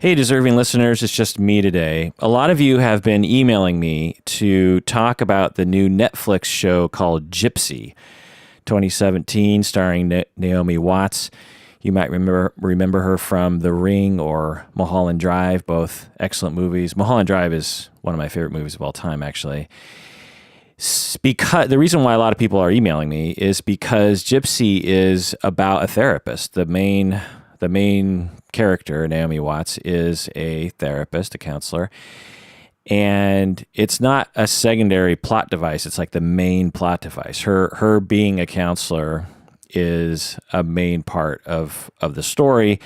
Hey, deserving listeners, it's just me today. A lot of you have been emailing me to talk about the new Netflix show called Gypsy, 2017, starring Naomi Watts. You might remember her from The Ring or Mulholland Drive, both excellent movies. Mulholland Drive is one of my favorite movies of all time, actually. Because the reason why a lot of people are emailing me is because Gypsy is about a therapist. The main character, Naomi Watts, is a therapist, a counselor, and it's not a secondary plot device. It's like the main plot device. Her being a counselor is a main part of the story,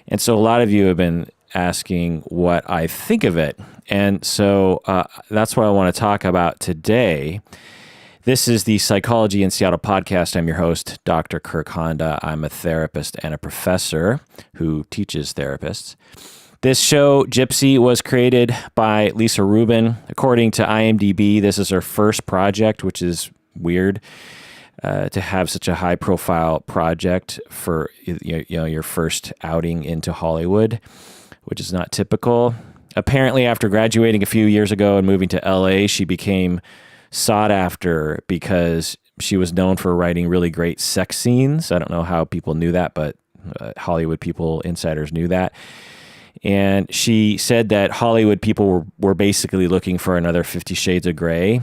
and so a lot of you have been asking what I think of it, and so that's what I want to talk about today. This is the Psychology in Seattle podcast. I'm your host, Dr. Kirk Honda. I'm a therapist and a professor who teaches therapists. This show, Gypsy, was created by Lisa Rubin. According to IMDb, this is her first project, which is weird to have such a high-profile project for your first outing into Hollywood, which is not typical. Apparently, after graduating a few years ago and moving to LA, she became sought after because she was known for writing really great sex scenes. I don't know how people knew that, but Hollywood people, insiders knew that. And she said that Hollywood people were basically looking for another 50 Shades of Grey.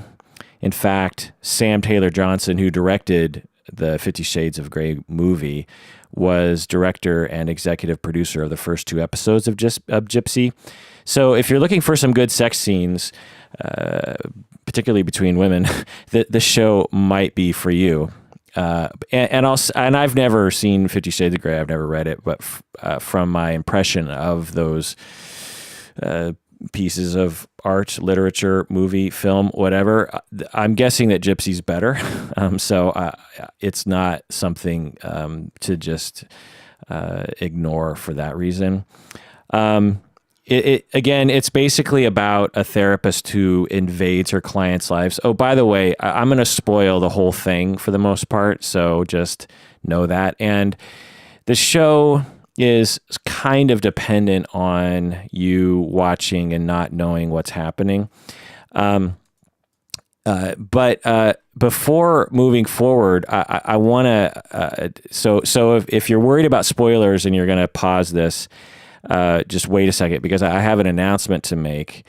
In fact, Sam Taylor Johnson, who directed the 50 Shades of Grey movie, was director and executive producer of the first two episodes of Gypsy. So if you're looking for some good sex scenes, particularly between women, the show might be for you. And I've never seen 50 Shades of Grey. I've never read it, but from my impression of those pieces of art, literature, movie, film, whatever, I'm guessing that Gypsy's better. So it's not something to just ignore for that reason. Again, it's basically about a therapist who invades her clients' lives. Oh, by the way, I'm going to spoil the whole thing for the most part, so just know that. And the show is kind of dependent on you watching and not knowing what's happening. But before moving forward, I want to. So if you're worried about spoilers and you're going to pause this, just wait a second, because I have an announcement to make.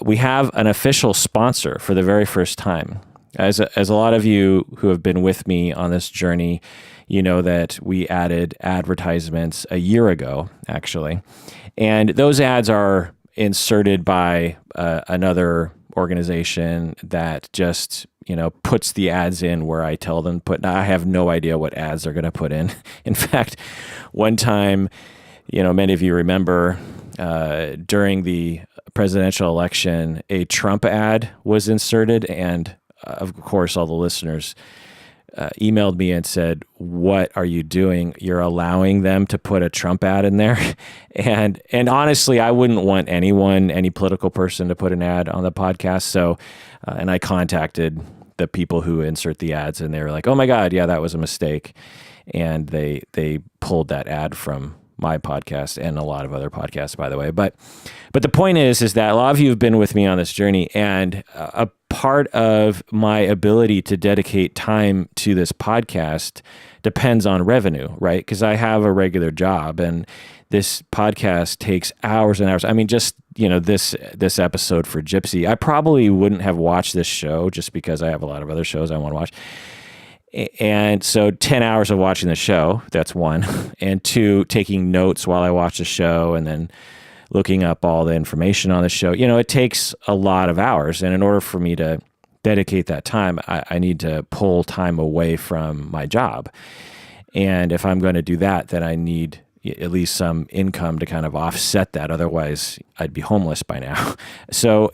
We have an official sponsor for the very first time. As a lot of you who have been with me on this journey, you know that we added advertisements a year ago, actually. And those ads are inserted by another organization that just, puts the ads in where I tell them to put. Now, I have no idea what ads they're going to put in. In fact, one time, many of you remember during the presidential election, a Trump ad was inserted, and of course, all the listeners emailed me and said, "What are you doing? You're allowing them to put a Trump ad in there?" And honestly, I wouldn't want any political person to put an ad on the podcast. So, and I contacted the people who insert the ads, and they were like, "Oh my God, yeah, that was a mistake," and they pulled that ad from my podcast and a lot of other podcasts, by the way. But the point is that a lot of you have been with me on this journey, and a part of my ability to dedicate time to this podcast depends on revenue, right? Because I have a regular job, and this podcast takes hours and hours. I mean, just, this episode for Gypsy, I probably wouldn't have watched this show just because I have a lot of other shows I want to watch. And so 10 hours of watching the show, that's one. And two, taking notes while I watch the show and then looking up all the information on the show. It takes a lot of hours. And in order for me to dedicate that time, I need to pull time away from my job. And if I'm going to do that, then I need at least some income to kind of offset that. Otherwise, I'd be homeless by now. So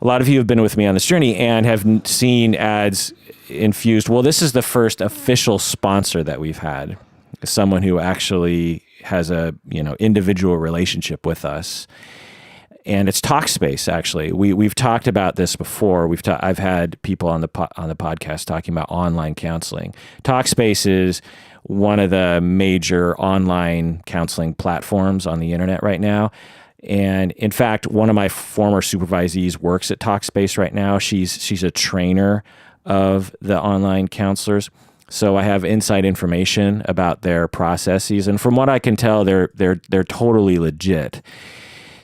a lot of you have been with me on this journey and have seen ads infused. Well, this is the first official sponsor that we've had, someone who actually has a individual relationship with us. and it's Talkspace. Actually, we've talked about this before. I've had people on the podcast talking about online counseling. Talkspace is one of the major online counseling platforms on the internet right now. And in fact, one of my former supervisees works at Talkspace right now. She's a trainer of the online counselors. So I have inside information about their processes, and from what I can tell, they're totally legit.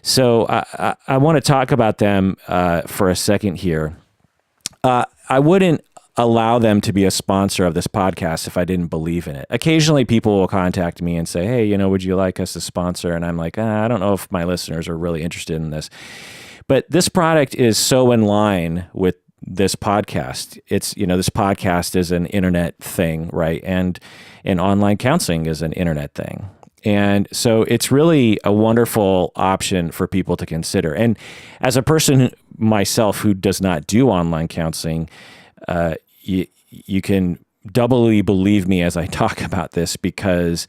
So I want to talk about them for a second here. I wouldn't allow them to be a sponsor of this podcast if I didn't believe in it. Occasionally people will contact me and say, hey, would you like us to sponsor? And I'm like, I don't know if my listeners are really interested in this. But this product is so in line with this podcast. It's, this podcast is an internet thing, right? And online counseling is an internet thing. And so it's really a wonderful option for people to consider. And as a person myself who does not do online counseling, you can doubly believe me as I talk about this, because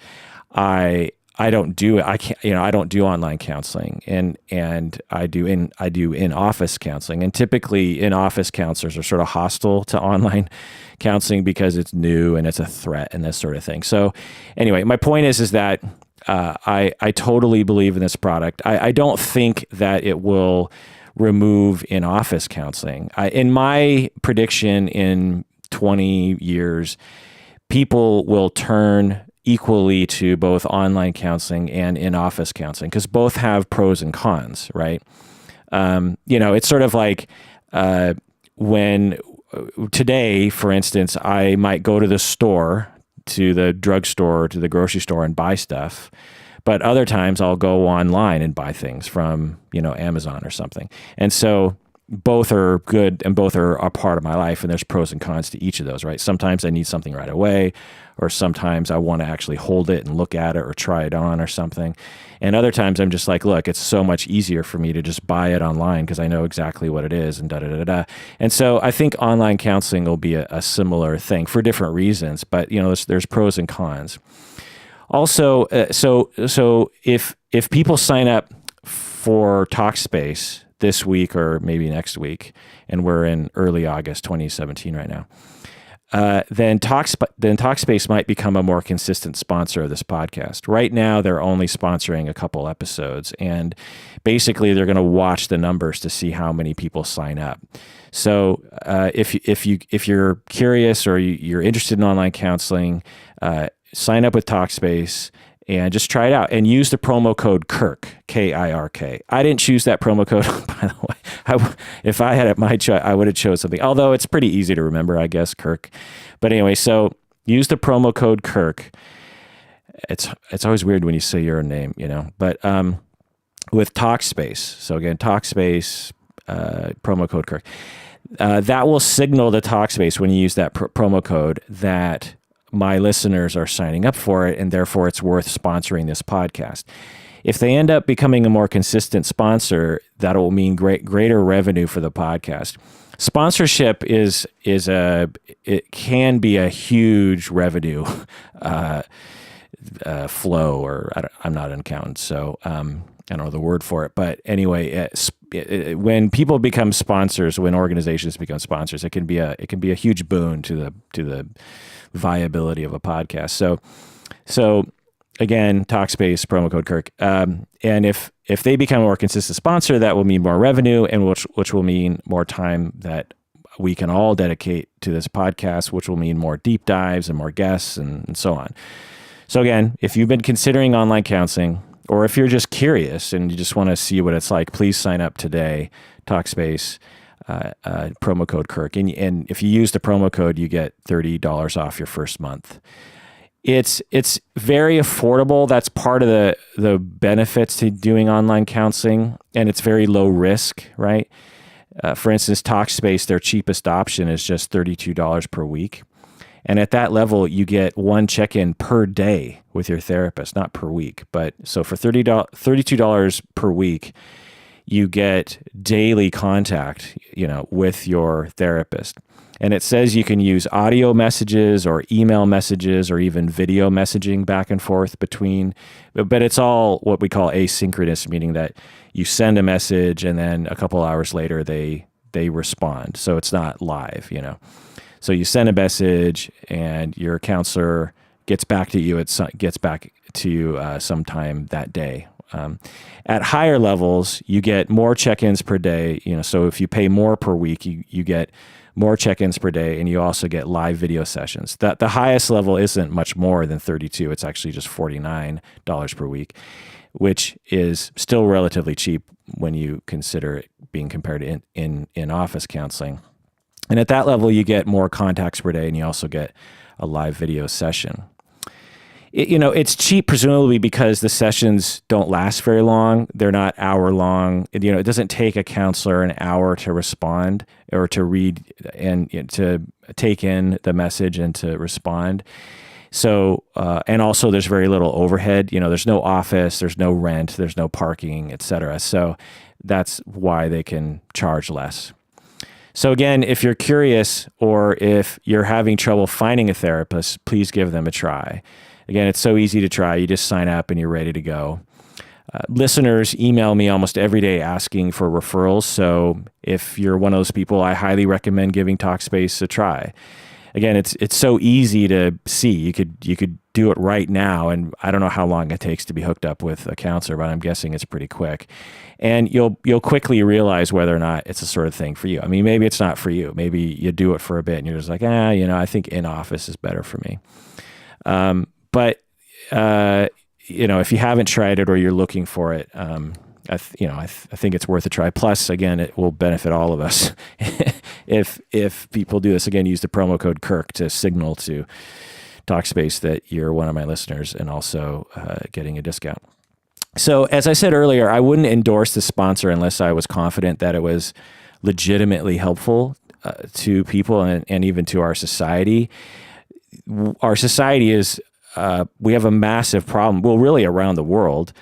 I don't do it. I don't do online counseling, and I do in-office counseling. And typically in-office counselors are sort of hostile to online counseling because it's new and it's a threat and this sort of thing. So anyway, my point is that I totally believe in this product. I don't think that it will remove in-office counseling. In my prediction, in 20 years, people will turn equally to both online counseling and in-office counseling, because both have pros and cons, right? It's sort of like when today, for instance, I might go to the store, to the drugstore, to the grocery store and buy stuff. But other times I'll go online and buy things from, Amazon or something. And so both are good and both are a part of my life, and there's pros and cons to each of those, right? Sometimes I need something right away, or sometimes I want to actually hold it and look at it or try it on or something. And other times I'm just like, look, it's so much easier for me to just buy it online because I know exactly what it is and da-da-da-da. And so I think online counseling will be a similar thing for different reasons, but there's pros and cons. Also, so if people sign up for Talkspace this week or maybe next week, and we're in early August 2017 right now, then Talkspace might become a more consistent sponsor of this podcast. Right now, they're only sponsoring a couple episodes, and basically they're going to watch the numbers to see how many people sign up. So if you're curious or you're interested in online counseling, sign up with Talkspace and just try it out, and use the promo code Kirk, K-I-R-K. I didn't choose that promo code, by the way. If I had it my choice, I would have chose something. Although it's pretty easy to remember, I guess, Kirk. But anyway, so use the promo code Kirk. It's always weird when you say your name, But with Talkspace. So again, Talkspace, promo code Kirk. That will signal to Talkspace when you use that promo code that my listeners are signing up for it, and therefore it's worth sponsoring this podcast. If they end up becoming a more consistent sponsor, that will mean greater revenue for the podcast. Sponsorship it can be a huge revenue flow, or I'm not an accountant, so I don't know the word for it. But anyway, when people become sponsors, when organizations become sponsors, it can be a huge boon to the viability of a podcast. So again, Talkspace, promo code Kirk. And if they become a more consistent sponsor, that will mean more revenue, and which will mean more time that we can all dedicate to this podcast, which will mean more deep dives and more guests and so on. So again, if you've been considering online counseling, or if you're just curious and you just want to see what it's like, please sign up today. Talkspace, promo code Kirk. And if you use the promo code, you get $30 off your first month. It's very affordable. That's part of the benefits to doing online counseling, and it's very low risk, right? For instance, Talkspace, their cheapest option is just $32 per week. And at that level, you get one check-in per day with your therapist, not per week. But so for $32 per week, you get daily contact, with your therapist. And it says you can use audio messages or email messages or even video messaging back and forth between, but it's all what we call asynchronous, meaning that you send a message and then a couple hours later they respond. So it's not live, So you send a message and your counselor gets back to you. Sometime that day. At higher levels, you get more check-ins per day. So if you pay more per week, you get more check-ins per day, and you also get live video sessions. The highest level isn't much more than $32. It's actually just $49 per week, which is still relatively cheap when you consider it being compared to in office counseling. And at that level, you get more contacts per day, and you also get a live video session. It's cheap presumably because the sessions don't last very long. They're not hour long. It doesn't take a counselor an hour to respond or to read and to take in the message and to respond. So, and also there's very little overhead. There's no office, there's no rent, there's no parking, et cetera. So that's why they can charge less. So again, if you're curious or if you're having trouble finding a therapist, please give them a try. Again, it's so easy to try. You just sign up and you're ready to go. Listeners email me almost every day asking for referrals. So if you're one of those people, I highly recommend giving Talkspace a try. Again, it's so easy to see. You could do it right now, and I don't know how long it takes to be hooked up with a counselor, but I'm guessing it's pretty quick. And you'll quickly realize whether or not it's the sort of thing for you. I mean, maybe it's not for you. Maybe you do it for a bit and you're just like, I think in office is better for me. But if you haven't tried it or you're looking for it, I think it's worth a try. Plus, again, it will benefit all of us if people do this. Again, use the promo code Kirk to signal to Talkspace that you're one of my listeners, and also getting a discount. So, as I said earlier, I wouldn't endorse the sponsor unless I was confident that it was legitimately helpful to people and even to our society. Our society is. We have a massive problem, well, really around the world,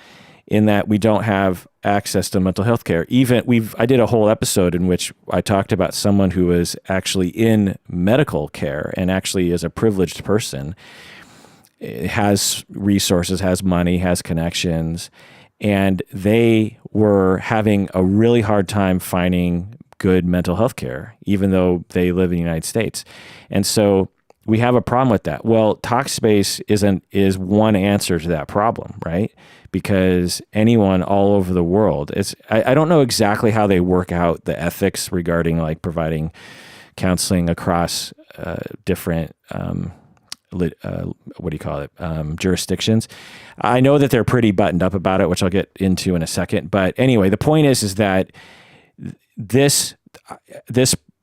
in that we don't have access to mental health care. I did a whole episode in which I talked about someone who is actually in medical care and actually is a privileged person, has resources, has money, has connections, and they were having a really hard time finding good mental health care, even though they live in the United States. And so we have a problem with that. Well, Talkspace is one answer to that problem, right? Because anyone all over the world, I don't know exactly how they work out the ethics regarding like providing counseling across different jurisdictions. I know that they're pretty buttoned up about it, which I'll get into in a second. But anyway, the point is that this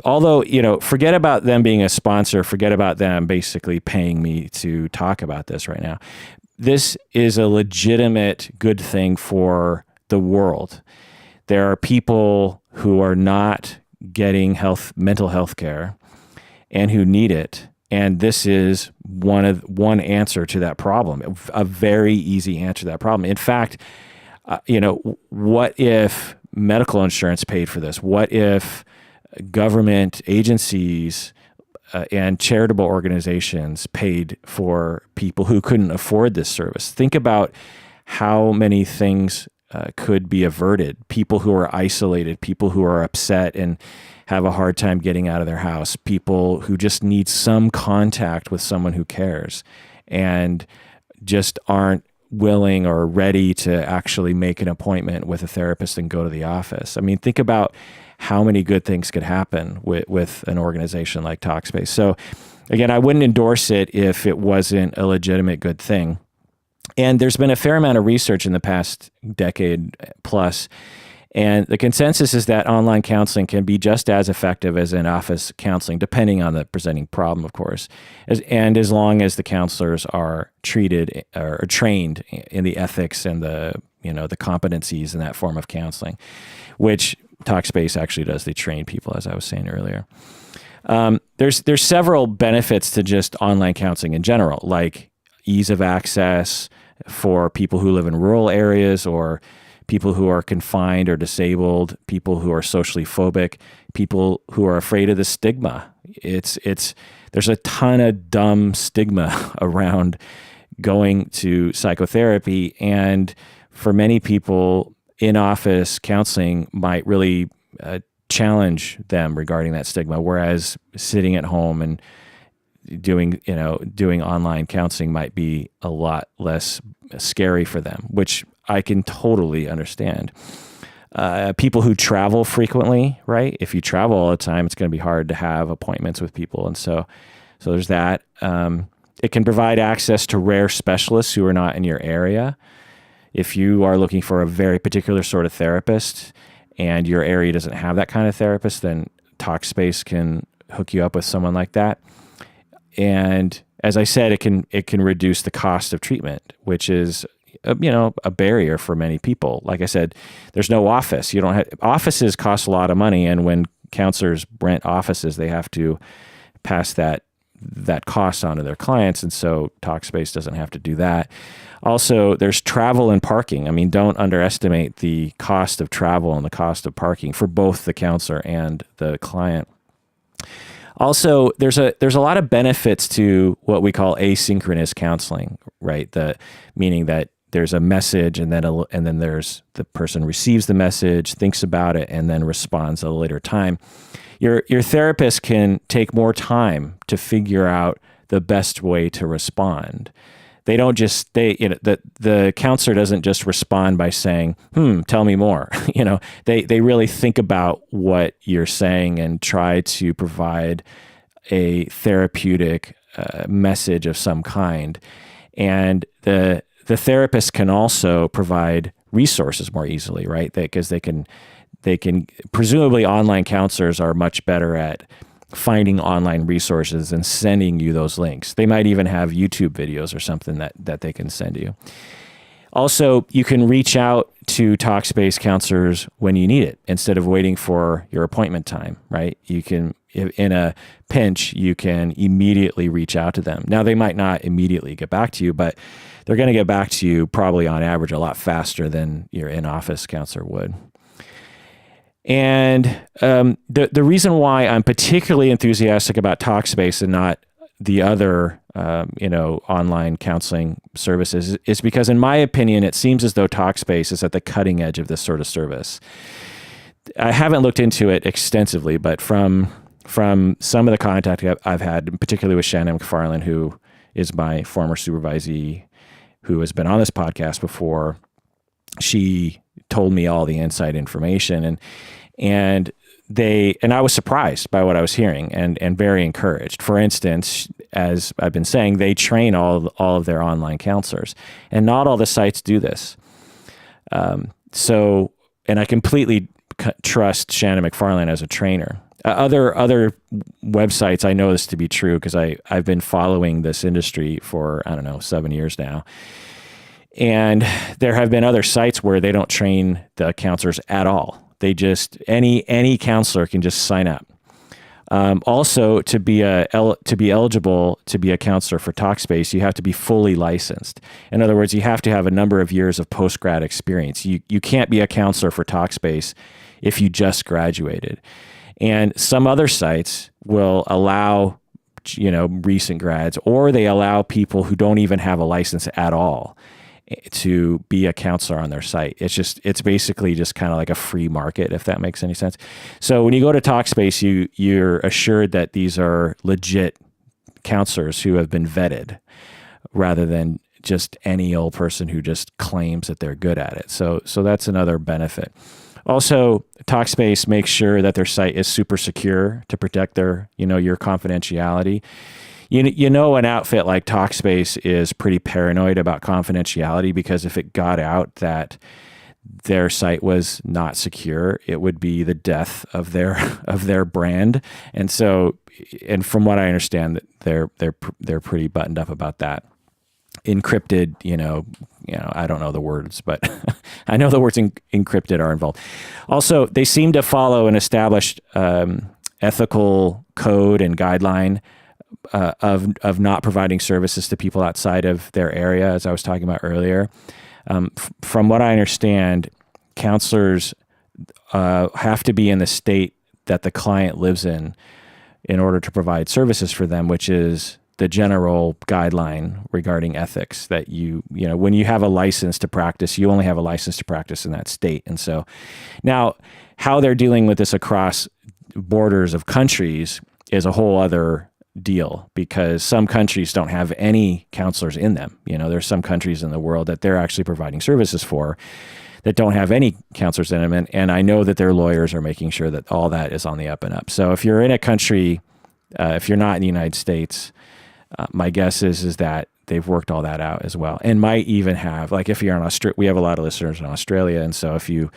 although, forget about them being a sponsor, forget about them basically paying me to talk about this right now. This is a legitimate good thing for the world. There are people who are not getting mental health care and who need it. And this is one answer to that problem, a very easy answer to that problem. In fact, what if medical insurance paid for this? What if government agencies and charitable organizations paid for people who couldn't afford this service? Think about how many things could be averted. People who are isolated, people who are upset and have a hard time getting out of their house, people who just need some contact with someone who cares and just aren't willing or ready to actually make an appointment with a therapist and go to the office. I mean, think about how many good things could happen with an organization like Talkspace. So again, I wouldn't endorse it if it wasn't a legitimate good thing. And there's been a fair amount of research in the past decade plus, and the consensus is that online counseling can be just as effective as in-office counseling, depending on the presenting problem, of course, as long as the counselors are treated or trained in the ethics and the competencies in that form of counseling, which Talkspace actually does. They train people, as I was saying earlier. There's several benefits to just online counseling in general, like ease of access for people who live in rural areas or people who are confined or disabled, people who are socially phobic, people who are afraid of the stigma. There's a ton of dumb stigma around going to psychotherapy, and for many people, in-office counseling might really challenge them regarding that stigma, whereas sitting at home and doing online counseling might be a lot less scary for them, which I can totally understand. People who travel frequently, right? If you travel all the time, it's going to be hard to have appointments with people, and so there's that. It can provide access to rare specialists who are not in your area. If you are looking for a very particular sort of therapist and your area doesn't have that kind of therapist, then Talkspace can hook you up with someone like that. And as I said, it can reduce the cost of treatment, which is a barrier for many people. Like I said, there's no office. Offices cost a lot of money, and when counselors rent offices, they have to pass that cost on to their clients, and so Talkspace doesn't have to do that. Also, there's travel and parking. I mean, don't underestimate the cost of travel and the cost of parking for both the counselor and the client. Also, there's a lot of benefits to what we call asynchronous counseling, right? Meaning that there's a message, and then there's the person receives the message, thinks about it, and then responds at a later time. Your therapist can take more time to figure out the best way to respond. They don't just the counselor doesn't just respond by saying, tell me more. They really think about what you're saying and try to provide a therapeutic message of some kind. And the therapist can also provide resources more easily, right? Because they can presumably online counselors are much better at finding online resources and sending you those links. They might even have YouTube videos or something that they can send you. Also, you can reach out to Talkspace counselors when you need it instead of waiting for your appointment time, right? You can, in a pinch, you can immediately reach out to them. Now, they might not immediately get back to you, but they're going to get back to you probably on average a lot faster than your in-office counselor would. And the reason why I'm particularly enthusiastic about Talkspace and not the other online counseling services is because, in my opinion, it seems as though Talkspace is at the cutting edge of this sort of service. I haven't looked into it extensively, but from some of the contact I've had, particularly with Shannon McFarlane, who is my former supervisee, who has been on this podcast before, she told me all the inside information, and I was surprised by what I was hearing and very encouraged. For instance, as I've been saying, they train all of their online counselors, and not all the sites do this. And I completely trust Shannon McFarlane as a trainer. Other websites, I know this to be true because I've been following this industry for, 7 years now. And there have been other sites where they don't train the counselors at all. They just, any counselor can just sign up. Also, to be eligible to be a counselor for Talkspace, you have to be fully licensed. In other words, you have to have a number of years of post-grad experience. You can't be a counselor for Talkspace if you just graduated. And some other sites will allow, recent grads, or they allow people who don't even have a license at all to be a counselor on their site. It's basically just kind of like a free market, if that makes any sense. So when you go to Talkspace, you're assured that these are legit counselors who have been vetted, rather than just any old person who just claims that they're good at it. So that's another benefit. Also, Talkspace makes sure that their site is super secure to protect your confidentiality. An outfit like Talkspace is pretty paranoid about confidentiality, because if it got out that their site was not secure, it would be the death of their brand. And from what I understand, they're pretty buttoned up about that. Encrypted, I don't know the words, but I know the words encrypted are involved. Also, they seem to follow an established ethical code and guideline of not providing services to people outside of their area, as I was talking about earlier. From what I understand, counselors have to be in the state that the client lives in order to provide services for them, which is the general guideline regarding ethics, that when you have a license to practice, you only have a license to practice in that state. And so now how they're dealing with this across borders of countries is a whole other deal, because some countries don't have any counselors in them. There's some countries in the world that they're actually providing services for that don't have any counselors in them. And I know that their lawyers are making sure that all that is on the up and up. So if you're in a country, if you're not in the United States, my guess is that they've worked all that out as well, and might even have, like, if you're in Australia, we have a lot of listeners in Australia. And so if you're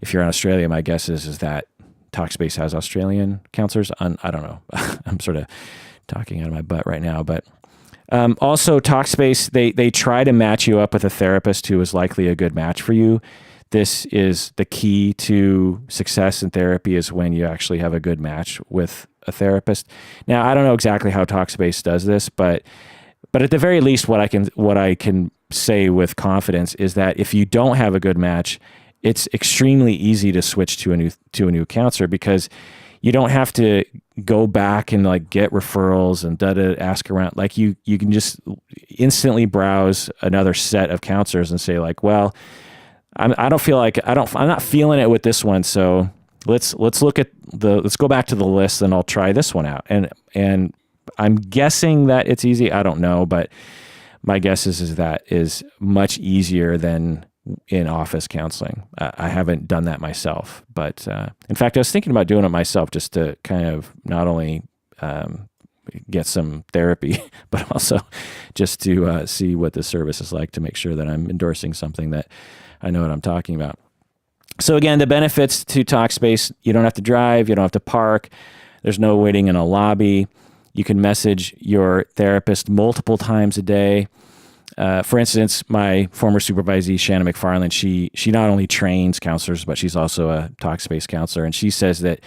in Australia, my guess is that Talkspace has Australian counselors. I don't know. I'm sort of talking out of my butt right now, but also Talkspace, they try to match you up with a therapist who is likely a good match for you. This is the key to success in therapy, is when you actually have a good match with a therapist. Now, I don't know exactly how Talkspace does this, but at the very least, what I can say with confidence is that if you don't have a good match, it's extremely easy to switch to a new counselor, because you don't have to go back and like get referrals and ask around. Like you can just instantly browse another set of counselors and say like, well, I'm not feeling it with this one, so let's go back to the list and I'll try this one out. And I'm guessing that it's easy. I don't know, but my guess is that is much easier than in office counseling. I haven't done that myself, but in fact, I was thinking about doing it myself, just to kind of not only get some therapy, but also just to see what the service is like, to make sure that I'm endorsing something that I know what I'm talking about. So again, the benefits to Talkspace: you don't have to drive, you don't have to park, there's no waiting in a lobby, you can message your therapist multiple times a day. For instance, my former supervisee, Shannon McFarland, she not only trains counselors, but she's also a Talkspace counselor, and she says that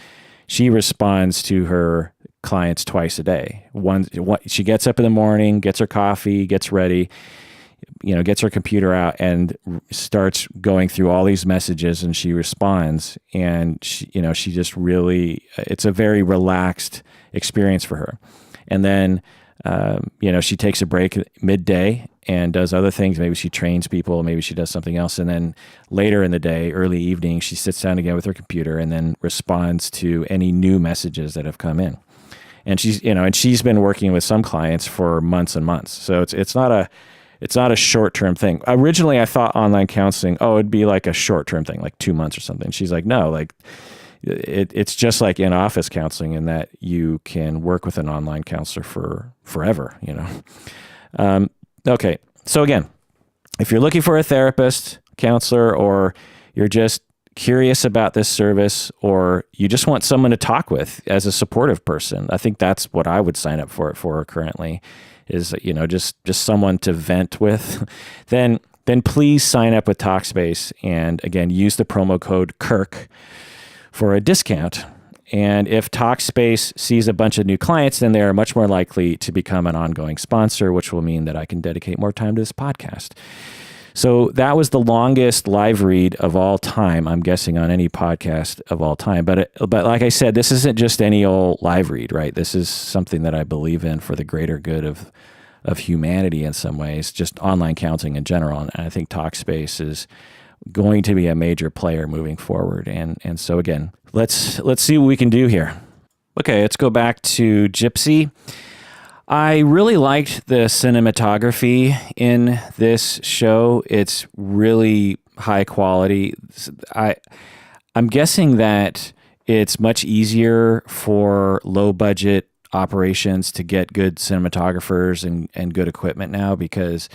she responds to her clients twice a day. She gets up in the morning, gets her coffee, gets ready, gets her computer out and starts going through all these messages, and she responds. And she just really, it's a very relaxed experience for her. And then, she takes a break midday and does other things. Maybe she trains people, maybe she does something else. And then later in the day, early evening, she sits down again with her computer and then responds to any new messages that have come in. And she's been working with some clients for months and months. So it's not a short-term thing. Originally, I thought online counseling, it'd be like a short-term thing, like 2 months or something. She's like, no, like it's just like in-office counseling, in that you can work with an online counselor for forever, Okay, so again, if you're looking for a therapist, counselor, or you're just curious about this service, or you just want someone to talk with as a supportive person, I think that's what I would sign up for it for currently, is just someone to vent with. Then please sign up with Talkspace, and again, use the promo code Kirk for a discount. And if Talkspace sees a bunch of new clients, then they are much more likely to become an ongoing sponsor, which will mean that I can dedicate more time to this podcast. So that was the longest live read of all time, I'm guessing, on any podcast of all time. But like I said, this isn't just any old live read, right? This is something that I believe in for the greater good of humanity in some ways, just online counseling in general. And I think Talkspace is going to be a major player moving forward. And so again, let's see what we can do here. Okay, let's go back to Gypsy. I really liked the cinematography in this show. It's really high quality. I'm guessing that it's much easier for low budget operations to get good cinematographers and good equipment now, because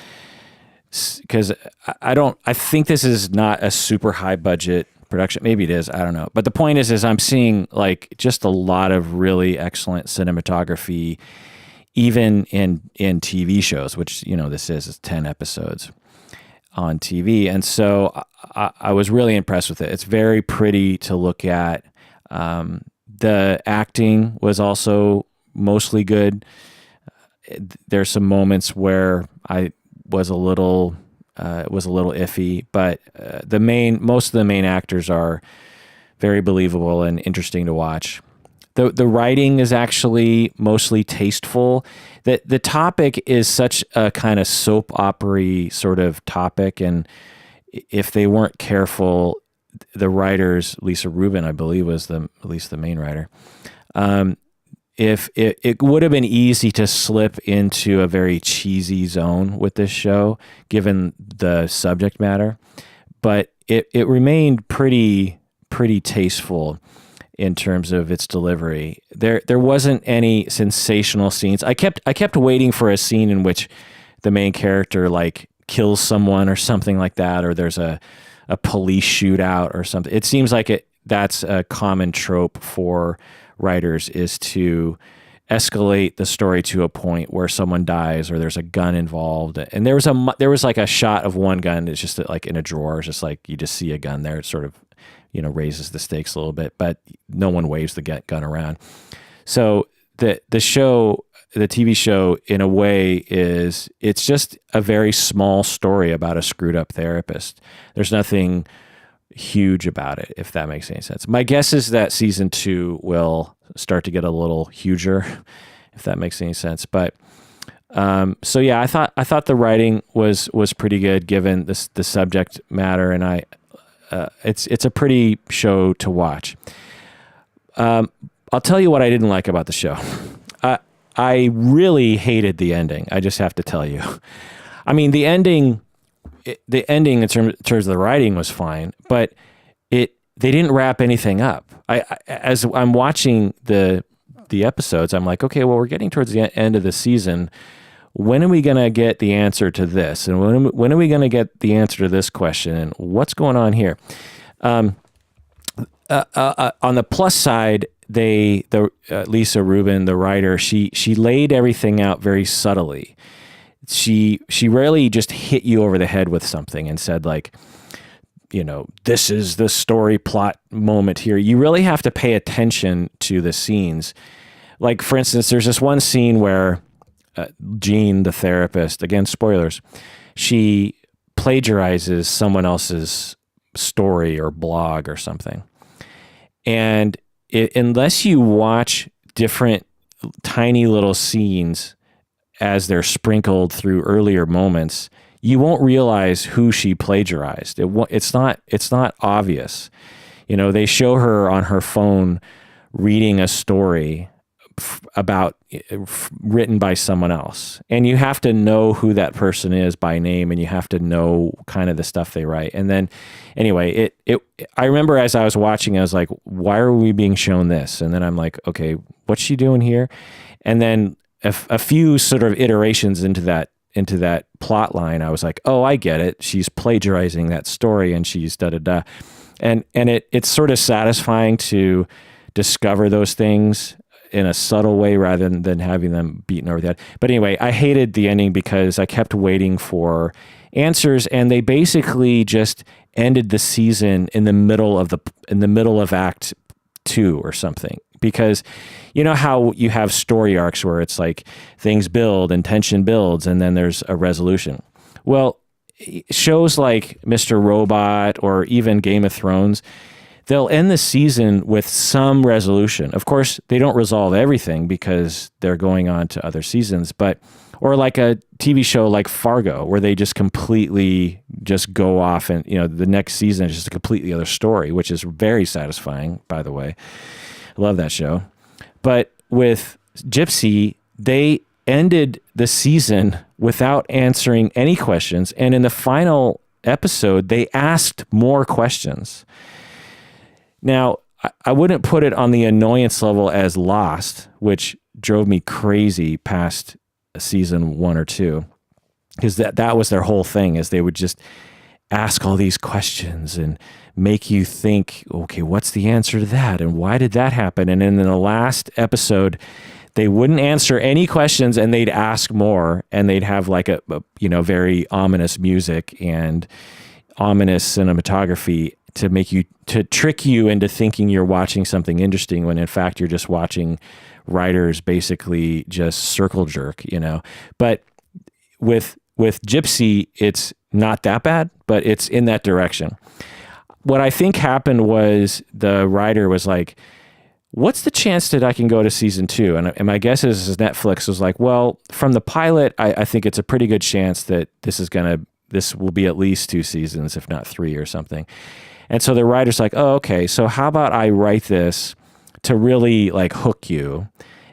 I think this is not a super high budget production. Maybe it is, I don't know. But the point is I'm seeing like just a lot of really excellent cinematography, even in TV shows, which, this is 10 episodes on TV. And so I was really impressed with it. It's very pretty to look at. The acting was also mostly good. There's some moments where I was a little was a little iffy, but most of the main actors are very believable and interesting to watch. The writing is actually mostly tasteful. The topic is such a kind of soap opera sort of topic, and if they weren't careful, the writers, Lisa Rubin, I believe, was at least the main writer. If it would have been easy to slip into a very cheesy zone with this show, given the subject matter, but it remained pretty tasteful in terms of its delivery. There wasn't any sensational scenes. I kept waiting for a scene in which the main character like kills someone or something like that, or there's a police shootout or something. It seems like that's a common trope for writers, is to escalate the story to a point where someone dies or there's a gun involved. And there was like a shot of one gun. It's just like in a drawer. It's just like you just see a gun there. It sort of, raises the stakes a little bit, but no one waves the gun around. So the TV show, in a way, it's just a very small story about a screwed up therapist. There's nothing huge about it, if that makes any sense. My guess is that season 2 will start to get a little huger, if that makes any sense. But so yeah, I thought the writing was pretty good given the subject matter, and it's a pretty show to watch. I'll tell you what I didn't like about the show. I really hated the ending. I just have to tell you. I mean, the ending in terms of the writing was fine, but they didn't wrap anything up. As I'm watching the episodes, I'm like, okay, well, we're getting towards the end of the season. When are we going to get the answer to this? And when are we going to get the answer to this question? And what's going on here? On the plus side, Lisa Rubin, the writer, she laid everything out very subtly. She rarely just hit you over the head with something and said like, this is the story plot moment here. You really have to pay attention to the scenes. Like, for instance, there's this one scene where Jean, the therapist, again, spoilers, she plagiarizes someone else's story or blog or something. And unless you watch different tiny little scenes as they're sprinkled through earlier moments, you won't realize who she plagiarized. It's not obvious. They show her on her phone reading a story written by someone else, and you have to know who that person is by name, and you have to know kind of the stuff they write. And then anyway, I remember as I was watching, I was like, why are we being shown this? And then I'm like, okay, what's she doing here? And then a few sort of iterations into that plot line, I was like, oh, I get it. She's plagiarizing that story, and she's da-da-da. And it's sort of satisfying to discover those things in a subtle way rather than having them beaten over the head. But anyway, I hated the ending because I kept waiting for answers, and they basically just ended the season in the middle of Act 2 or something. Because you know how you have story arcs where it's like things build and tension builds and then there's a resolution. Well, shows like Mr. Robot or even Game of Thrones, they'll end the season with some resolution. Of course, they don't resolve everything because they're going on to other seasons, or like a TV show like Fargo, where they just completely just go off and, the next season is just a completely other story, which is very satisfying, by the way. I love that show. But with Gypsy, they ended the season without answering any questions. And in the final episode, they asked more questions. Now, I wouldn't put it on the annoyance level as Lost, which drove me crazy past season 1 or 2, because that was their whole thing, is they would just ask all these questions and make you think, okay, what's the answer to that? And why did that happen? And then in the last episode, they wouldn't answer any questions and they'd ask more, and they'd have like a very ominous music and ominous cinematography to trick you into thinking you're watching something interesting when in fact you're just watching writers basically just circle jerk, But with with Gypsy, it's not that bad, but it's in that direction. What I think happened was the writer was like, what's the chance that I can go to season 2? And my guess is Netflix was like, well, from the pilot, I think it's a pretty good chance that this will be at least 2 seasons, if not 3 or something. And so the writer's like, oh, okay, so how about I write this to really like hook you,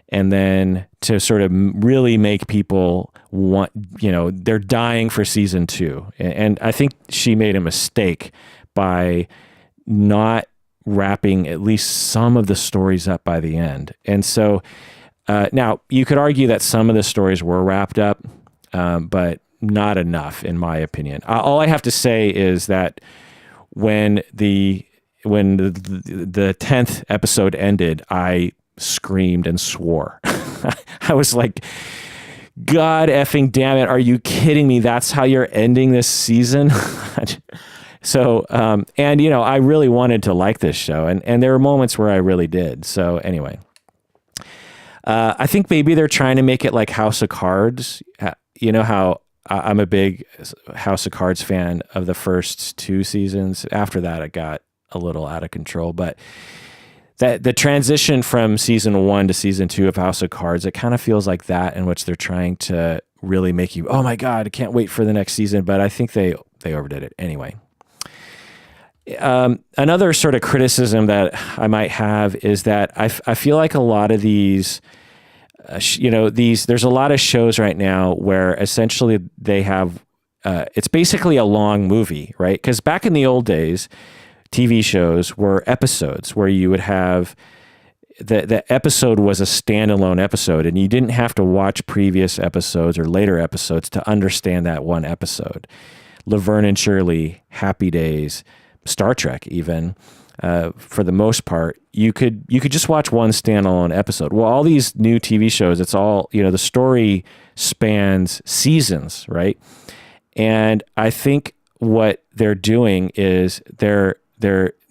and then to sort of really make people want, they're dying for season 2. And I think she made a mistake by not wrapping at least some of the stories up by the end. And so now you could argue that some of the stories were wrapped up, but not enough, in my opinion. All I have to say is that when the 10th episode ended, I screamed and swore. I was like, God effing damn it, are you kidding me? That's how you're ending this season? So, and I really wanted to like this show, and there were moments where I really did. So anyway, I think maybe they're trying to make it like House of Cards. You know how I'm a big House of Cards fan of the first 2 seasons. After that, it got a little out of control, but that the transition from season 1 to season 2 of House of Cards, it kind of feels like that, in which they're trying to really make you, oh my God, I can't wait for the next season. But I think they overdid it anyway. Another sort of criticism that I might have is that I feel like a lot of these, there's a lot of shows right now where essentially they have, it's basically a long movie, right? Because back in the old days, TV shows were episodes where you would have, the episode was a standalone episode, and you didn't have to watch previous episodes or later episodes to understand that one episode. Laverne and Shirley, Happy Days, Star Trek, even for the most part, you could just watch one standalone episode. Well, all these new TV shows, it's all, the story spans seasons, right? And I think what they're doing is their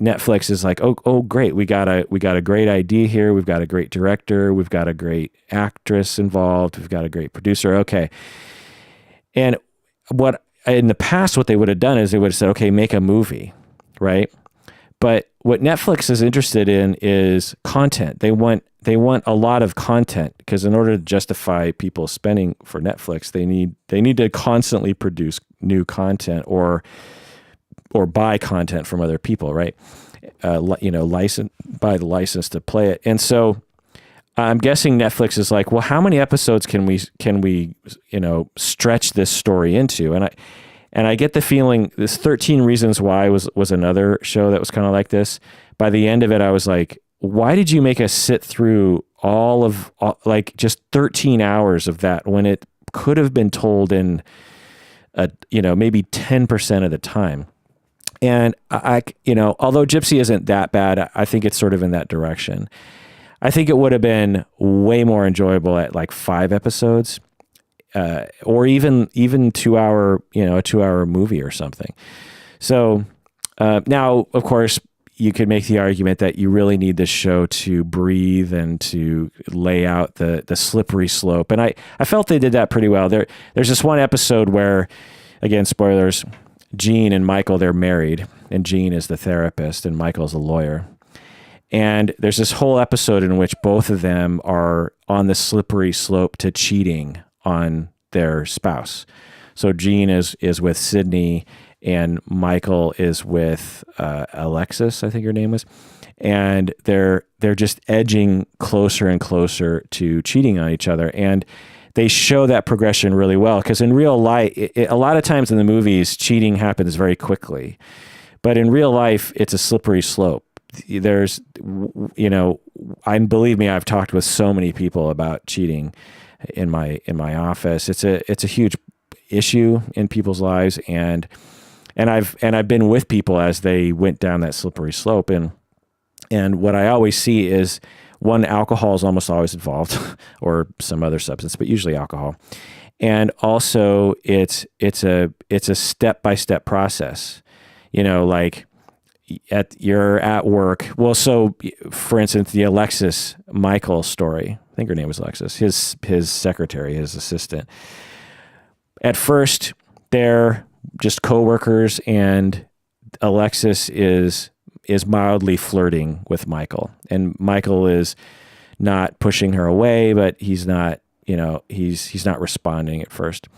Netflix is like, oh great, we got a great idea here, we've got a great director, we've got a great actress involved, we've got a great producer, okay. And what in the past, what they would have done is they would have said, okay, make a movie, right? But what Netflix is interested in is content. They want a lot of content, because in order to justify people spending for Netflix, they need to constantly produce new content or buy content from other people, right? Buy the license to play it. And so I'm guessing Netflix is like, well, how many episodes can we stretch this story into? And I get the feeling this 13 Reasons Why was another show that was kind of like this. By the end of it, I was like, why did you make us sit through all just 13 hours of that when it could have been told in maybe 10% of the time? And although Gypsy isn't that bad, I think it's sort of in that direction. I think it would have been way more enjoyable at like 5 episodes. Or even 2 hour, a 2 hour movie or something. So now, of course, you could make the argument that you really need this show to breathe and to lay out the slippery slope. And I felt they did that pretty well. There's this one episode where, again, spoilers, Gene and Michael, they're married, and Gene is the therapist and Michael's a lawyer. And there's this whole episode in which both of them are on the slippery slope to cheating on their spouse. So Gene is with Sydney, and Michael is with Alexis, I think her name was, and they're just edging closer and closer to cheating on each other. And they show that progression really well, because in real life, a lot of times in the movies, cheating happens very quickly, but in real life, it's a slippery slope. There's, and believe me, I've talked with so many people about cheating in my office. It's a huge issue in people's lives, and I've been with people as they went down that slippery slope, and what I always see is, one, alcohol is almost always involved, or some other substance, but usually alcohol, and also it's a step-by-step process. Like you're at work. Well, so for instance, the Alexis Michael story, I think her name was Alexis, his secretary, his assistant. At first, they're just coworkers, and Alexis is mildly flirting with Michael, and Michael is not pushing her away, but he's not, he's not responding at first.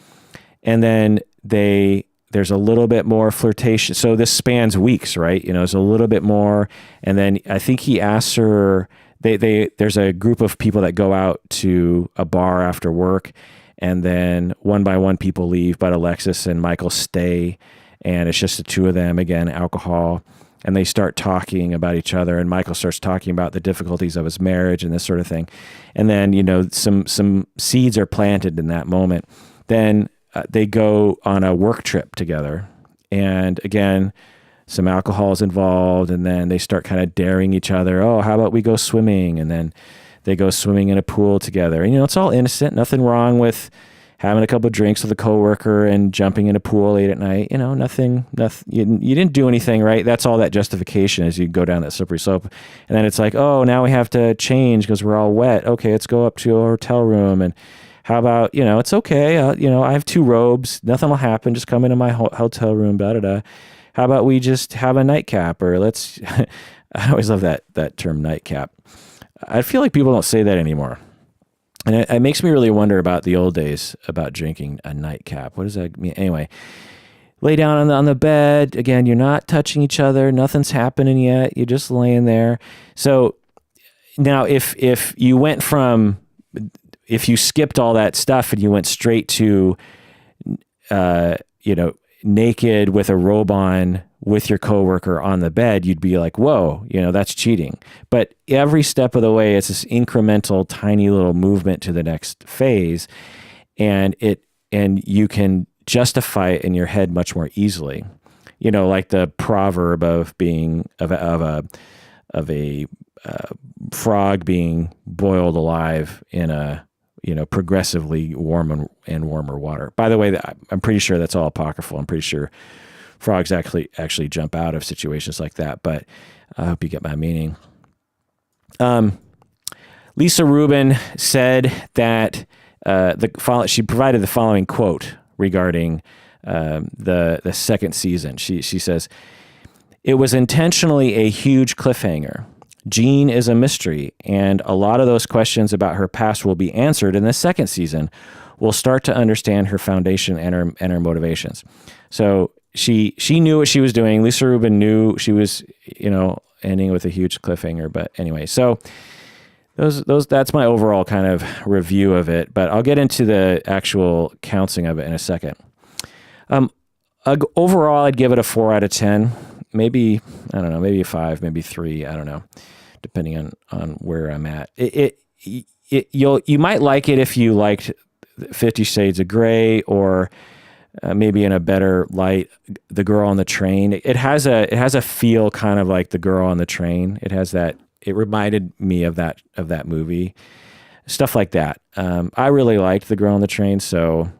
And then there's a little bit more flirtation. So this spans weeks, right? There's a little bit more. And then I think he asks her, there's a group of people that go out to a bar after work, and then one by one people leave, but Alexis and Michael stay, and it's just the two of them, again, alcohol, and they start talking about each other, and Michael starts talking about the difficulties of his marriage and this sort of thing. And then, some seeds are planted in that moment. Then they go on a work trip together, and again, some alcohol is involved, and then they start kind of daring each other. Oh, how about we go swimming? And then they go swimming in a pool together. And, it's all innocent. Nothing wrong with having a couple of drinks with a coworker and jumping in a pool late at night. Nothing. You didn't do anything, right? That's all that justification as you go down that slippery slope. And then it's like, oh, now we have to change because we're all wet. Okay, let's go up to a hotel room. And how about, it's okay. I have 2 robes. Nothing will happen. Just come into my hotel room, da-da-da. How about we just have a nightcap? Or let's, I always love that term, nightcap. I feel like people don't say that anymore. And it makes me really wonder about the old days about drinking a nightcap. What does that mean? Anyway, lay down on the bed. Again, you're not touching each other. Nothing's happening yet. You're just laying there. So now if you skipped all that stuff and you went straight to, naked with a robe on with your coworker on the bed, you'd be like, whoa, that's cheating. But every step of the way, it's this incremental, tiny little movement to the next phase. And you can justify it in your head much more easily. Like the proverb of a frog being boiled alive in a, progressively warm and warmer water. By the way, I'm pretty sure that's all apocryphal. I'm pretty sure frogs actually jump out of situations like that, but I hope you get my meaning. Lisa Rubin said that she provided the following quote regarding the second season. She says, "It was intentionally a huge cliffhanger. Jean is a mystery, and a lot of those questions about her past will be answered in the second season. We'll start to understand her foundation and her motivations." So she knew what she was doing. Lisa Rubin knew she was, ending with a huge cliffhanger. But anyway, so that's my overall kind of review of it. But I'll get into the actual counting of it in a second. Overall, I'd give it a 4 out of 10. Maybe, I don't know, maybe a 5, maybe 3, I don't know, depending on where I'm at. You might like it if you liked 50 Shades of Grey, or maybe in a better light, The Girl on the Train. It has a feel kind of like The Girl on the Train. It has that. It reminded me of that movie, stuff like that. I really liked The Girl on the Train. So,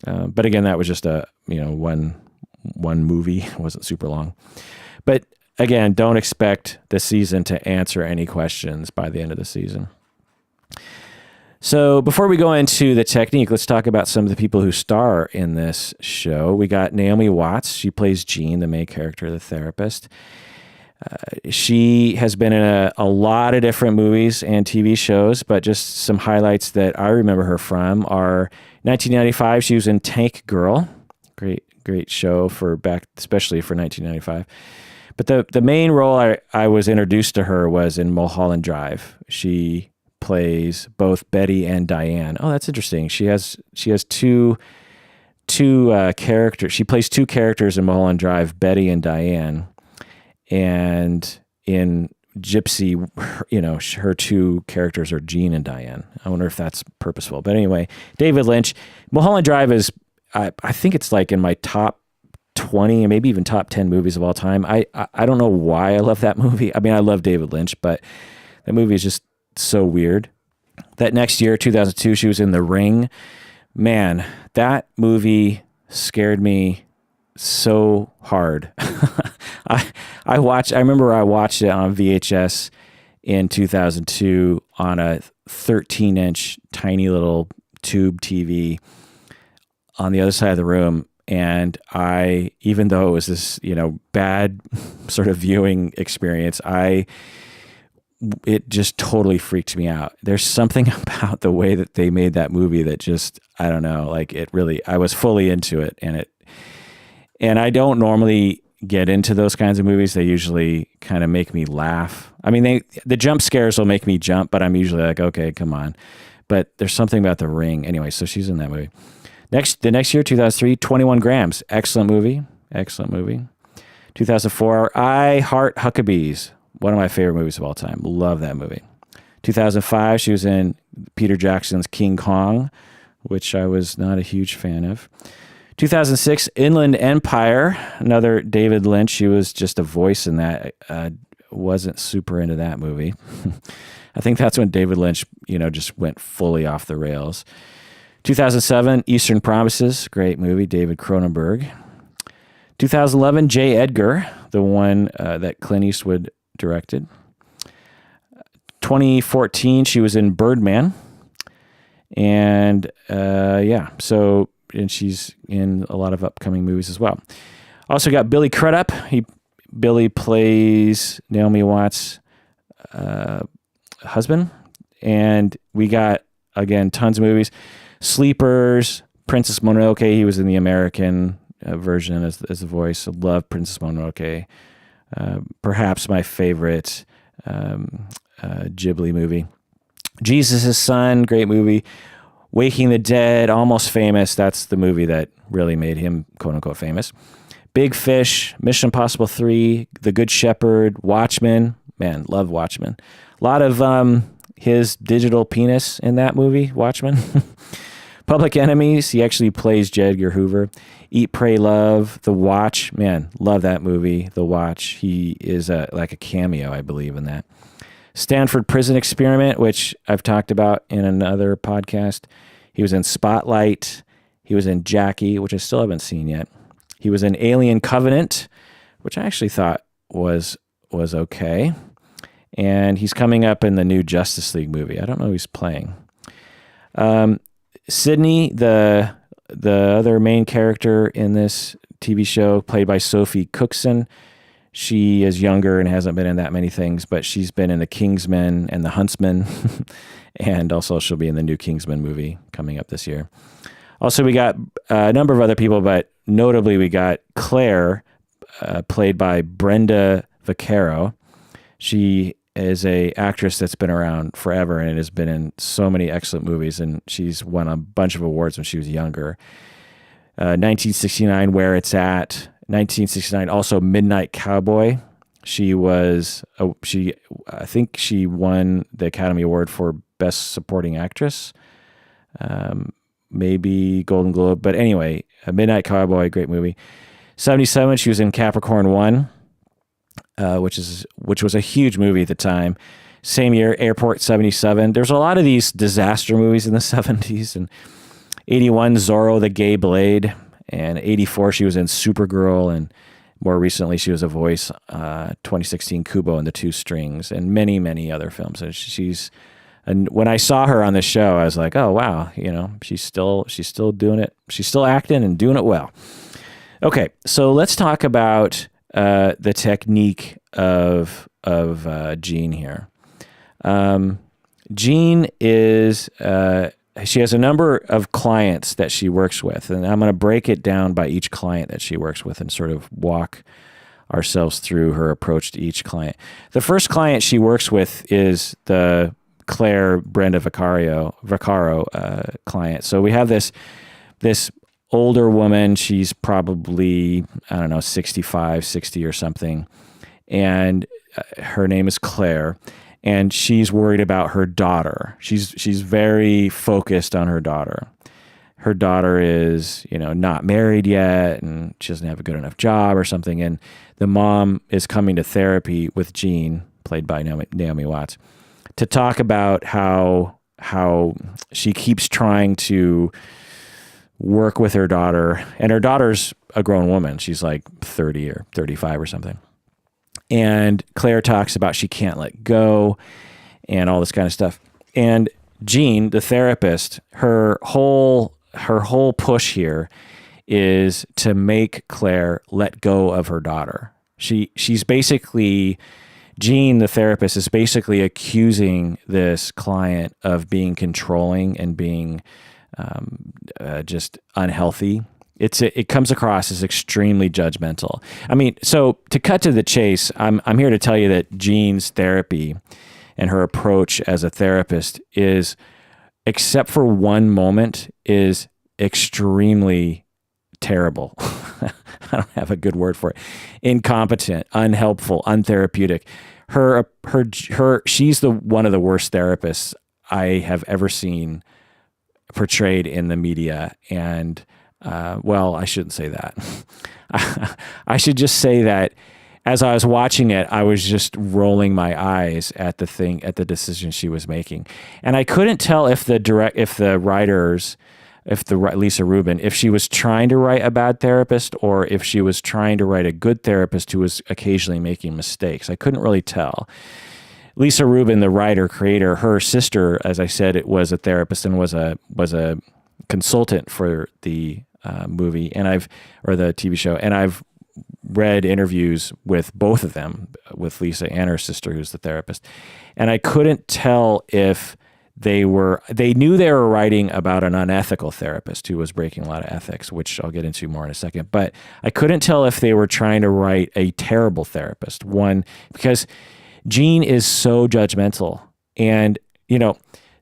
but again, that was just one movie. It wasn't super long. But again, don't expect the season to answer any questions by the end of the season. So before we go into the technique, let's talk about some of the people who star in this show. We got Naomi Watts. She plays Jean, the main character, the therapist. She has been in a lot of different movies and TV shows, but just some highlights that I remember her from are 1995. She was in Tank Girl. Great show especially for 1995. But the main role I was introduced to her was in Mulholland Drive. She plays both Betty and Diane. Oh, that's interesting. She has two characters. She plays 2 characters in Mulholland Drive, Betty and Diane. And in Gypsy, her 2 characters are Jean and Diane. I wonder if that's purposeful. But anyway, David Lynch. Mulholland Drive is, I think it's like in my top 20 and maybe even top 10 movies of all time. I don't know why I love that movie. I mean, I love David Lynch, but that movie is just so weird. That next year, 2002, she was in The Ring. Man, that movie scared me so hard. I remember I watched it on VHS in 2002 on a 13-inch tiny little tube TV. on the other side of the room. And even though it was this, bad sort of viewing experience, it just totally freaked me out. There's something about the way that they made that movie that just, I don't know, like I was fully into it. And I don't normally get into those kinds of movies. They usually kind of make me laugh. I mean, the jump scares will make me jump, but I'm usually like, okay, come on. But there's something about The Ring. Anyway, so she's in that movie. The next year, 2003, 21 Grams. Excellent movie. 2004, I Heart Huckabees. One of my favorite movies of all time. Love that movie. 2005, she was in Peter Jackson's King Kong, which I was not a huge fan of. 2006, Inland Empire, another David Lynch. She was just a voice in that. Wasn't super into that movie. I think that's when David Lynch, just went fully off the rails. 2007, Eastern Promises, great movie, David Cronenberg. 2011, J. Edgar, the one that Clint Eastwood directed. 2014, she was in Birdman. And and she's in a lot of upcoming movies as well. Also got Billy Crudup. Billy plays Naomi Watts' husband. And we got, again, tons of movies. Sleepers, Princess Mononoke. He was in the American version as the voice. I love Princess Mononoke. Perhaps my favorite Ghibli movie. Jesus' Son, great movie. Waking the Dead, Almost Famous. That's the movie that really made him, quote unquote, famous. Big Fish, Mission Impossible 3, The Good Shepherd, Watchmen. Man, love Watchmen. A lot of his digital penis in that movie, Watchmen. Public Enemies, he actually plays J. Edgar Hoover. Eat, Pray, Love, The Watch. Man, love that movie, The Watch. He is like a cameo, I believe, in that. Stanford Prison Experiment, which I've talked about in another podcast. He was in Spotlight. He was in Jackie, which I still haven't seen yet. He was in Alien Covenant, which I actually thought was okay. And he's coming up in the new Justice League movie. I don't know who he's playing. Sydney, the other main character in this TV show, played by Sophie Cookson. She is younger and hasn't been in that many things, but she's been in The Kingsman and The Huntsman, and also she'll be in the new Kingsman movie coming up this year. Also, we got a number of other people, but notably we got Claire, played by Brenda Vaccaro. She is a actress that's been around forever and has been in so many excellent movies, and she's won a bunch of awards when she was younger. 1969, Where It's At. 1969, also Midnight Cowboy. I think she won the Academy Award for Best Supporting Actress, maybe Golden Globe, but anyway, Midnight Cowboy, great movie. 77, she was in Capricorn 1, which was a huge movie at the time. Same year, Airport 77. There's a lot of these disaster movies in the 70s. And 81, Zorro the Gay Blade. And 84, she was in Supergirl, and more recently, she was a voice. 2016, Kubo and the Two Strings, and many, many other films. And when I saw her on the show, I was like, oh wow, she's still doing it. She's still acting and doing it well. Okay, so let's talk about the technique of Jean here. Jean is. She has a number of clients that she works with, and I'm going to break it down by each client that she works with and sort of walk ourselves through her approach to each client. The first client she works with is the Claire Brenda Vaccaro client. So we have this older woman. She's probably, 65, 60 or something, and her name is Claire. And she's worried about her daughter. She's very focused on her daughter. Her daughter is, not married yet, and she doesn't have a good enough job or something. And the mom is coming to therapy with Jean, played by Naomi Watts, to talk about how she keeps trying to work with her daughter. And her daughter's a grown woman. She's like 30 or 35 or something. And Claire talks about she can't let go and all this kind of stuff. And Jean, the therapist, her whole her whole push here is to make Claire let go of her daughter. She's basically, Jean, the therapist, is basically accusing this client of being controlling and being just unhealthy. It comes across as extremely judgmental. I mean, so to cut to the chase, I'm here to tell you that Jean's therapy and her approach as a therapist is, except for one moment, is extremely terrible. I don't have a good word for it. Incompetent, unhelpful, untherapeutic. She's one of the worst therapists I have ever seen portrayed in the media. And well, I shouldn't say that. I should just say that as I was watching it, I was just rolling my eyes at the decision she was making, and I couldn't tell if Lisa Rubin, if she was trying to write a bad therapist or if she was trying to write a good therapist who was occasionally making mistakes. I couldn't really tell. Lisa Rubin, the writer, creator, her sister, as I said, it was a therapist and was a consultant for the movie or the TV show. And I've read interviews with both of them, with Lisa and her sister, who's the therapist. And I couldn't tell if they knew they were writing about an unethical therapist who was breaking a lot of ethics, which I'll get into more in a second. But I couldn't tell if they were trying to write a terrible therapist, because Jean is so judgmental. And,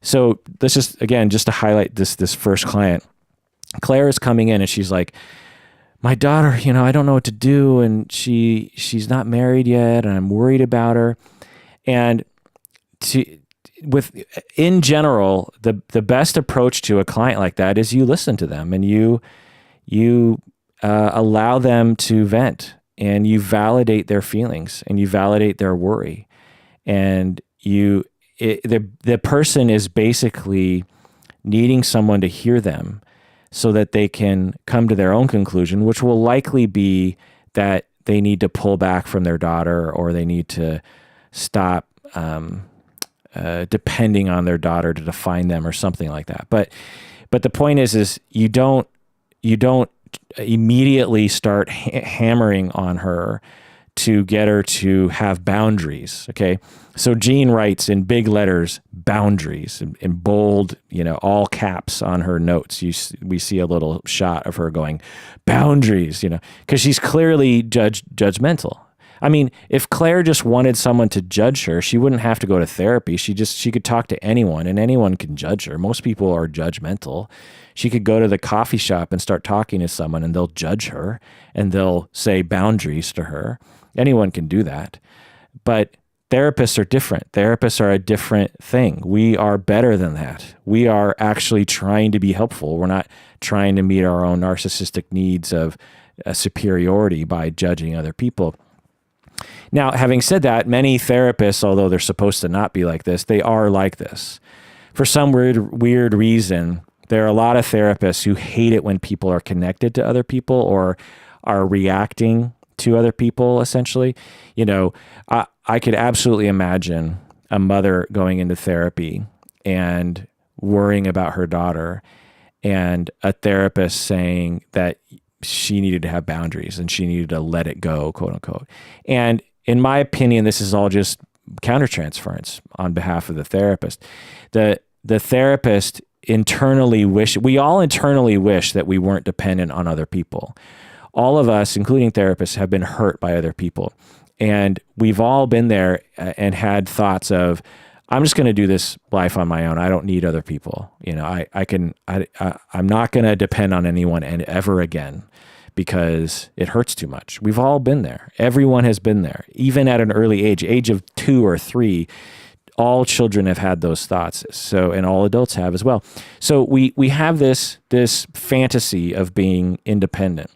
so let's just to highlight this first client. Claire is coming in and she's like, my daughter, I don't know what to do. And she's not married yet. And I'm worried about her. And in general, the best approach to a client like that is you listen to them and you allow them to vent, and you validate their feelings and you validate their worry. And the person is basically needing someone to hear them so that they can come to their own conclusion, which will likely be that they need to pull back from their daughter, or they need to stop depending on their daughter to define them, or something like that. But the point is you don't immediately start hammering on her to get her to have boundaries. Okay. So Jean writes in big letters, boundaries, in bold, all caps on her notes. We see a little shot of her going, boundaries, because she's clearly judgmental. I mean, if Claire just wanted someone to judge her, she wouldn't have to go to therapy. She could talk to anyone, and anyone can judge her. Most people are judgmental. She could go to the coffee shop and start talking to someone, and they'll judge her and they'll say boundaries to her. Anyone can do that. But therapists are different. Therapists are a different thing. We are better than that. We are actually trying to be helpful. We're not trying to meet our own narcissistic needs of superiority by judging other people. Now, having said that, many therapists, although they're supposed to not be like this, they are like this. For some weird reason, there are a lot of therapists who hate it when people are connected to other people or are reacting to other people, essentially. I could absolutely imagine a mother going into therapy and worrying about her daughter, and a therapist saying that she needed to have boundaries and she needed to let it go, quote unquote. And in my opinion, this is all just countertransference on behalf of the therapist. The therapist we all internally wish that we weren't dependent on other people. All of us, including therapists, have been hurt by other people. And we've all been there and had thoughts of, I'm just going to do this life on my own. I don't need other people. I'm not going to depend on anyone ever again because it hurts too much. We've all been there. Everyone has been there. Even at an early age of 2 or 3, all children have had those thoughts. And all adults have as well. So we have this fantasy of being independent.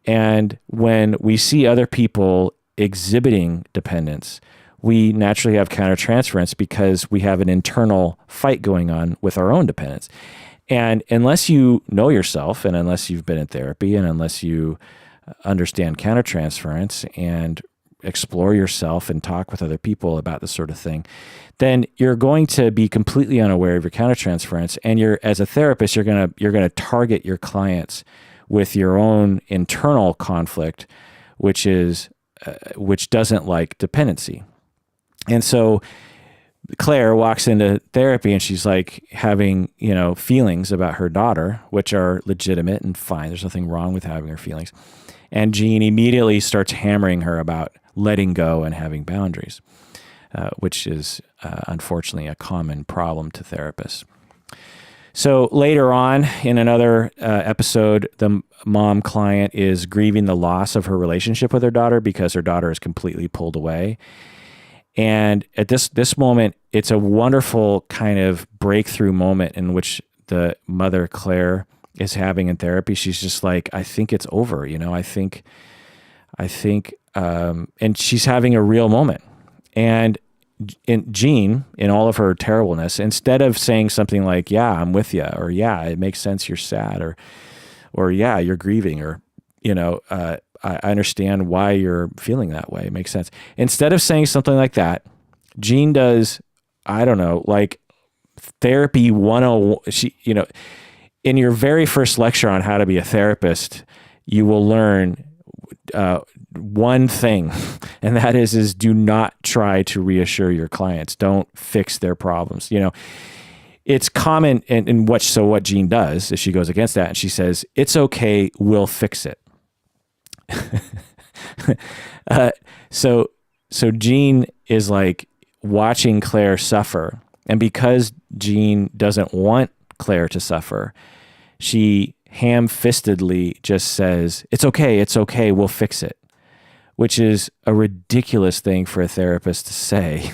And when we see other people exhibiting dependence, we naturally have countertransference because we have an internal fight going on with our own dependence. And unless you know yourself, and unless you've been in therapy, and unless you understand countertransference and explore yourself and talk with other people about this sort of thing, then you're going to be completely unaware of your countertransference. And as a therapist, you're gonna target your clients with your own internal conflict, which doesn't like dependency. And so Claire walks into therapy and she's like having, feelings about her daughter, which are legitimate and fine. There's nothing wrong with having her feelings. And Jean immediately starts hammering her about letting go and having boundaries, which is unfortunately a common problem to therapists. So later on in another episode, the mom client is grieving the loss of her relationship with her daughter because her daughter is completely pulled away. And at this moment, it's a wonderful kind of breakthrough moment in which the mother, Claire, is having in therapy. She's just like, I think it's over. I think, and she's having a real moment. And Jean, in all of her terribleness, instead of saying something like, yeah, I'm with you, or yeah, it makes sense you're sad, or yeah, you're grieving, or, I understand why you're feeling that way. It makes sense. Instead of saying something like that, Jean does, I don't know, like therapy 101. In your very first lecture on how to be a therapist, you will learn one thing, and that is do not try to reassure your clients. Don't fix their problems. It's common, and what Jean does is she goes against that and she says, it's okay, we'll fix it. So Jean is like watching Claire suffer, and because Jean doesn't want Claire to suffer, she ham-fistedly just says, it's okay, we'll fix it, which is a ridiculous thing for a therapist to say.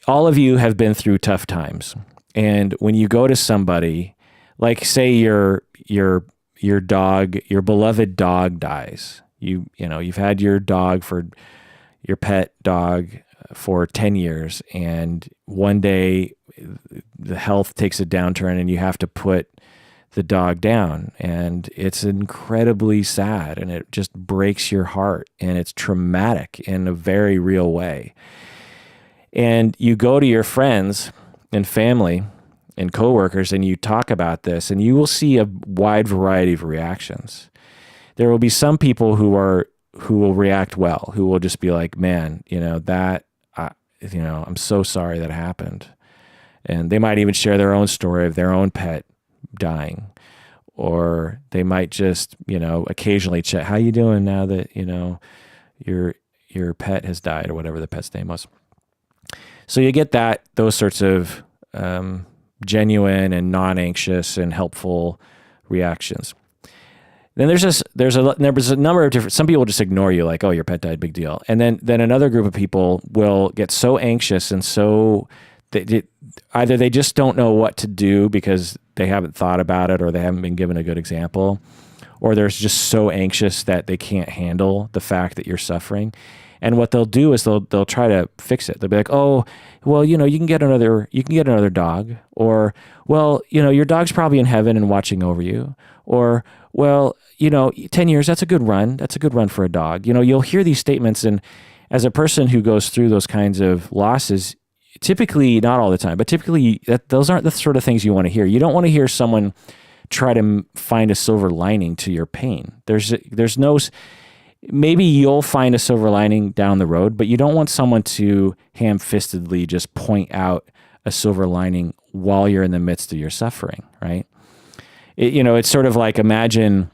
All of you have been through tough times, and when you go to somebody, like say your dog, your beloved dog dies. You've had your pet dog for 10 years, and one day the health takes a downturn and you have to put the dog down, and it's incredibly sad and it just breaks your heart and it's traumatic in a very real way. And you go to your friends and family and coworkers and you talk about this, and you will see a wide variety of reactions. There will be some people who will react well, who will just be like, man, I'm so sorry that happened. And they might even share their own story of their own pet dying. Or they might just, occasionally check, how you doing now that, your pet has died, or whatever the pet's name was. So you get those sorts of genuine and non-anxious and helpful reactions. Then there's a number of different, some people just ignore you, like, oh, your pet died, big deal. And then another group of people will get so anxious and so either they just don't know what to do because they haven't thought about it, or they haven't been given a good example, or they're just so anxious that they can't handle the fact that you're suffering. And what they'll do is they'll try to fix it. They'll be like, oh, well, you can get another dog, or, well, your dog's probably in heaven and watching over you, or, well, 10 years, that's a good run. That's a good run for a dog. You'll hear these statements, and as a person who goes through those kinds of losses, typically, not all the time, but typically those aren't the sort of things you want to hear. You don't want to hear someone try to find a silver lining to your pain. There's no, maybe you'll find a silver lining down the road, but you don't want someone to ham-fistedly just point out a silver lining while you're in the midst of your suffering, right? It's sort of like, imagine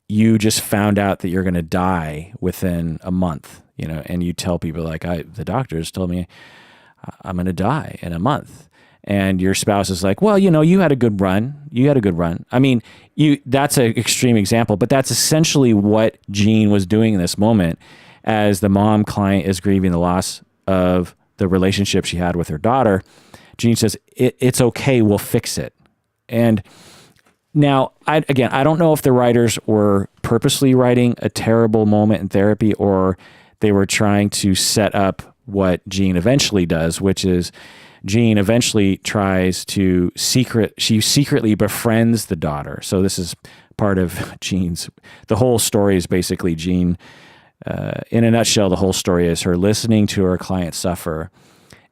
you just found out that you're going to die within a month, and you tell people like, the doctors told me I'm going to die in a month. And your spouse is like, well, you had a good run. I mean, that's an extreme example, but that's essentially what Jean was doing in this moment as the mom client is grieving the loss of the relationship she had with her daughter. Jean says, it's okay, we'll fix it. And now, I don't know if the writers were purposely writing a terrible moment in therapy, or they were trying to set up what Jean eventually does, which is Jean eventually tries to secretly befriends the daughter. So this is part of Jean's. The whole story is basically Jean. In a nutshell, the whole story is her listening to her client suffer,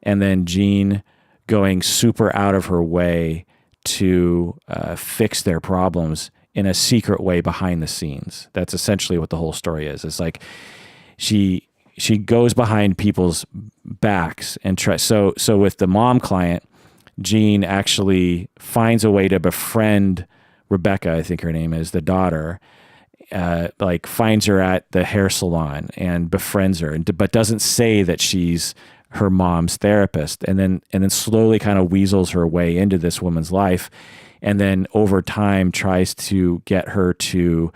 and then Jean going super out of her way to fix their problems in a secret way behind the scenes. That's essentially what the whole story is. It's like she goes behind people's backs and tries. So with the mom client, Jean actually finds a way to befriend Rebecca, I think her name is, the daughter, like finds her at the hair salon and befriends her, but doesn't say that she's her mom's therapist, and then slowly kind of weasels her way into this woman's life, and then over time tries to get her to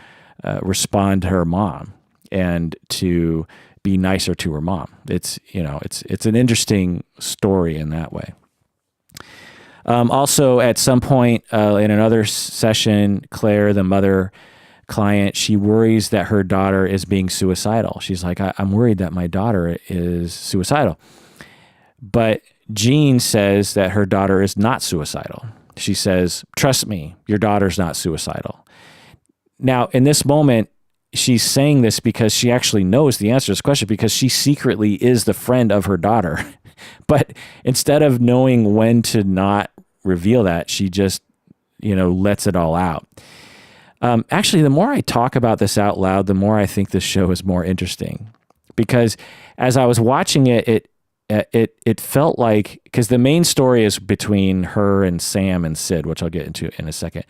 respond to her mom and to be nicer to her mom. It's an interesting story in that way. Also, at some point in another session, Claire, the mother client, she worries that her daughter is being suicidal. She's like, I'm worried that my daughter is suicidal. But Jean says that her daughter is not suicidal. She says, trust me, your daughter's not suicidal. Now, in this moment, she's saying this because she actually knows the answer to this question, because she secretly is the friend of her daughter. But instead of knowing when to not reveal that, she just, lets it all out. Actually, the more I talk about this out loud, the more I think this show is more interesting, because as I was watching it felt like, because the main story is between her and Sam and Sid, which I'll get into in a second.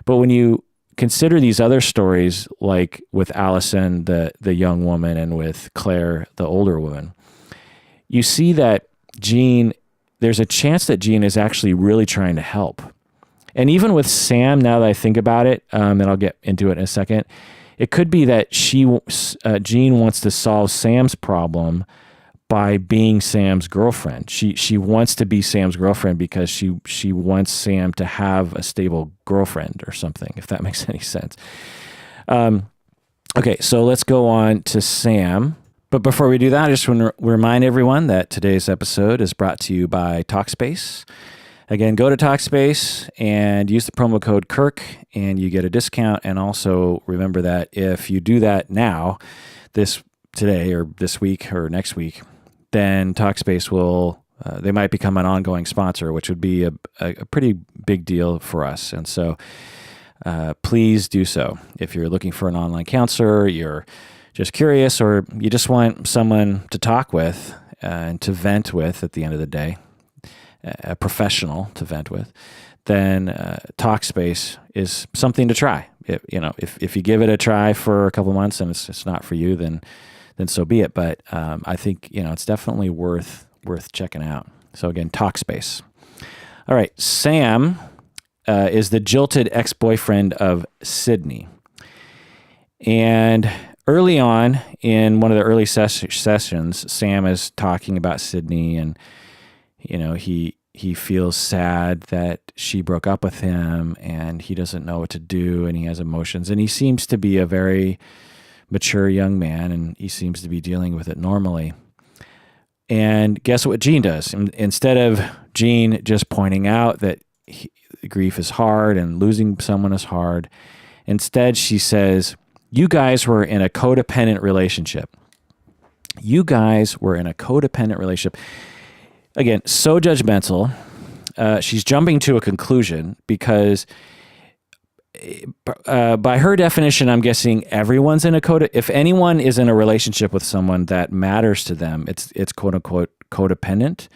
But when you consider these other stories, like with Allison, the young woman, and with Claire, the older woman, you see that there's a chance that Jean is actually really trying to help. And even with Sam, now that I think about it, and I'll get into it in a second, it could be that Jean wants to solve Sam's problem by being Sam's girlfriend. She wants to be Sam's girlfriend because she wants Sam to have a stable girlfriend or something, if that makes any sense. Okay, so let's go on to Sam. But before we do that, I just want to remind everyone that today's episode is brought to you by Talkspace. Again, go to Talkspace and use the promo code Kirk, and you get a discount. And also remember that if you do that now, today or this week or next week, then Talkspace will, they might become an ongoing sponsor, which would be a pretty big deal for us. And so please do so. If you're looking for an online counselor, you're just curious, or you just want someone to talk with and to vent with at the end of the day, a professional to vent with, then Talkspace is something to try. If you give it a try for a couple months and it's not for you, then so be it. But I think it's definitely worth checking out. So again, Talkspace. All right, Sam is the jilted ex-boyfriend of Sydney, and early on in one of the early sessions, Sam is talking about Sydney, and he feels sad that she broke up with him, and he doesn't know what to do, and he has emotions, and he seems to be a very mature young man, and he seems to be dealing with it normally. And guess what Jean does? Instead of Jean just pointing out that grief is hard and losing someone is hard, instead she says, you guys were in a codependent relationship. You guys were in a codependent relationship. Again, so judgmental. She's jumping to a conclusion because by her definition, I'm guessing everyone's in a if anyone is in a relationship with someone that matters to them, it's quote unquote codependent.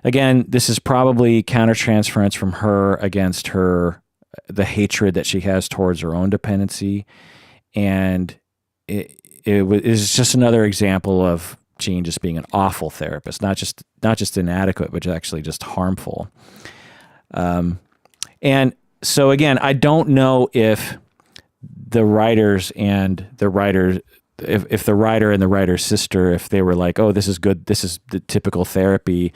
Again, this is probably countertransference from her against the hatred that she has towards her own dependency. And it is just another example of Jean just being an awful therapist, not just inadequate, but actually just harmful. And so again, I don't know if the writers and the writer, if the writer and the writer's sister, if they were like, oh, this is good, this is the typical therapy,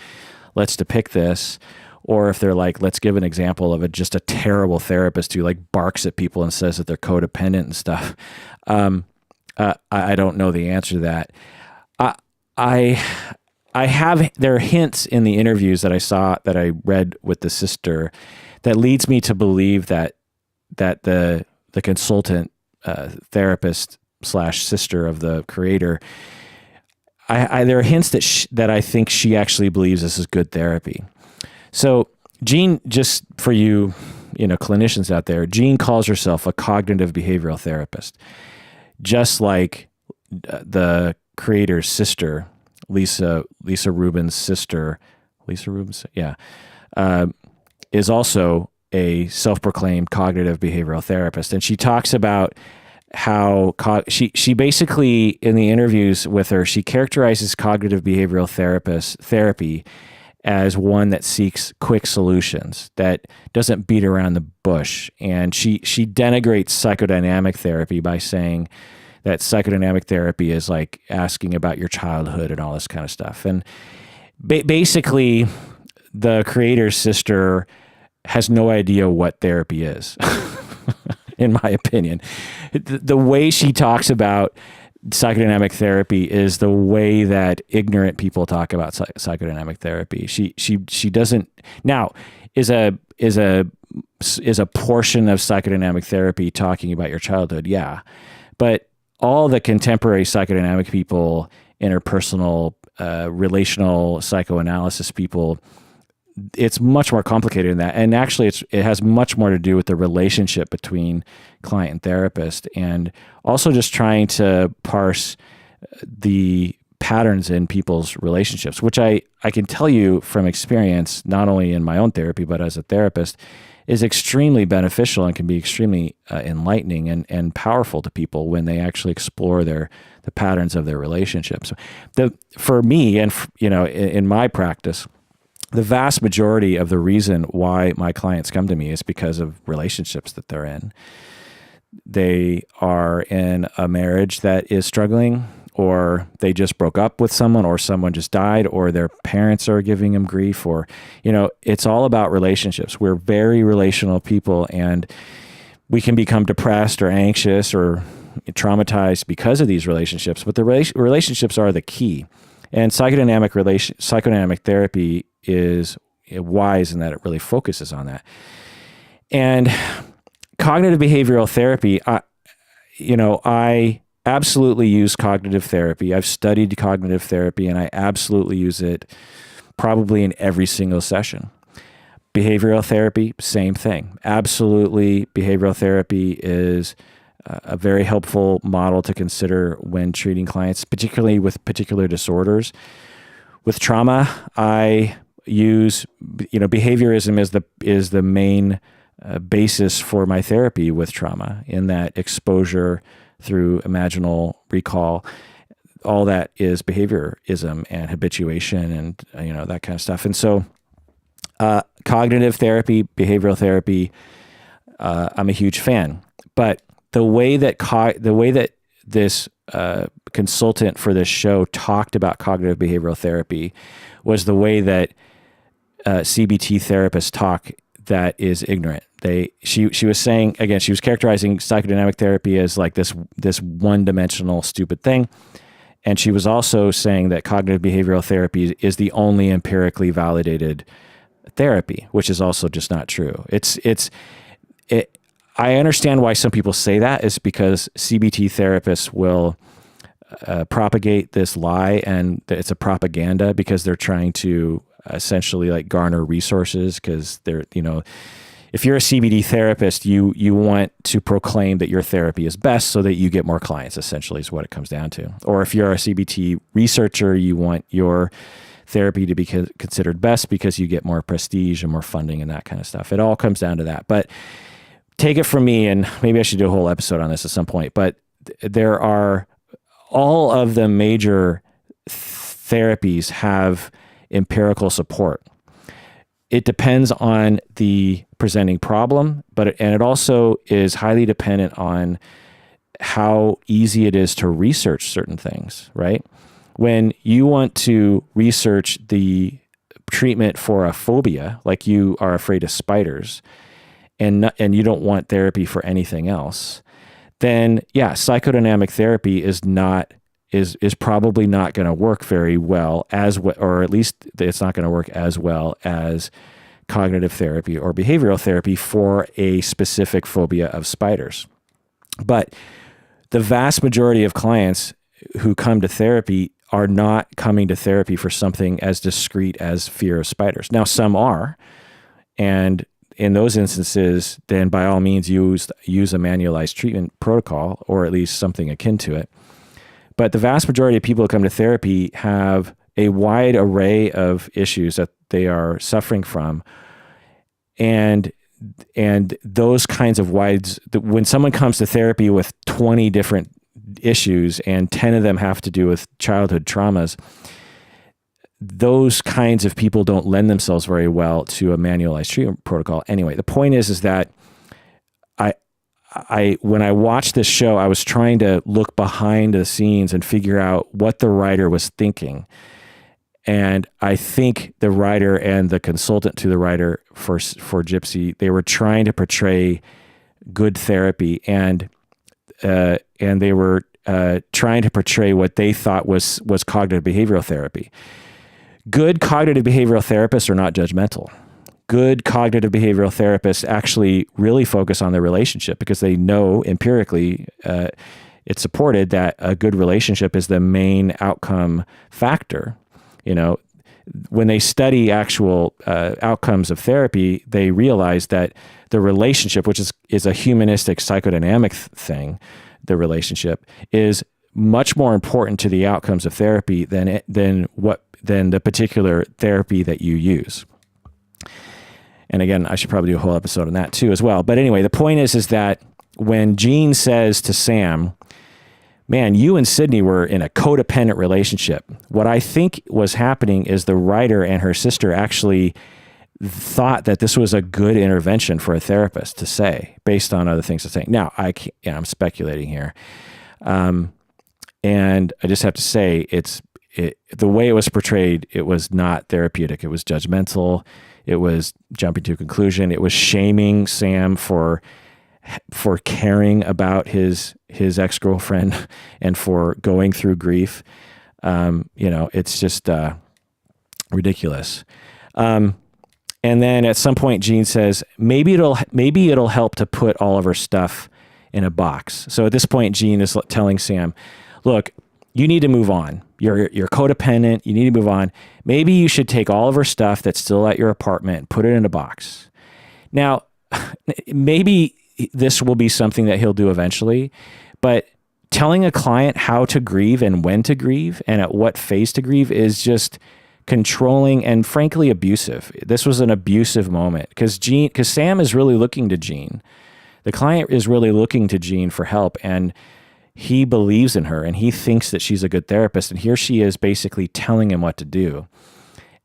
let's depict this, or if they're like, let's give an example of just a terrible therapist who like barks at people and says that they're codependent and stuff. I don't know the answer to that. There are hints in the interviews that I read with the sister that leads me to believe that the the consultant therapist slash sister of the creator, there are hints that I think she actually believes this is good therapy. So Jean, just for you, clinicians out there, Jean calls herself a cognitive behavioral therapist, just like the creator's sister, Lisa Rubin's sister, is also a self-proclaimed cognitive behavioral therapist. And she talks about how she basically, in the interviews with her, she characterizes cognitive behavioral therapy as one that seeks quick solutions, that doesn't beat around the bush. And she denigrates psychodynamic therapy by saying that psychodynamic therapy is like asking about your childhood and all this kind of stuff. And basically, the creator's sister has no idea what therapy is, in my opinion. The way she talks about psychodynamic therapy is the way that ignorant people talk about psychodynamic therapy. She doesn't now is a portion of psychodynamic therapy talking about your childhood, yeah, but all the contemporary psychodynamic people, interpersonal, relational psychoanalysis people, it's much more complicated than that. And actually it has much more to do with the relationship between client and therapist, and also just trying to parse the patterns in people's relationships, which I can tell you from experience, not only in my own therapy, but as a therapist, is extremely beneficial and can be extremely enlightening and powerful to people when they actually explore the patterns of their relationships. For me, and in my practice, the vast majority of the reason why my clients come to me is because of relationships that they're in. They are in a marriage that is struggling, or they just broke up with someone, or someone just died, or their parents are giving them grief, or, it's all about relationships. We're very relational people, and we can become depressed or anxious or traumatized because of these relationships, but the relationships are the key. And psychodynamic therapy is wise in that it really focuses on that. And cognitive behavioral therapy, I absolutely use cognitive therapy. I've studied cognitive therapy, and I absolutely use it probably in every single session. Behavioral therapy, same thing. Absolutely, behavioral therapy is a very helpful model to consider when treating clients, particularly with particular disorders. With trauma, I use, behaviorism is the main basis for my therapy with trauma, in that exposure through imaginal recall, all that is behaviorism and habituation and that kind of stuff. And so cognitive therapy, behavioral therapy, I'm a huge fan. But the way that this consultant for this show talked about cognitive behavioral therapy was the way that CBT therapists talk that is ignorant. She was saying, again, she was characterizing psychodynamic therapy as like this one-dimensional stupid thing. And she was also saying that cognitive behavioral therapy is the only empirically validated therapy, which is also just not true. I understand why some people say that, is because CBT therapists will propagate this lie, and it's a propaganda because they're trying to essentially like garner resources, because they're, if you're a CBT therapist, you want to proclaim that your therapy is best so that you get more clients, essentially is what it comes down to. Or if you're a CBT researcher, you want your therapy to be considered best because you get more prestige and more funding and that kind of stuff. It all comes down to that. But take it from me, and maybe I should do a whole episode on this at some point, but there are, all of the major therapies have empirical support. It depends on the presenting problem, and it also is highly dependent on how easy it is to research certain things, right? When you want to research the treatment for a phobia, like you are afraid of spiders, and you don't want therapy for anything else, then yeah, psychodynamic therapy is probably not going to work very well or at least it's not going to work as well as cognitive therapy or behavioral therapy for a specific phobia of spiders. But the vast majority of clients who come to therapy are not coming to therapy for something as discrete as fear of spiders. Now, some are, and in those instances, then by all means use a manualized treatment protocol, or at least something akin to it. But the vast majority of people who come to therapy have a wide array of issues that they are suffering from. And those kinds of when someone comes to therapy with 20 different issues and 10 of them have to do with childhood traumas, those kinds of people don't lend themselves very well to a manualized treatment protocol. Anyway, the point is that when I watched this show, I was trying to look behind the scenes and figure out what the writer was thinking. And I think the writer and the consultant to the writer for Gypsy, they were trying to portray good therapy, and they were trying to portray what they thought was cognitive behavioral therapy. Good cognitive behavioral therapists are not judgmental. Good cognitive behavioral therapists actually really focus on the relationship, because they know empirically it's supported that a good relationship is the main outcome factor. You know, when they study actual outcomes of therapy, they realize that the relationship, which is a humanistic psychodynamic thing, the relationship is much more important to the outcomes of therapy than the particular therapy that you use. And again, I should probably do a whole episode on that too as well. But anyway, the point is that when Gene says to Sam, man, you and Sydney were in a codependent relationship, what I think was happening is the writer and her sister actually thought that this was a good intervention for a therapist to say, based on other things to say. Now, I'm speculating here. And I just have to say, the way it was portrayed, it was not therapeutic. It was judgmental. It was jumping to a conclusion. It was shaming Sam for caring about his ex-girlfriend and for going through grief. It's just ridiculous. And then at some point, Gene says, maybe it'll help to put all of her stuff in a box. So at this point, Gene is telling Sam, look, you need to move on. You're codependent. You need to move on. Maybe you should take all of her stuff that's still at your apartment and put it in a box. Now, maybe this will be something that he'll do eventually, but telling a client how to grieve and when to grieve and at what phase to grieve is just controlling and frankly abusive. This was an abusive moment because Sam is really looking to Gene. The client is really looking to Gene for help, and he believes in her and he thinks that she's a good therapist, and here she is basically telling him what to do.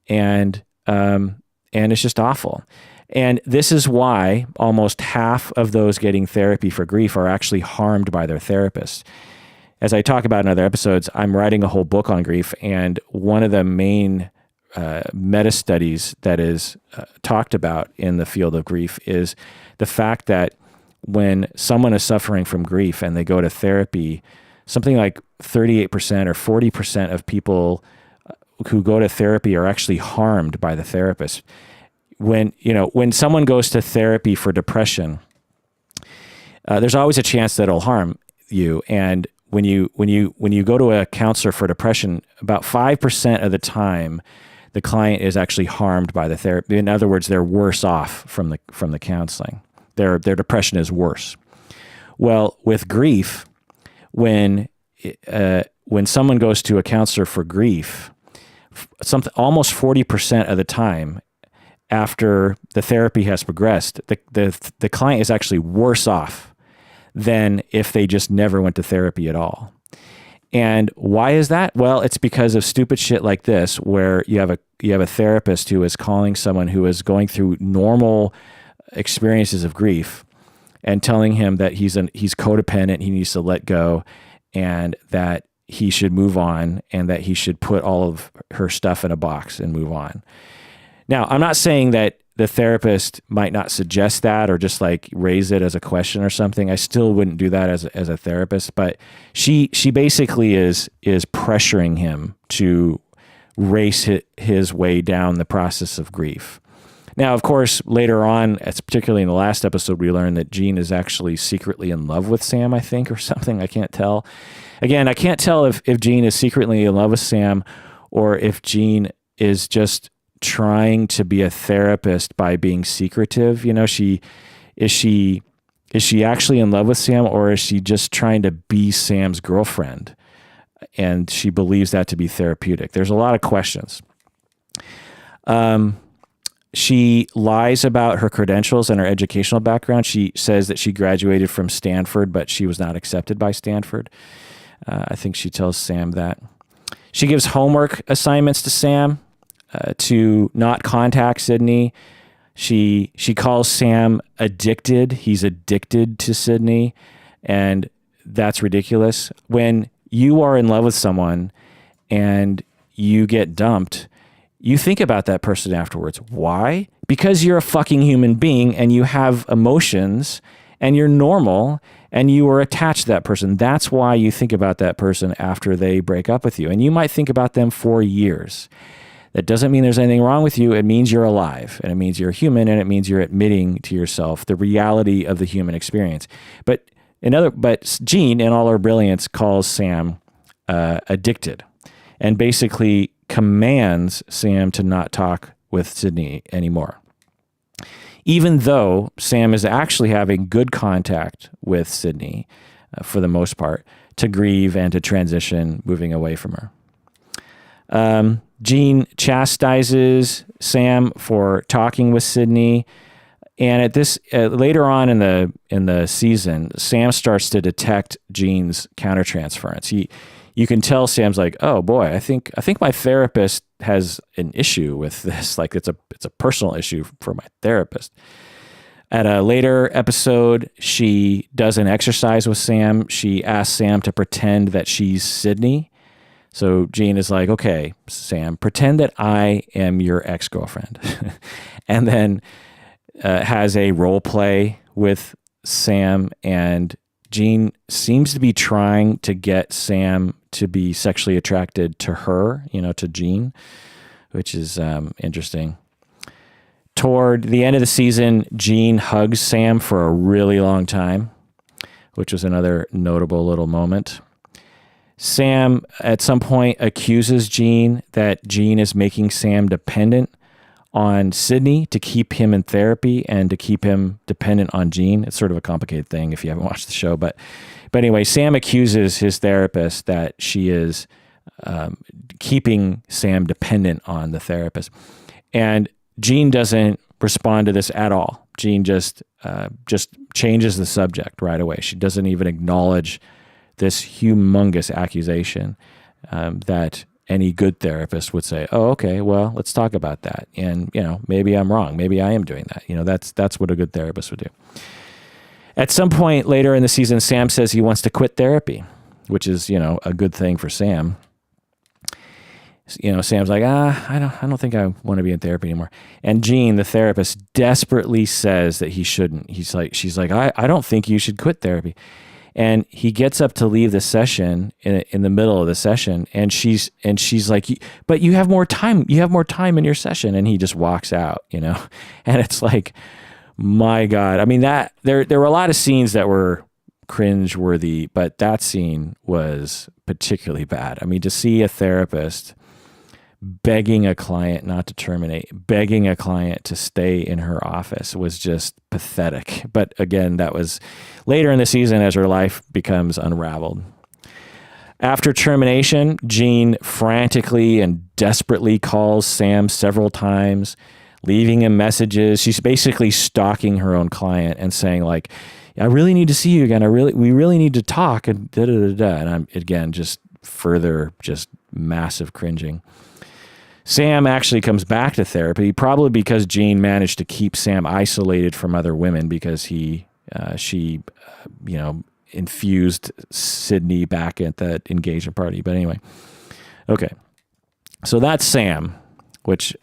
And it's just awful. And this is why almost half of those getting therapy for grief are actually harmed by their therapist. As I talk about in other episodes, I'm writing a whole book on grief, and one of the main meta-studies that is talked about in the field of grief is the fact that when someone is suffering from grief and they go to therapy, something like 38% or 40% of people who go to therapy are actually harmed by the therapist. When someone goes to therapy for depression, there's always a chance that it'll harm you. And when you go to a counselor for depression, about 5% of the time, the client is actually harmed by the therapy. In other words, they're worse off from the counseling. Their depression is worse. Well, with grief, when someone goes to a counselor for grief, almost 40% of the time, after the therapy has progressed, the client is actually worse off than if they just never went to therapy at all. And why is that? Well, it's because of stupid shit like this, where you have a therapist who is calling someone who is going through normal experiences of grief and telling him that he's codependent, he needs to let go, and that he should move on, and that he should put all of her stuff in a box and move on. Now, I'm not saying that the therapist might not suggest that or just like raise it as a question or something. I still wouldn't do that as a therapist, but she basically is pressuring him to race his way down the process of grief. Now, of course, later on, particularly in the last episode, we learned that Gene is actually secretly in love with Sam, I think, or something. I can't tell. Again, I can't tell if Gene is secretly in love with Sam or if Gene is just trying to be a therapist by being secretive. You know, is she actually in love with Sam, or is she just trying to be Sam's girlfriend? And she believes that to be therapeutic. There's a lot of questions. She lies about her credentials and her educational background. She says that she graduated from Stanford, but she was not accepted by Stanford. I think she tells Sam that. She gives homework assignments to Sam to not contact Sydney. She calls Sam addicted. He's addicted to Sydney, and that's ridiculous. When you are in love with someone and you get dumped, you think about that person afterwards. Why? Because you're a fucking human being and you have emotions and you're normal and you are attached to that person. That's why you think about that person after they break up with you. And you might think about them for years. That doesn't mean there's anything wrong with you. It means you're alive, and it means you're human, and it means you're admitting to yourself the reality of the human experience. But Gene, in all her brilliance, calls Sam addicted, and basically commands Sam to not talk with Sydney anymore. Even though Sam is actually having good contact with Sydney for the most part, to grieve and to transition, moving away from her. Gene chastises Sam for talking with Sydney, and at this later on in the season, Sam starts to detect Gene's countertransference. You can tell Sam's like, oh boy, I think my therapist has an issue with this. Like it's a personal issue for my therapist. At a later episode, she does an exercise with Sam. She asks Sam to pretend that she's Sydney. So Gene is like, okay, Sam, pretend that I am your ex-girlfriend. And then has a role play with Sam, and Gene seems to be trying to get Sam to be sexually attracted to her, to Gene, which is interesting. Toward the end of the season, Gene hugs Sam for a really long time, which was another notable little moment. Sam, at some point, accuses Gene that Gene is making Sam dependent on Sydney to keep him in therapy and to keep him dependent on Gene. It's sort of a complicated thing if you haven't watched the show. But anyway, Sam accuses his therapist that she is keeping Sam dependent on the therapist. And Gene doesn't respond to this at all. Gene just changes the subject right away. She doesn't even acknowledge this humongous accusation that any good therapist would say, oh, okay, well, let's talk about that. And, maybe I'm wrong. Maybe I am doing that. That's what a good therapist would do. At some point later in the season, Sam says he wants to quit therapy, which is, a good thing for Sam. Sam's like, I don't think I want to be in therapy anymore. And Gene, the therapist, desperately says that he shouldn't. She's like, I don't think you should quit therapy. And he gets up to leave the session in the middle of the session, and she's like, but you have more time. You have more time in your session, and he just walks out. And it's like, my God. I mean, that there were a lot of scenes that were cringe-worthy, but that scene was particularly bad. I mean, to see a therapist begging a client not to terminate, begging a client to stay in her office was just pathetic. But again, that was later in the season as her life becomes unraveled. After termination, Gene frantically and desperately calls Sam several times, leaving him messages. She's basically stalking her own client and saying like, I really need to see you again. We really need to talk, and da-da-da-da. And I'm, again, just further just massive cringing. Sam actually comes back to therapy, probably because Gene managed to keep Sam isolated from other women because she infused Sydney back at that engagement party. But anyway, okay. So that's Sam, which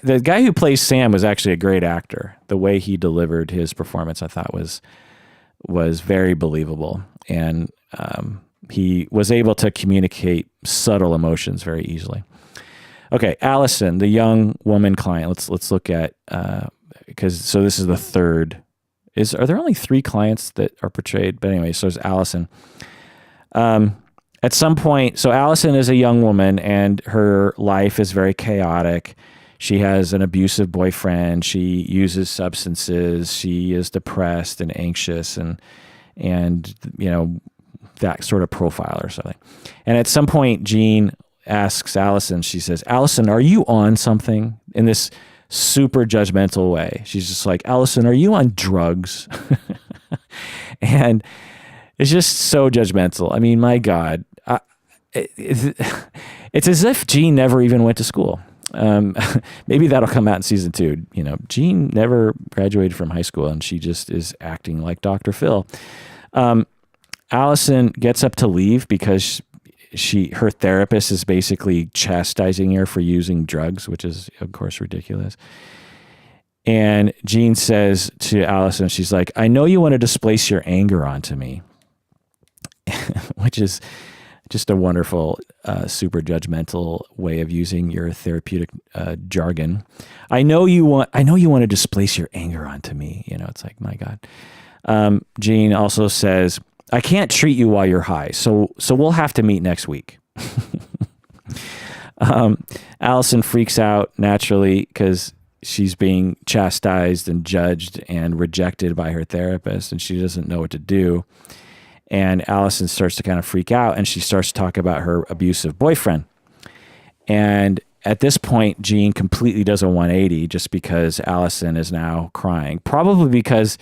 the guy who plays Sam was actually a great actor. The way he delivered his performance, I thought was very believable. And he was able to communicate subtle emotions very easily. Okay, Allison, the young woman client. Let's look at so this is the third. Are there only 3 clients that are portrayed? But anyway, so there's Allison. At some point, so Allison is a young woman and her life is very chaotic. She has an abusive boyfriend. She uses substances. She is depressed and anxious and that sort of profile or something. And at some point, Jean asks Allison, she says, Allison, are you on something? In this super judgmental way. She's just like, Allison, are you on drugs? And it's just so judgmental. I mean, my God. It's as if Jean never even went to school. Maybe that'll come out in season 2. Jean never graduated from high school and she just is acting like Dr. Phil. Allison gets up to leave because her therapist is basically chastising her for using drugs, which is of course ridiculous. And Jean says to Allison, she's like, I know you want to displace your anger onto me, which is just a wonderful, super judgmental way of using your therapeutic jargon. I know you want to displace your anger onto me. It's like, my God. Jean also says, I can't treat you while you're high, so we'll have to meet next week. Allison freaks out naturally because she's being chastised and judged and rejected by her therapist, and she doesn't know what to do. And Allison starts to kind of freak out, and she starts to talk about her abusive boyfriend. And at this point, Jean completely does a 180 just because Allison is now crying. Probably because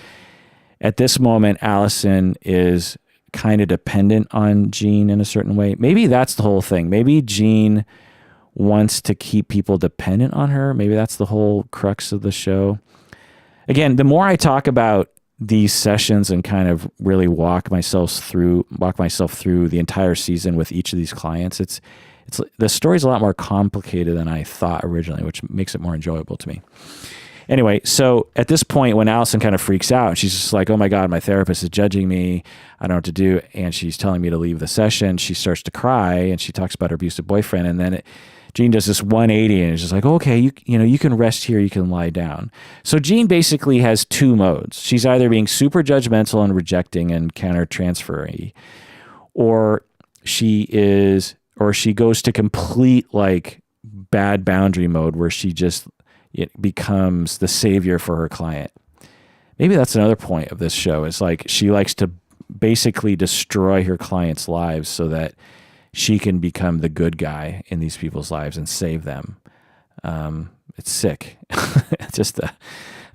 at this moment, Allison is kind of dependent on Jean in a certain way. Maybe that's the whole thing. Maybe Jean wants to keep people dependent on her. Maybe that's the whole crux of the show. Again, the more I talk about these sessions and kind of really walk myself through the entire season with each of these clients, it's the story's a lot more complicated than I thought originally, which makes it more enjoyable to me. Anyway, so at this point, when Allison kind of freaks out, she's just like, oh my God, my therapist is judging me. I don't know what to do. And she's telling me to leave the session. She starts to cry and she talks about her abusive boyfriend. And then Jean does this 180 and is just like, okay, you can rest here. You can lie down. So Jean basically has 2 modes. She's either being super judgmental and rejecting and counter-transferring, or she goes to complete like bad boundary mode where it becomes the savior for her client. Maybe that's another point of this show. Is like she likes to basically destroy her clients' lives so that she can become the good guy in these people's lives and save them. It's sick.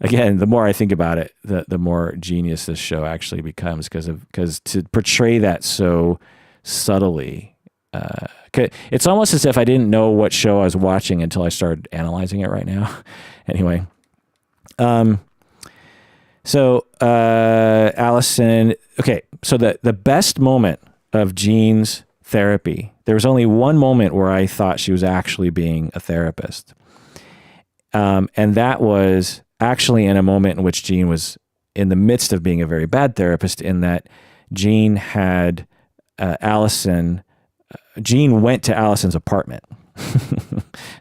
Again, the more I think about it, the more genius this show actually becomes because to portray that so subtly. It's almost as if I didn't know what show I was watching until I started analyzing it right now. Anyway. So Allison, okay, so the best moment of Jean's therapy, there was only one moment where I thought she was actually being a therapist. And that was actually in a moment in which Jean was in the midst of being a very bad therapist, in that Jean had Jean went to Allison's apartment.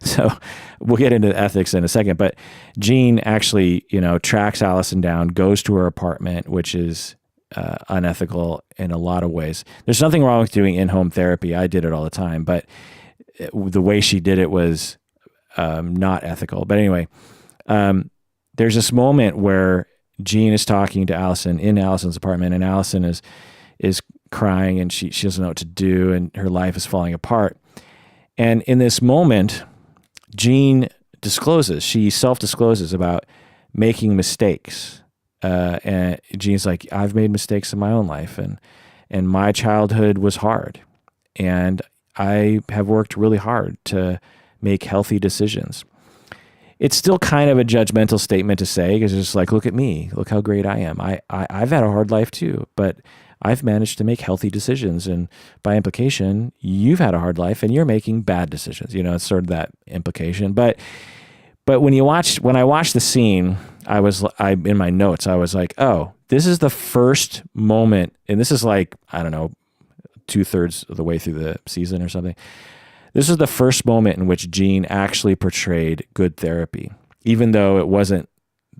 So we'll get into the ethics in a second, but Jean actually, tracks Allison down, goes to her apartment, which is unethical in a lot of ways. There's nothing wrong with doing in-home therapy. I did it all the time, but the way she did it was not ethical. But anyway, there's this moment where Jean is talking to Allison in Allison's apartment, and Allison is crying and she doesn't know what to do and her life is falling apart. And in this moment, Jean she self-discloses about making mistakes. And Jean's like, I've made mistakes in my own life and my childhood was hard. And I have worked really hard to make healthy decisions. It's still kind of a judgmental statement to say, because it's just like, look at me, look how great I am. I've had a hard life too, but I've managed to make healthy decisions. And by implication, you've had a hard life and you're making bad decisions. It's sort of that implication. But when I watched the scene, I in my notes, I was like, oh, this is the first moment. And this is like, I don't know, 2/3 of the way through the season or something. This was the first moment in which Jean actually portrayed good therapy, even though it wasn't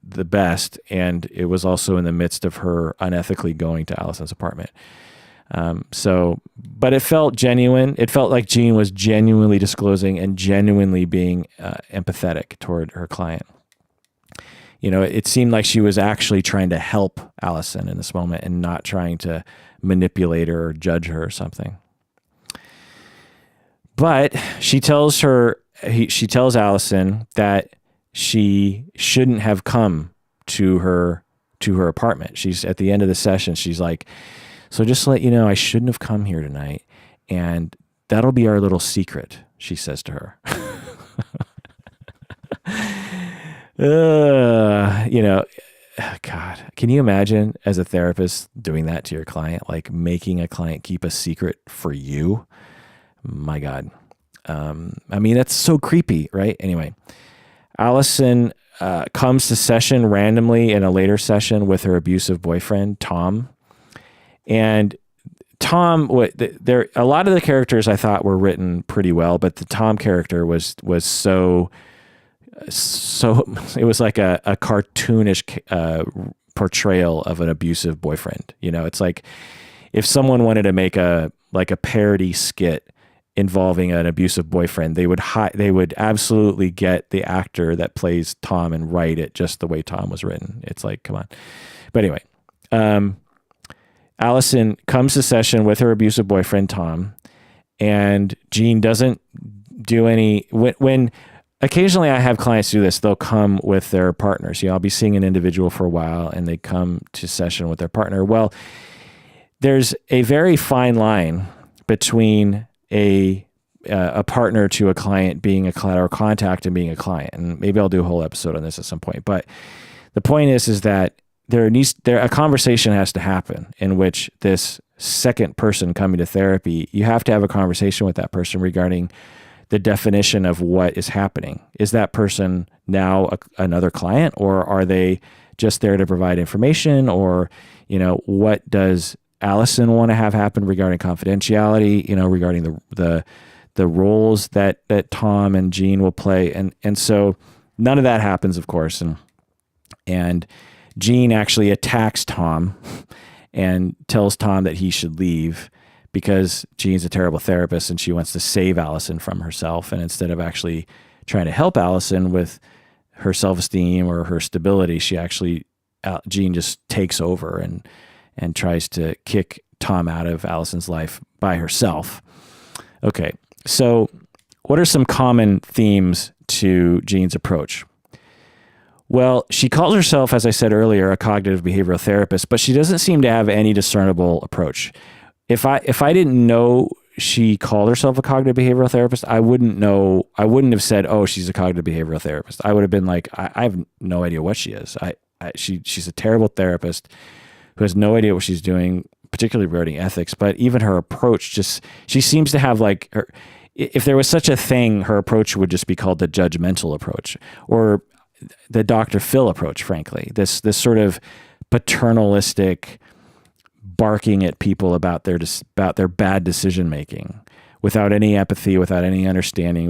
the best, and it was also in the midst of her unethically going to Allison's apartment. But it felt genuine. It felt like Jean was genuinely disclosing and genuinely being empathetic toward her client. It seemed like she was actually trying to help Allison in this moment and not trying to manipulate her or judge her or something. But she tells Allison that she shouldn't have come to her apartment. She's at the end of the session. She's like, so just to let you know, I shouldn't have come here tonight, and that'll be our little secret, she says to her. God, can you imagine as a therapist doing that to your client, like making a client keep a secret for you? My God. That's so creepy, right? Anyway, Allison comes to session randomly in a later session with her abusive boyfriend, Tom. And Tom, a lot of the characters I thought were written pretty well, but the Tom character was so it was like a cartoonish portrayal of an abusive boyfriend. It's like if someone wanted to make a parody skit involving an abusive boyfriend, they would absolutely get the actor that plays Tom and write it just the way Tom was written. It's like, come on. But anyway, Allison comes to session with her abusive boyfriend, Tom, and Jean doesn't do any, when occasionally I have clients do this, they'll come with their partners. I'll be seeing an individual for a while and they come to session with their partner. Well, there's a very fine line between a partner to a client being a collateral contact and being a client. And maybe I'll do a whole episode on this at some point. But the point is that a conversation has to happen in which this second person coming to therapy, you have to have a conversation with that person regarding the definition of what is happening. Is that person now another client, or are they just there to provide information? Or, what does Allison want to have happen regarding confidentiality, regarding the roles that Tom and Jean will play. And so none of that happens, of course. And Jean actually attacks Tom and tells Tom that he should leave because Jean's a terrible therapist and she wants to save Allison from herself. And instead of actually trying to help Allison with her self-esteem or her stability, Jean just takes over and tries to kick Tom out of Allison's life by herself. Okay, so what are some common themes to Jean's approach? Well, she calls herself, as I said earlier, a cognitive behavioral therapist, but she doesn't seem to have any discernible approach. If I didn't know she called herself a cognitive behavioral therapist, I wouldn't have said, oh, she's a cognitive behavioral therapist. I would have been like, I have no idea what she is. She's a terrible therapist who has no idea what she's doing, particularly regarding ethics, but even her approach she seems to have if there was such a thing, her approach would just be called the judgmental approach, or the Dr. Phil approach, frankly, this sort of paternalistic barking at people about their bad decision making, without any empathy, without any understanding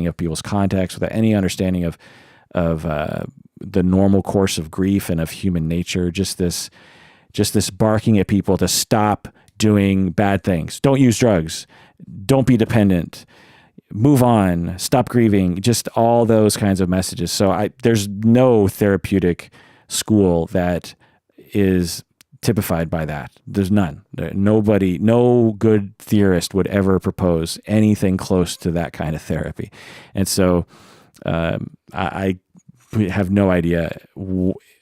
of people's context, without any understanding of the normal course of grief and of human nature. Just this barking at people to stop doing bad things. Don't use drugs. Don't be dependent. Move on, stop grieving, just all those kinds of messages. So there's no therapeutic school that is typified by that. There's none. No good theorist would ever propose anything close to that kind of therapy. And so I have no idea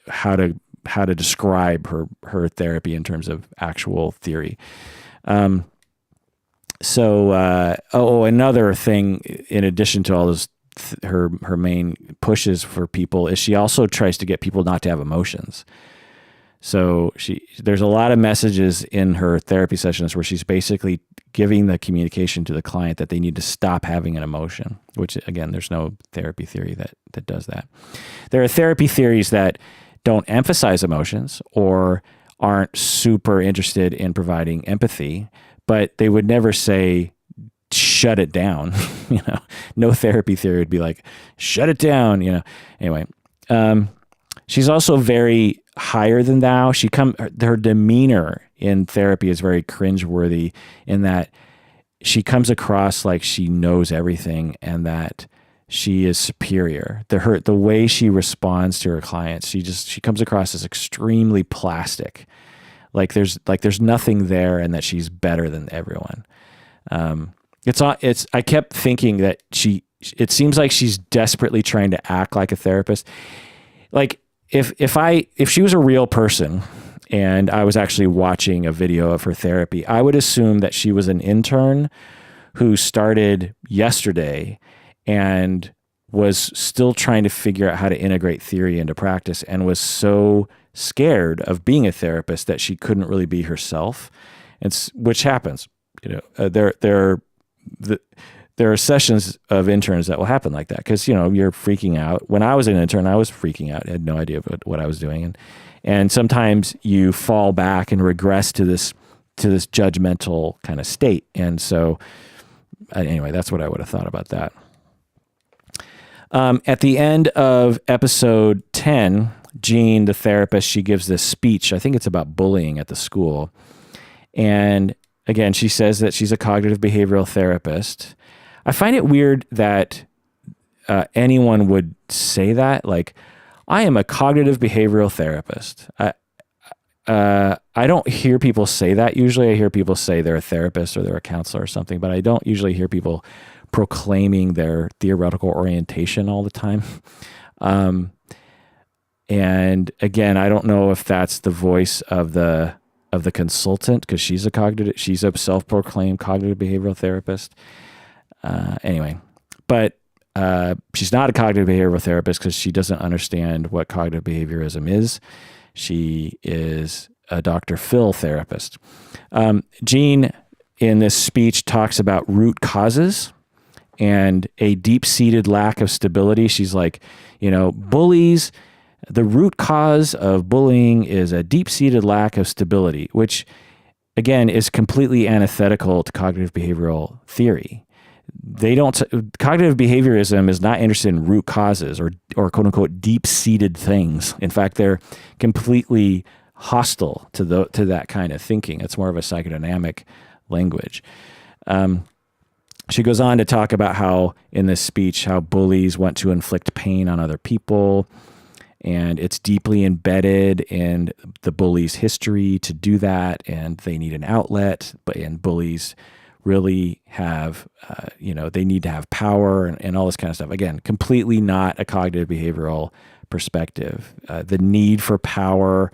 how to describe her therapy in terms of actual theory. Another thing, in addition to all this, her main pushes for people is she also tries to get people not to have emotions. So there's a lot of messages in her therapy sessions where she's basically giving the communication to the client that they need to stop having an emotion, which again, there's no therapy theory that does that. There are therapy theories that don't emphasize emotions or aren't super interested in providing empathy, but they would never say shut it down. No therapy theory would be like, shut it down. Anyway, she's also very higher than thou. Her demeanor in therapy is very cringeworthy in that she comes across like she knows everything and that she is superior. The way she responds to her clients, she comes across as extremely plastic. Like there's nothing there, and that she's better than everyone. I kept thinking that it seems like she's desperately trying to act like a therapist. Like if she was a real person and I was actually watching a video of her therapy, I would assume that she was an intern who started yesterday and was still trying to figure out how to integrate theory into practice, and was so scared of being a therapist that she couldn't really be herself. Which happens. There are sessions of interns that will happen like that because, you're freaking out. When I was an intern, I was freaking out. I had no idea what I was doing. And sometimes you fall back and regress to this judgmental kind of state. And so anyway, that's what I would have thought about that. At the end of episode 10, Jean, the therapist, she gives this speech. I think it's about bullying at the school. And again, she says that she's a cognitive behavioral therapist. I find it weird that anyone would say that. Like, I am a cognitive behavioral therapist. I don't hear people say that. Usually I hear people say they're a therapist or they're a counselor or something, but I don't usually hear people proclaiming their theoretical orientation all the time. And again, I don't know if that's the voice of the consultant, because she's a self-proclaimed cognitive behavioral therapist. Anyway, but she's not a cognitive behavioral therapist because she doesn't understand what cognitive behaviorism is. She is a Dr. Phil therapist. Jean, in this speech, talks about root causes and a deep-seated lack of stability. She's like, bullies, the root cause of bullying is a deep-seated lack of stability, which, again, is completely antithetical to cognitive behavioral theory. Cognitive behaviorism is not interested in root causes or quote unquote deep-seated things. In fact, they're completely hostile to that kind of thinking. It's more of a psychodynamic language. She goes on to talk about how in this speech, how bullies want to inflict pain on other people, and it's deeply embedded in the bully's history to do that, and they need an outlet, and bullies really have, they need to have power and all this kind of stuff. Again, completely not a cognitive behavioral perspective. The need for power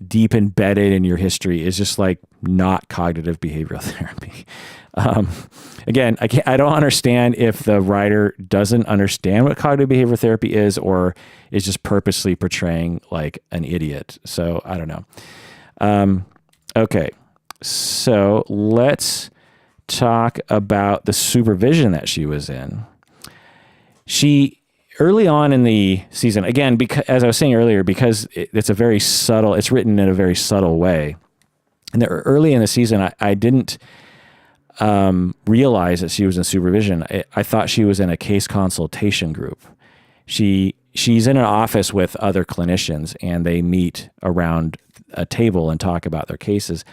deep embedded in your history is just like not cognitive behavioral therapy. Again, I don't understand if the writer doesn't understand what cognitive behavioral therapy is or is just purposely portraying like an idiot. So I don't know. Okay, so let's talk about the supervision that she was in. She, early on in the season, again, because, as I was saying earlier, because it's written in a very subtle way. And early in the season, I didn't realize that she was in supervision. I thought she was in a case consultation group. She's in an office with other clinicians, and they meet around a table and talk about their cases.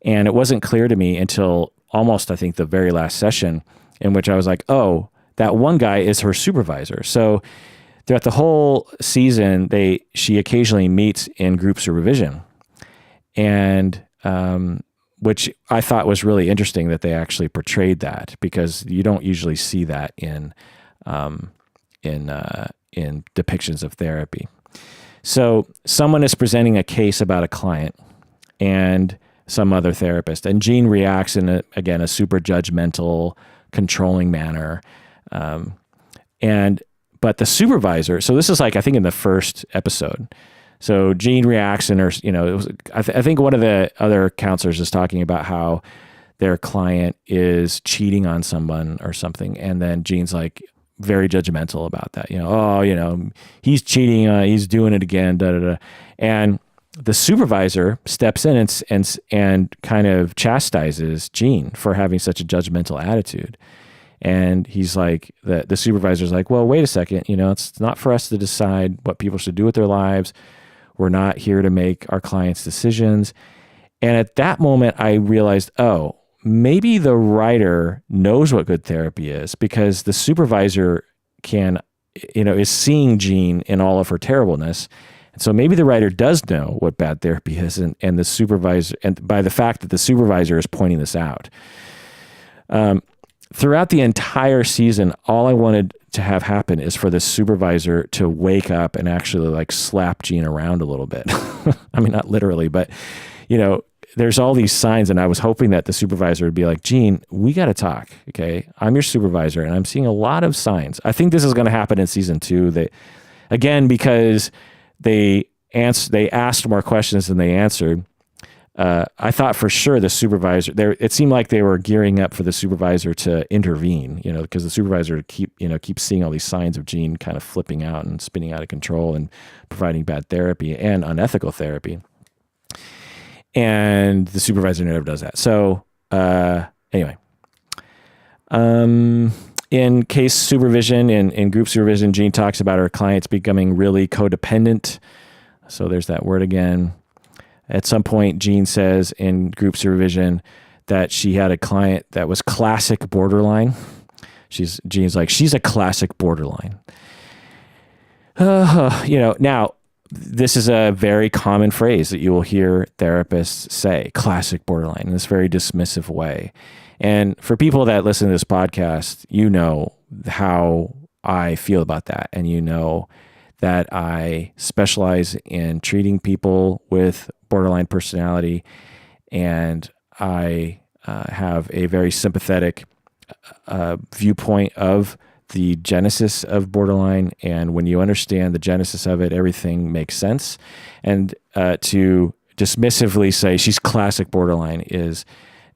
And it wasn't clear to me until almost, I think, the very last session, in which I was like, oh, that one guy is her supervisor. So throughout the whole season, she occasionally meets in group supervision, and which I thought was really interesting that they actually portrayed that, because you don't usually see that in depictions of therapy. So someone is presenting a case about a client and some other therapist, and Jean reacts in a super judgmental, controlling manner. But the supervisor, so this is like, I think in the first episode. So Jean reacts and I think one of the other counselors is talking about how their client is cheating on someone or something. And then Jean's like very judgmental about that, he's cheating, he's doing it again, da, da, da. And the supervisor steps in and kind of chastises Gene for having such a judgmental attitude. And he's like, the supervisor's like, well, wait a second, it's not for us to decide what people should do with their lives. We're not here to make our clients' decisions. And at that moment, I realized, oh, maybe the writer knows what good therapy is, because the supervisor is seeing Gene in all of her terribleness. And so maybe the writer does know what bad therapy is, and the supervisor, and by the fact that the supervisor is pointing this out. Throughout the entire season, all I wanted to have happen is for the supervisor to wake up and actually like slap Gene around a little bit. I mean, not literally, but there's all these signs, and I was hoping that the supervisor would be like, Gene, we got to talk. Okay. I'm your supervisor, and I'm seeing a lot of signs. I think this is going to happen in season 2. Because they asked more questions than they answered. I thought for sure the supervisor it seemed like they were gearing up for the supervisor to intervene, because the supervisor keeps seeing all these signs of Gene kind of flipping out and spinning out of control and providing bad therapy and unethical therapy. And the supervisor never does that. So, anyway, in case supervision, in group supervision, Gene talks about her clients becoming really codependent. So there's that word again. At some point, Gene says in group supervision that she had a client that was classic borderline. Gene's like, she's a classic borderline. Now, this is a very common phrase that you will hear therapists say, classic borderline, in this very dismissive way. And for people that listen to this podcast, you know how I feel about that. And you know that I specialize in treating people with borderline personality. And I have a very sympathetic viewpoint of the genesis of borderline. And when you understand the genesis of it, everything makes sense. And to dismissively say she's classic borderline is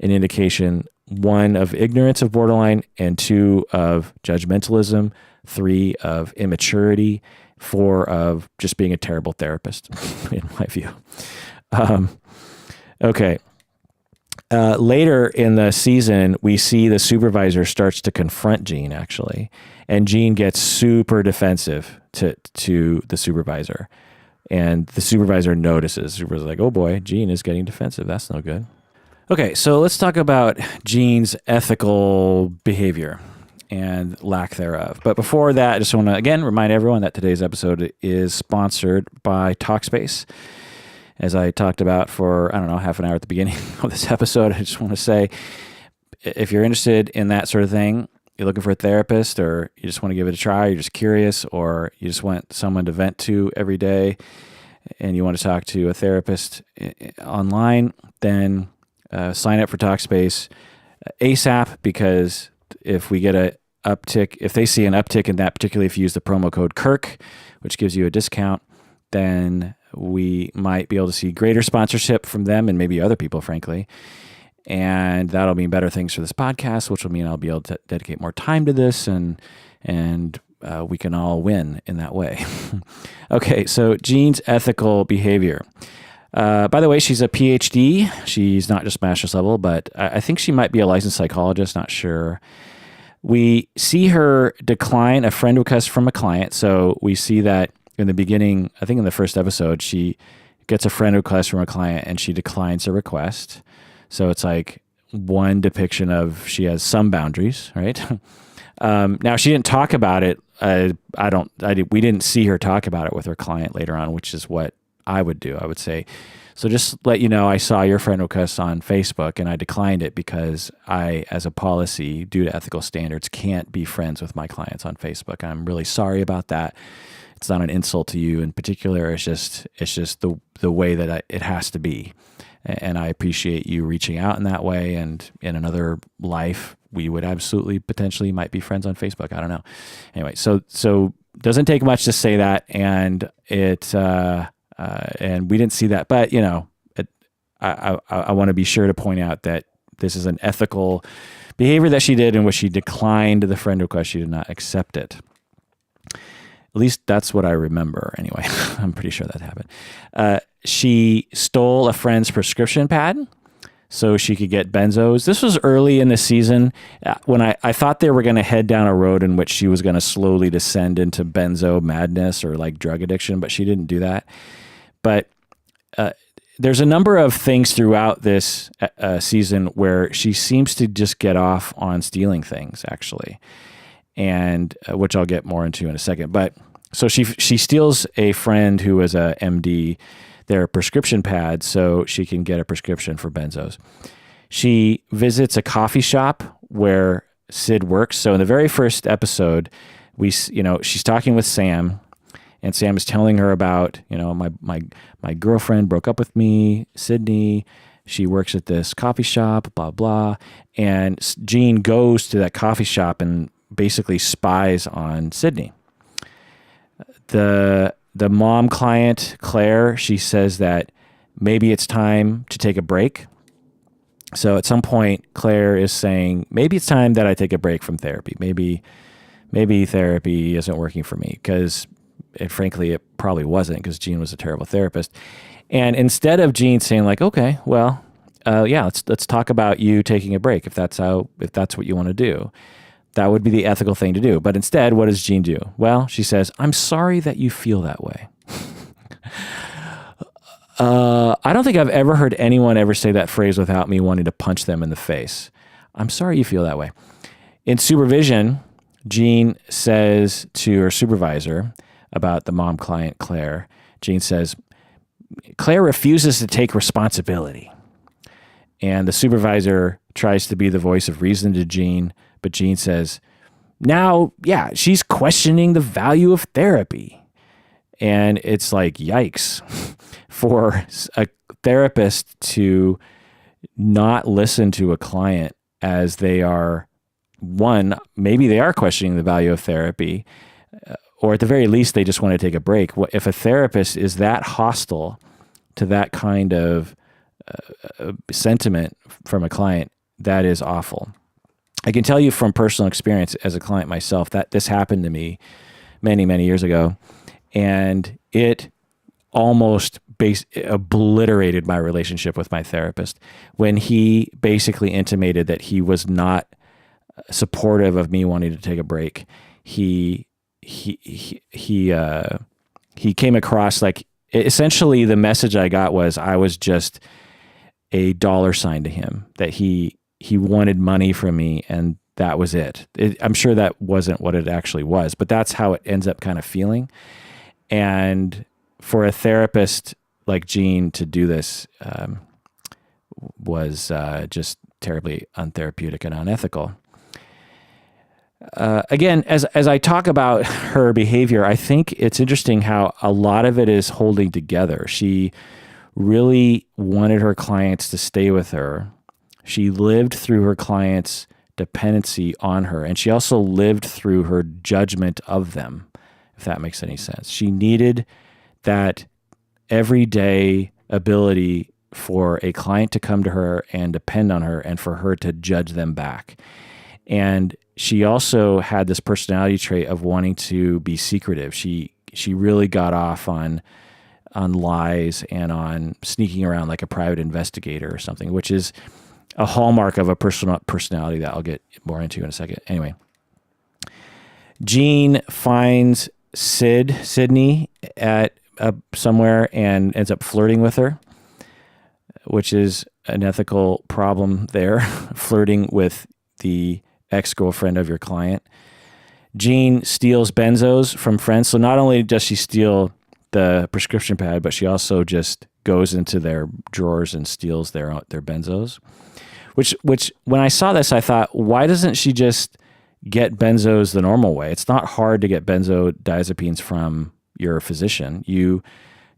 an indication, 1, of ignorance of borderline, and 2, of judgmentalism, 3, of immaturity, 4, of just being a terrible therapist, in my view. Okay. Later in the season, we see the supervisor starts to confront Gene, actually, and Gene gets super defensive to the supervisor, and the supervisor notices. The supervisor's like, oh boy, Gene is getting defensive. That's no good. Okay, so let's talk about Gene's ethical behavior and lack thereof. But before that, I just want to, again, remind everyone that today's episode is sponsored by Talkspace. As I talked about for, half an hour at the beginning of this episode, I just want to say, if you're interested in that sort of thing, you're looking for a therapist, or you just want to give it a try, you're just curious, or you just want someone to vent to every day, and you want to talk to a therapist online, then sign up for Talkspace ASAP, because if we get if they see an uptick in that, particularly if you use the promo code Kirk, which gives you a discount, then we might be able to see greater sponsorship from them and maybe other people, frankly. And that'll mean better things for this podcast, which will mean I'll be able to dedicate more time to this, and we can all win in that way. Okay, so Gene's ethical behavior. By the way, she's a PhD. She's not just master's level, but I think she might be a licensed psychologist, not sure. We see her decline a friend request from a client. So we see that in the beginning, I think in the first episode, she gets a friend request from a client and she declines the request. So it's like one depiction of she has some boundaries, right? Now she didn't talk about it. We didn't see her talk about it with her client later on, which is what I would do. I would say, so just let you know, I saw your friend request on Facebook and I declined it because I, as a policy, due to ethical standards, can't be friends with my clients on Facebook. I'm really sorry about that. It's not an insult to you in particular. It's just the way that it has to be. And I appreciate you reaching out in that way. And in another life, we would absolutely potentially might be friends on Facebook. I don't know. Anyway, so doesn't take much to say that, and and we didn't see that, but I want to be sure to point out that this is an ethical behavior that she did in which she declined the friend request. She did not accept it. At least that's what I remember. Anyway, I'm pretty sure that happened. She stole a friend's prescription pad so she could get benzos. This was early in the season when I thought they were going to head down a road in which she was going to slowly descend into benzo madness or like drug addiction, but she didn't do that. But there's a number of things throughout this season where she seems to just get off on stealing things, actually, and which I'll get more into in a second. But so she steals a friend who was a MD their prescription pad so she can get a prescription for benzos. She visits a coffee shop where Sid works. So in the very first episode, she's talking with Sam, and Sam is telling her about, my girlfriend broke up with me, Sydney. She works at this coffee shop, blah, blah. And Gene goes to that coffee shop and basically spies on Sydney. The mom client, Claire, she says that maybe it's time to take a break. So at some point, Claire is saying, maybe it's time that I take a break from therapy. Maybe therapy isn't working for me, because frankly, it probably wasn't, because Gene was a terrible therapist. And instead of Gene saying like, okay, well, let's talk about you taking a break if that's what you want to do. That would be the ethical thing to do. But instead, what does Jean do? Well, she says, I'm sorry that you feel that way. I don't think I've ever heard anyone ever say that phrase without me wanting to punch them in the face. I'm sorry you feel that way. In supervision, Jean says to her supervisor about the mom client, Claire, Jean says, Claire refuses to take responsibility. And the supervisor tries to be the voice of reason to Jean, but Jean says, now, yeah, she's questioning the value of therapy. And it's like, yikes, for a therapist to not listen to a client as they are, one, maybe they are questioning the value of therapy, or at the very least, they just want to take a break. If a therapist is that hostile to that kind of sentiment from a client, that is awful. I can tell you from personal experience as a client myself that this happened to me many, many years ago, and it almost obliterated my relationship with my therapist when he basically intimated that he was not supportive of me wanting to take a break. He came across like, essentially the message I got was I was just a dollar sign to him, that he wanted money from me, and that was it. I'm sure that wasn't what it actually was, but that's how it ends up kind of feeling. And for a therapist like Jean to do this was just terribly untherapeutic and unethical. Again, as I talk about her behavior, I think it's interesting how a lot of it is holding together. She really wanted her clients to stay with her. She lived through her clients' dependency on her, and she also lived through her judgment of them, if that makes any sense. She needed that everyday ability for a client to come to her and depend on her, and for her to judge them back. And she also had this personality trait of wanting to be secretive. She really got off on lies and on sneaking around like a private investigator or something, which is a hallmark of a personality that I'll get more into in a second. Anyway, Jean finds Sydney at somewhere and ends up flirting with her, which is an ethical problem there, flirting with the ex-girlfriend of your client. Jean steals benzos from friends. So not only does she steal the prescription pad, but she also just goes into their drawers and steals their benzos. Which when I saw this, I thought, why doesn't she just get benzos the normal way? It's not hard to get benzodiazepines from your physician. You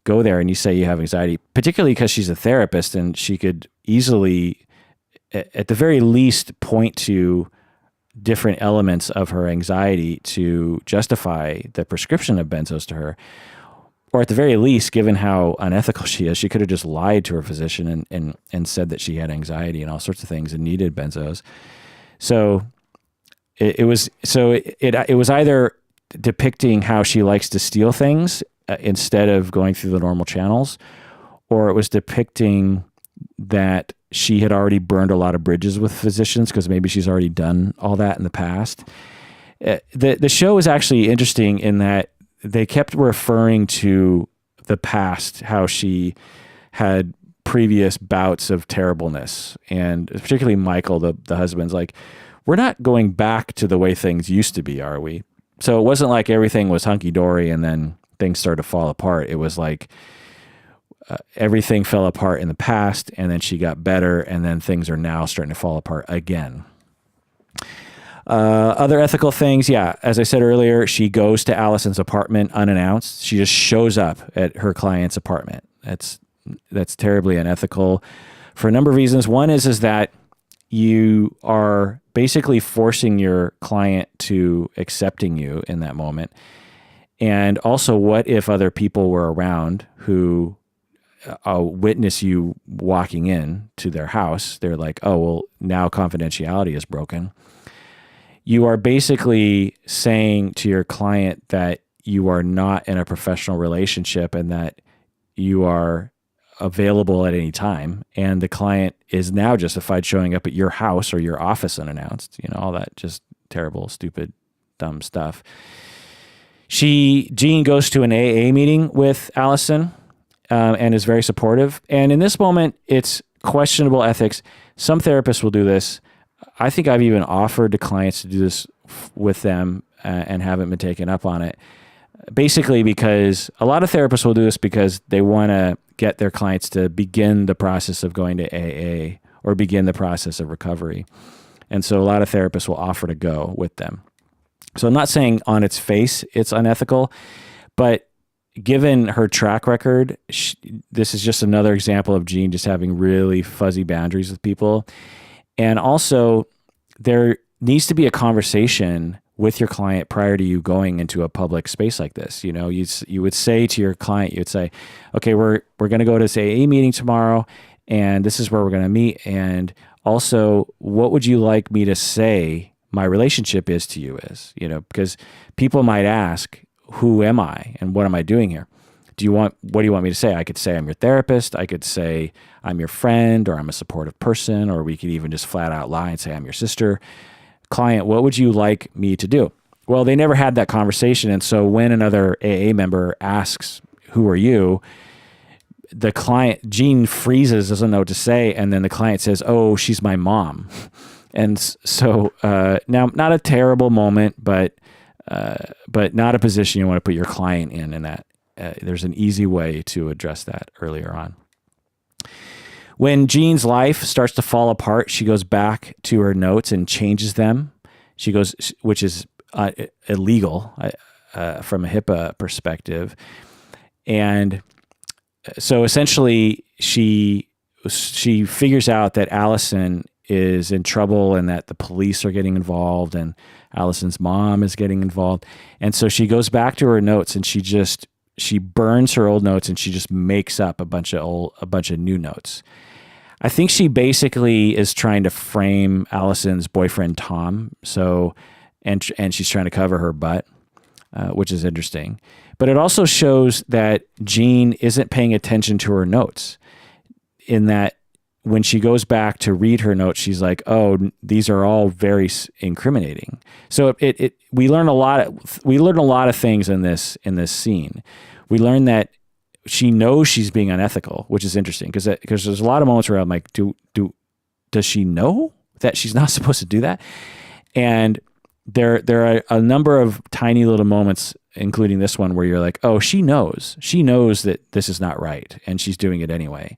go there and you say you have anxiety, particularly because she's a therapist, and she could easily, at the very least, point to different elements of her anxiety to justify the prescription of benzos to her. Or at the very least, given how unethical she is, she could have just lied to her physician and said that she had anxiety and all sorts of things and needed benzos. So it was either depicting how she likes to steal things instead of going through the normal channels, or it was depicting that she had already burned a lot of bridges with physicians because maybe she's already done all that in the past. The show is actually interesting in that they kept referring to the past, how she had previous bouts of terribleness, and particularly Michael, the husband's like, we're not going back to the way things used to be, are we? So it wasn't like everything was hunky-dory and then things started to fall apart. It was like everything fell apart in the past, and then she got better, and then things are now starting to fall apart again. Other ethical things, yeah, as I said earlier, she goes to Allison's apartment unannounced. She just shows up at her client's apartment. That's terribly unethical for a number of reasons. One is that you are basically forcing your client to accepting you in that moment. And also, what if other people were around who witness you walking in to their house? They're like, oh, well, now confidentiality is broken. You are basically saying to your client that you are not in a professional relationship and that you are available at any time, and the client is now justified showing up at your house or your office unannounced. All that just terrible, stupid, dumb stuff. Jean goes to an AA meeting with Allison and is very supportive. And in this moment, it's questionable ethics. Some therapists will do this. I think I've even offered to clients to do this with them and haven't been taken up on it. Basically, because a lot of therapists will do this because they want to get their clients to begin the process of going to AA or begin the process of recovery. And so a lot of therapists will offer to go with them. So I'm not saying on its face it's unethical, but given her track record, this is just another example of Jean just having really fuzzy boundaries with people. And also, there needs to be a conversation with your client prior to you going into a public space like this. You would say to your client, you would say, okay, we're going to go to this AA meeting tomorrow, and this is where we're going to meet. And also, what would you like me to say my relationship is to you is? Because people might ask, who am I and what am I doing here? What do you want me to say? I could say I'm your therapist. I could say I'm your friend, or I'm a supportive person, or we could even just flat out lie and say I'm your sister. Client, what would you like me to do? Well, they never had that conversation. And so when another AA member asks, who are you? The client, Jean freezes, doesn't know what to say. And then the client says, oh, she's my mom. And so now, not a terrible moment, but not a position you want to put your client in that. There's an easy way to address that earlier on. When Jean's life starts to fall apart, she goes back to her notes and changes them. She goes, which is illegal from a HIPAA perspective. And so essentially she figures out that Allison is in trouble and that the police are getting involved and Allison's mom is getting involved. And so she goes back to her notes and she burns her old notes and she just makes up a bunch of new notes. I think she basically is trying to frame Allison's boyfriend, Tom. So, and she's trying to cover her butt, which is interesting. But it also shows that Jean isn't paying attention to her notes, in that when she goes back to read her notes, she's like, oh, these are all very incriminating. So we learn a lot of things in this scene. We learn that she knows she's being unethical, which is interesting because there's a lot of moments where I'm like, does she know that she's not supposed to do that? And there are a number of tiny little moments, including this one, where you're like, oh, she knows that this is not right, and she's doing it anyway.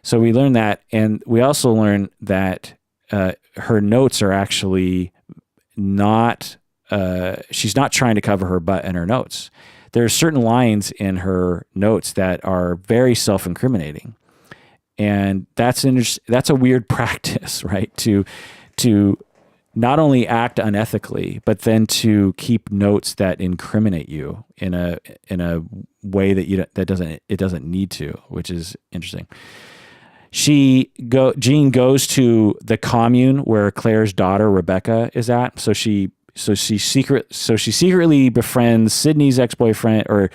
So we learn that, and we also learn that her notes are actually not. She's not trying to cover her butt in her notes. There are certain lines in her notes that are very self-incriminating, and that's a weird practice, right? To not only act unethically, but then to keep notes that incriminate you in a way that it doesn't need to, which is interesting. Jean goes to the commune where Claire's daughter Rebecca is at, so she she secretly befriends Sydney's ex-boyfriend, or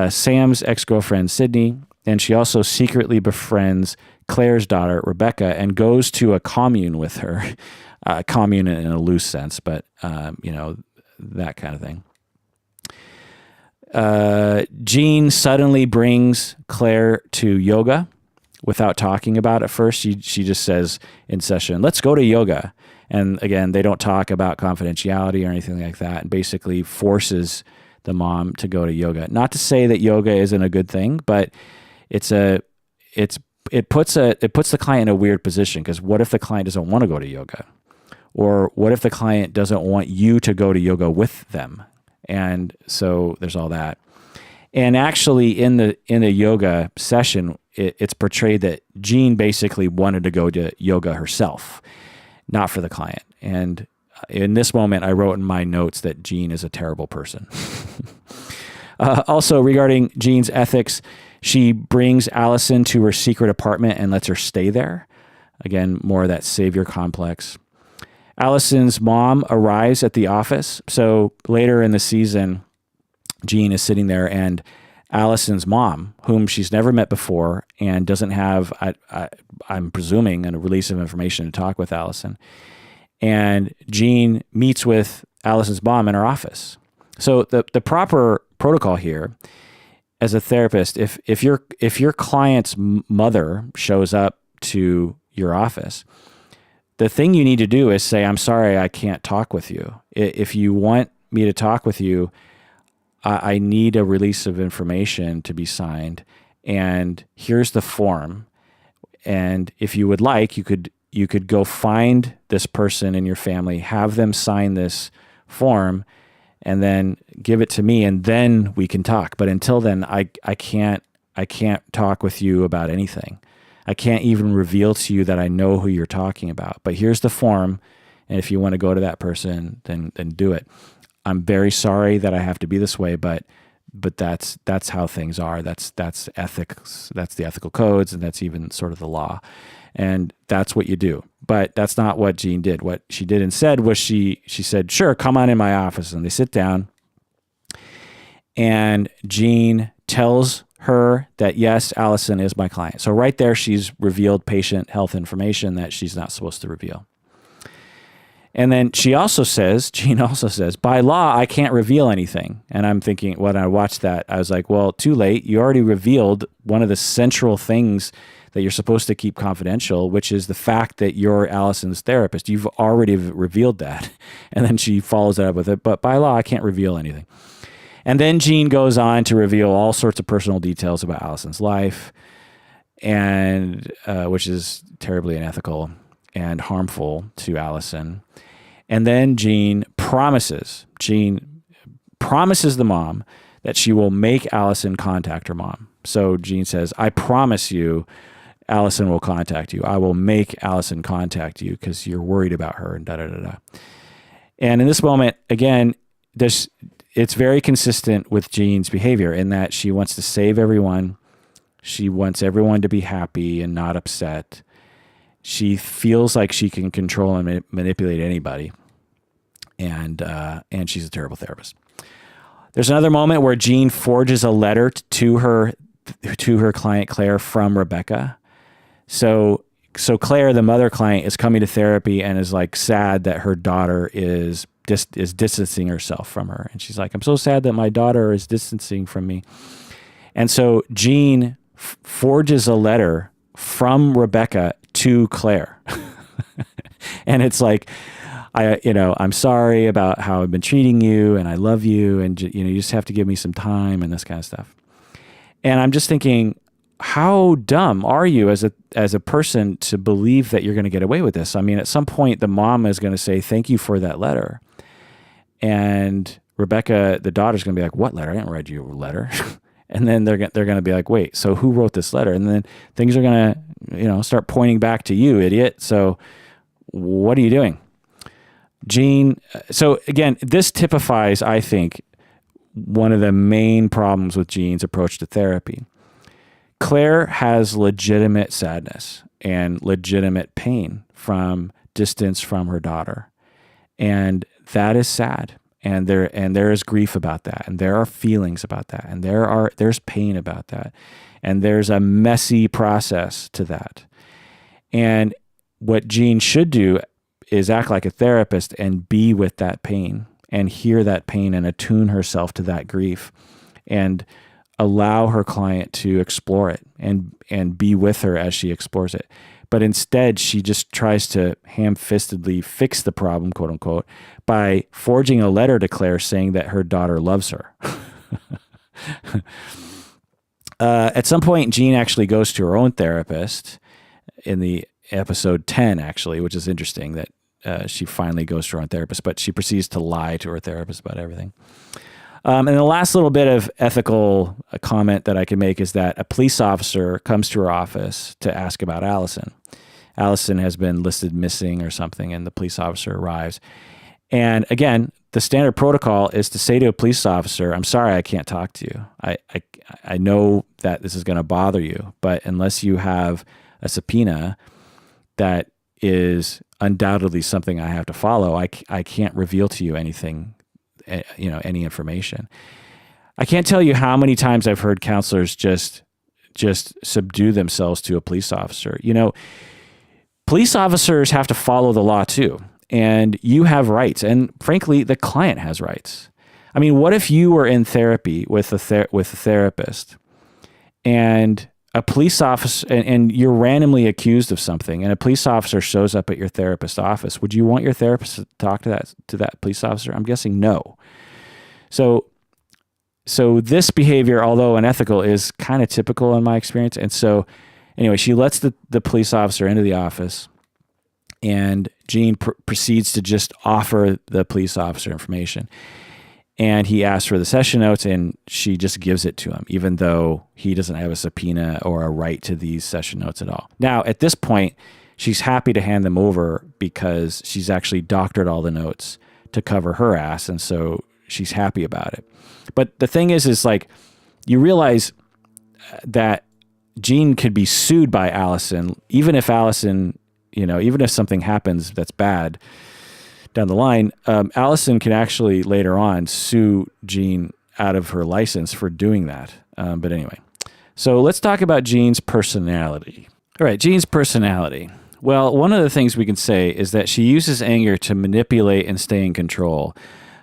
Sam's ex-girlfriend Sydney, and she also secretly befriends Claire's daughter Rebecca and goes to a commune with her. Commune in a loose sense, but that kind of thing. Jean suddenly brings Claire to yoga without talking about it first. She just says in session, "Let's go to yoga." And again, they don't talk about confidentiality or anything like that, and basically forces the mom to go to yoga. Not to say that yoga isn't a good thing, but it puts the client in a weird position, because what if the client doesn't want to go to yoga? Or what if the client doesn't want you to go to yoga with them? And so there's all that. And actually in the yoga session, it's portrayed that Jean basically wanted to go to yoga herself, not for the client. And in this moment, I wrote in my notes that Jean is a terrible person. Also, regarding Jean's ethics, she brings Allison to her secret apartment and lets her stay there. Again, more of that savior complex. Allison's mom arrives at the office. So later in the season, Jean is sitting there, and Allison's mom, whom she's never met before and doesn't have, I'm presuming, a release of information to talk with Allison. And Jean meets with Allison's mom in her office. So the proper protocol here, as a therapist, if your client's mother shows up to your office, the thing you need to do is say, "I'm sorry, I can't talk with you. If you want me to talk with you, I need a release of information to be signed, and here's the form. And if you would like, you could go find this person in your family, have them sign this form, and then give it to me, and then we can talk. But until then, I can't talk with you about anything. I can't even reveal to you that I know who you're talking about. But here's the form, and if you want to go to that person, then do it. I'm very sorry that I have to be this way, but that's how things are. That's ethics. That's the ethical codes, and that's even sort of the law. And that's what you do. But that's not what Jean did. What she did instead was she said, "Sure, come on in my office." And they sit down, and Jean tells her that, "Yes, Allison is my client." So right there, she's revealed patient health information that she's not supposed to reveal. And then Jean also says, "By law, I can't reveal anything." And I'm thinking, when I watched that, I was like, well, too late. You already revealed one of the central things that you're supposed to keep confidential, which is the fact that you're Allison's therapist. You've already revealed that. And then she follows that up with it, "But by law, I can't reveal anything." And then Jean goes on to reveal all sorts of personal details about Allison's life, and which is terribly unethical and harmful to Allison. And then Jean promises the mom that she will make Allison contact her mom. So Jean says, "I promise you, Allison will contact you. I will make Allison contact you because you're worried about her," and da-da-da-da. And in this moment, again, it's very consistent with Jean's behavior in that she wants to save everyone. She wants everyone to be happy and not upset. She feels like she can control and manipulate anybody. And she's a terrible therapist. There's another moment where Jean forges a letter to her client Claire from Rebecca. So Claire, the mother client, is coming to therapy and is like sad that her daughter is distancing herself from her. And she's like, "I'm so sad that my daughter is distancing from me." And so Jean forges a letter from Rebecca to Claire. And it's like, "I'm sorry about how I've been treating you, and I love you, and you just have to give me some time," and this kind of stuff. And I'm just thinking, how dumb are you as a person to believe that you're going to get away with this? I mean, at some point, the mom is going to say, "Thank you for that letter." And Rebecca, the daughter's going to be like, "What letter? I didn't write you a letter." And then they're going to be like, "Wait, so who wrote this letter?" And then things are going to, start pointing back to you, idiot. So what are you doing? Jean, so again, this typifies, I think, one of the main problems with Jean's approach to therapy. Claire has legitimate sadness and legitimate pain from distance from her daughter. And that is sad. And there is grief about that, and there are feelings about that, and there's pain about that, and there's a messy process to that. And what Jean should do is act like a therapist and be with that pain and hear that pain and attune herself to that grief and allow her client to explore it and be with her as she explores it. But instead, she just tries to ham-fistedly fix the problem, quote unquote, by forging a letter to Claire saying that her daughter loves her. At some point, Jean actually goes to her own therapist in the episode 10, actually, which is interesting that she finally goes to her own therapist, but she proceeds to lie to her therapist about everything. And the last little bit of ethical comment that I can make is that a police officer comes to her office to ask about Allison. Allison has been listed missing or something, and the police officer arrives. And again, the standard protocol is to say to a police officer, I'm sorry, I can't talk to you. I know that this is going to bother you, but unless you have a subpoena that is undoubtedly something I have to follow, I can't reveal to you anything, any information. I can't tell you how many times I've heard counselors just subdue themselves to a police officer. Police officers have to follow the law too, and you have rights, and frankly, the client has rights. I mean, what if you were in therapy with a therapist, and a police officer, and you're randomly accused of something, and a police officer shows up at your therapist's office? Would you want your therapist to talk to that police officer? I'm guessing no. So this behavior, although unethical, is kind of typical in my experience. And so anyway, she lets the police officer into the office, and Jean proceeds to just offer the police officer information. And he asks for the session notes, and she just gives it to him, even though he doesn't have a subpoena or a right to these session notes at all. Now, at this point, she's happy to hand them over because she's actually doctored all the notes to cover her ass, and so she's happy about it. But the thing is like, you realize that Jean could be sued by Allison, even if Allison, even if something happens that's bad down the line, Allison can actually later on sue Jean out of her license for doing that. But anyway, so let's talk about Jean's personality. All right, Jean's personality. Well, one of the things we can say is that she uses anger to manipulate and stay in control.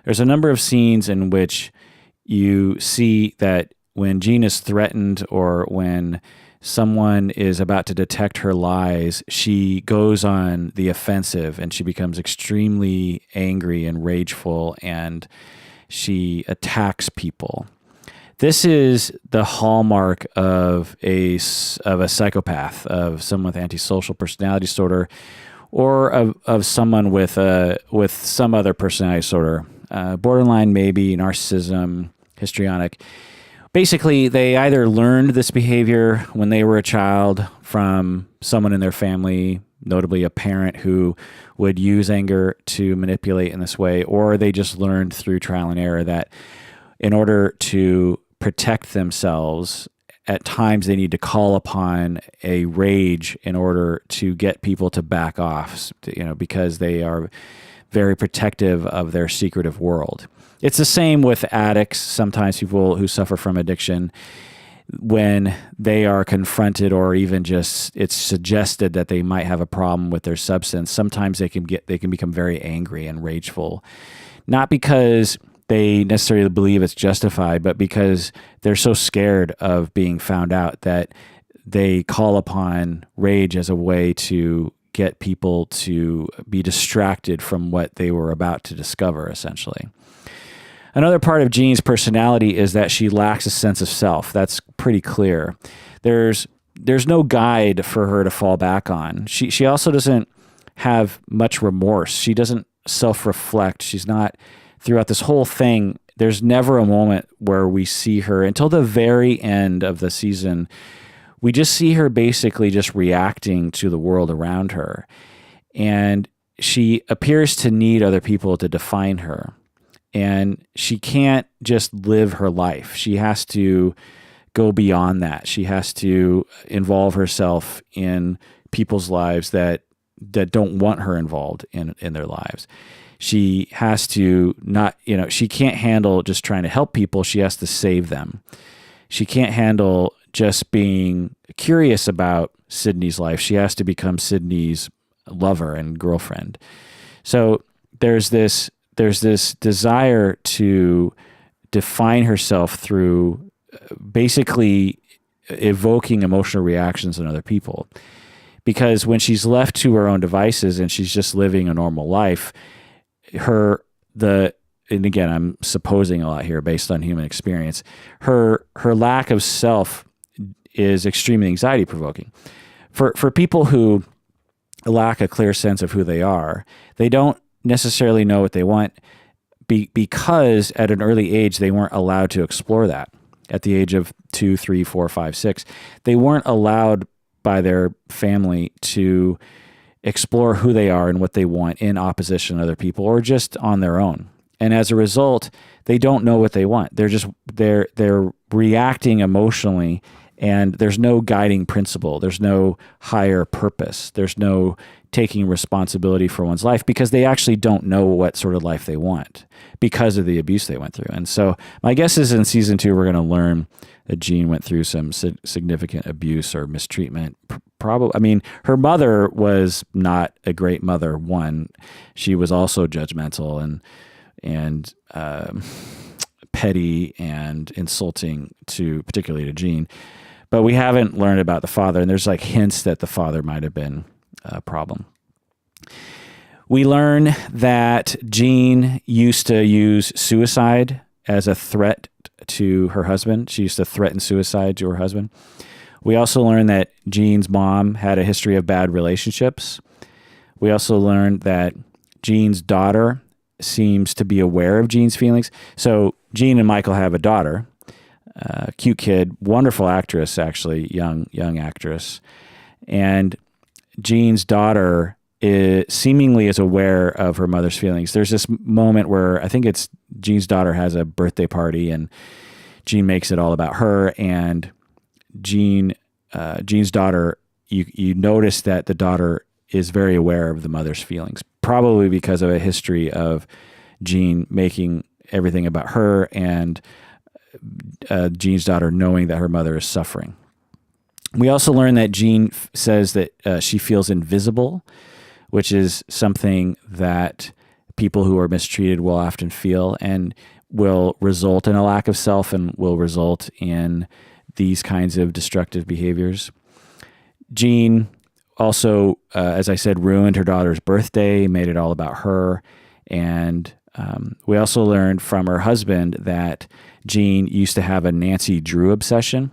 There's a number of scenes in which you see that when Jean is threatened or when someone is about to detect her lies, she goes on the offensive and she becomes extremely angry and rageful, and she attacks people. This is the hallmark of a psychopath, of someone with antisocial personality disorder, or of someone with some other personality disorder, borderline maybe, narcissism, histrionic. Basically, they either learned this behavior when they were a child from someone in their family, notably a parent who would use anger to manipulate in this way, or they just learned through trial and error that in order to protect themselves, at times they need to call upon a rage in order to get people to back off, because they are very protective of their secretive world. It's the same with addicts. Sometimes people who suffer from addiction, when they are confronted or even just it's suggested that they might have a problem with their substance, sometimes they can become very angry and rageful, not because they necessarily believe it's justified, but because they're so scared of being found out that they call upon rage as a way to get people to be distracted from what they were about to discover, essentially. Another part of Jean's personality is that she lacks a sense of self. That's pretty clear. There's no guide for her to fall back on. She also doesn't have much remorse. She doesn't self-reflect. She's not, throughout this whole thing, there's never a moment where we see her, until the very end of the season, we just see her basically just reacting to the world around her. And she appears to need other people to define her. And she can't just live her life. She has to go beyond that. She has to involve herself in people's lives that that don't want her involved in their lives. She has to not, she can't handle just trying to help people. She has to save them. She can't handle just being curious about Sydney's life. She has to become Sydney's lover and girlfriend. So there's this desire to define herself through basically evoking emotional reactions in other people. Because when she's left to her own devices and she's just living a normal life, and again, I'm supposing a lot here based on human experience, her lack of self is extremely anxiety provoking. For people who lack a clear sense of who they are, they don't necessarily know what they want because at an early age, they weren't allowed to explore that. At the age of 2, 3, 4, 5, 6, they weren't allowed by their family to explore who they are and what they want in opposition to other people or just on their own. And as a result, they don't know what they want. They're reacting emotionally, and there's no guiding principle. There's no higher purpose. There's no taking responsibility for one's life because they actually don't know what sort of life they want because of the abuse they went through. And so my guess is in season 2, we're going to learn that Jean went through some significant abuse or mistreatment. Probably, I mean, her mother was not a great mother. One, she was also judgmental and petty and insulting particularly to Jean. But we haven't learned about the father, and there's like hints that the father might have been a problem. We learn that Jean used to use suicide as a threat to her husband. She used to threaten suicide to her husband. We also learned that Jean's mom had a history of bad relationships. We also learned that Jean's daughter seems to be aware of Jean's feelings. So Jean and Michael have a daughter, cute kid, wonderful actress, actually, young actress. And Jean's daughter seemingly is aware of her mother's feelings. There's this moment where I think it's Jean's daughter has a birthday party and Jean makes it all about her, and Jean's daughter, you notice that the daughter is very aware of the mother's feelings, probably because of a history of Jean making everything about her and Jean's daughter knowing that her mother is suffering. We also learn that Jean says that she feels invisible, which is something that people who are mistreated will often feel and will result in a lack of self and will result in these kinds of destructive behaviors. Jean also, as I said, ruined her daughter's birthday, made it all about her. And we also learned from her husband that Jean used to have a Nancy Drew obsession.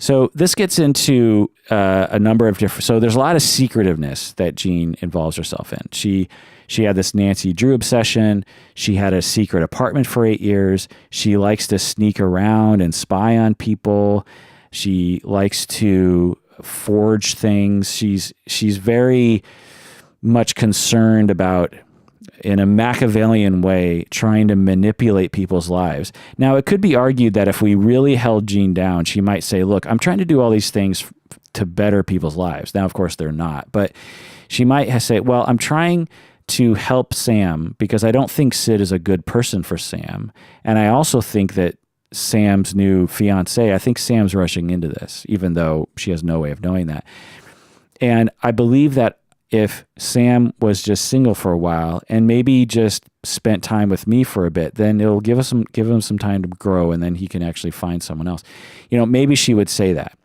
So this gets into a number of different. So there's a lot of secretiveness that Jean involves herself in. She had this Nancy Drew obsession. She had a secret apartment for 8 years. She likes to sneak around and spy on people. She likes to forge things. She's very much concerned about, in a Machiavellian way, trying to manipulate people's lives. Now, it could be argued that if we really held Jean down, she might say, look, I'm trying to do all these things to better people's lives. Now, of course, they're not. But she might say, well, I'm trying to help Sam because I don't think Sid is a good person for Sam. And I also think that Sam's new fiance, I think Sam's rushing into this, even though she has no way of knowing that. And I believe that if Sam was just single for a while and maybe just spent time with me for a bit, then it'll give him some time to grow, and then he can actually find someone else. Maybe she would say that.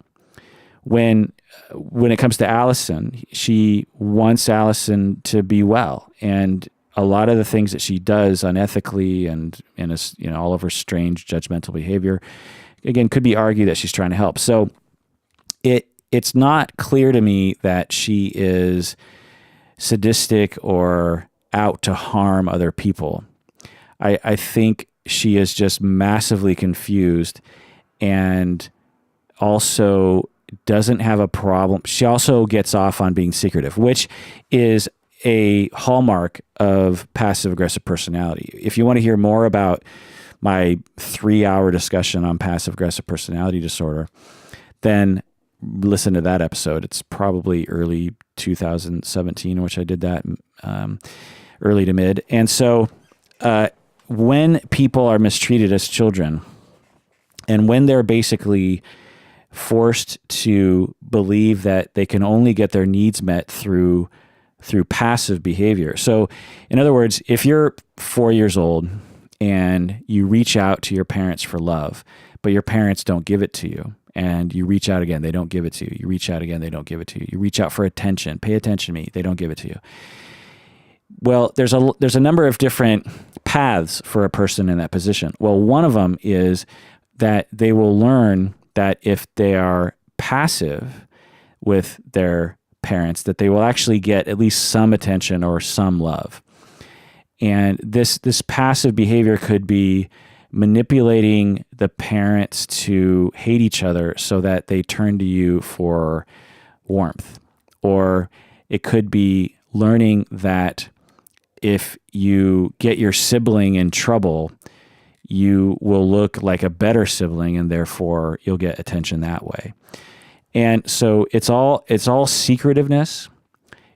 When it comes to Allison, she wants Allison to be well, and a lot of the things that she does unethically and all of her strange judgmental behavior, again, could be argued that she's trying to help. So it's not clear to me that she is sadistic or out to harm other people. I think she is just massively confused and also doesn't have a problem. She also gets off on being secretive, which is a hallmark of passive-aggressive personality. If you want to hear more about my 3-hour discussion on passive-aggressive personality disorder, then listen to that episode. It's probably early 2017, which I did that early to mid. And so when people are mistreated as children, and when they're basically forced to believe that they can only get their needs met through passive behavior. So in other words, if you're 4 years old and you reach out to your parents for love, but your parents don't give it to you, and you reach out again, they don't give it to you. You reach out again, they don't give it to you. You reach out for attention, pay attention to me, they don't give it to you. Well, there's a number of different paths for a person in that position. Well, one of them is that they will learn that if they are passive with their parents, that they will actually get at least some attention or some love. And this passive behavior could be manipulating the parents to hate each other so that they turn to you for warmth. Or it could be learning that if you get your sibling in trouble, you will look like a better sibling, and therefore you'll get attention that way. And so it's all secretiveness.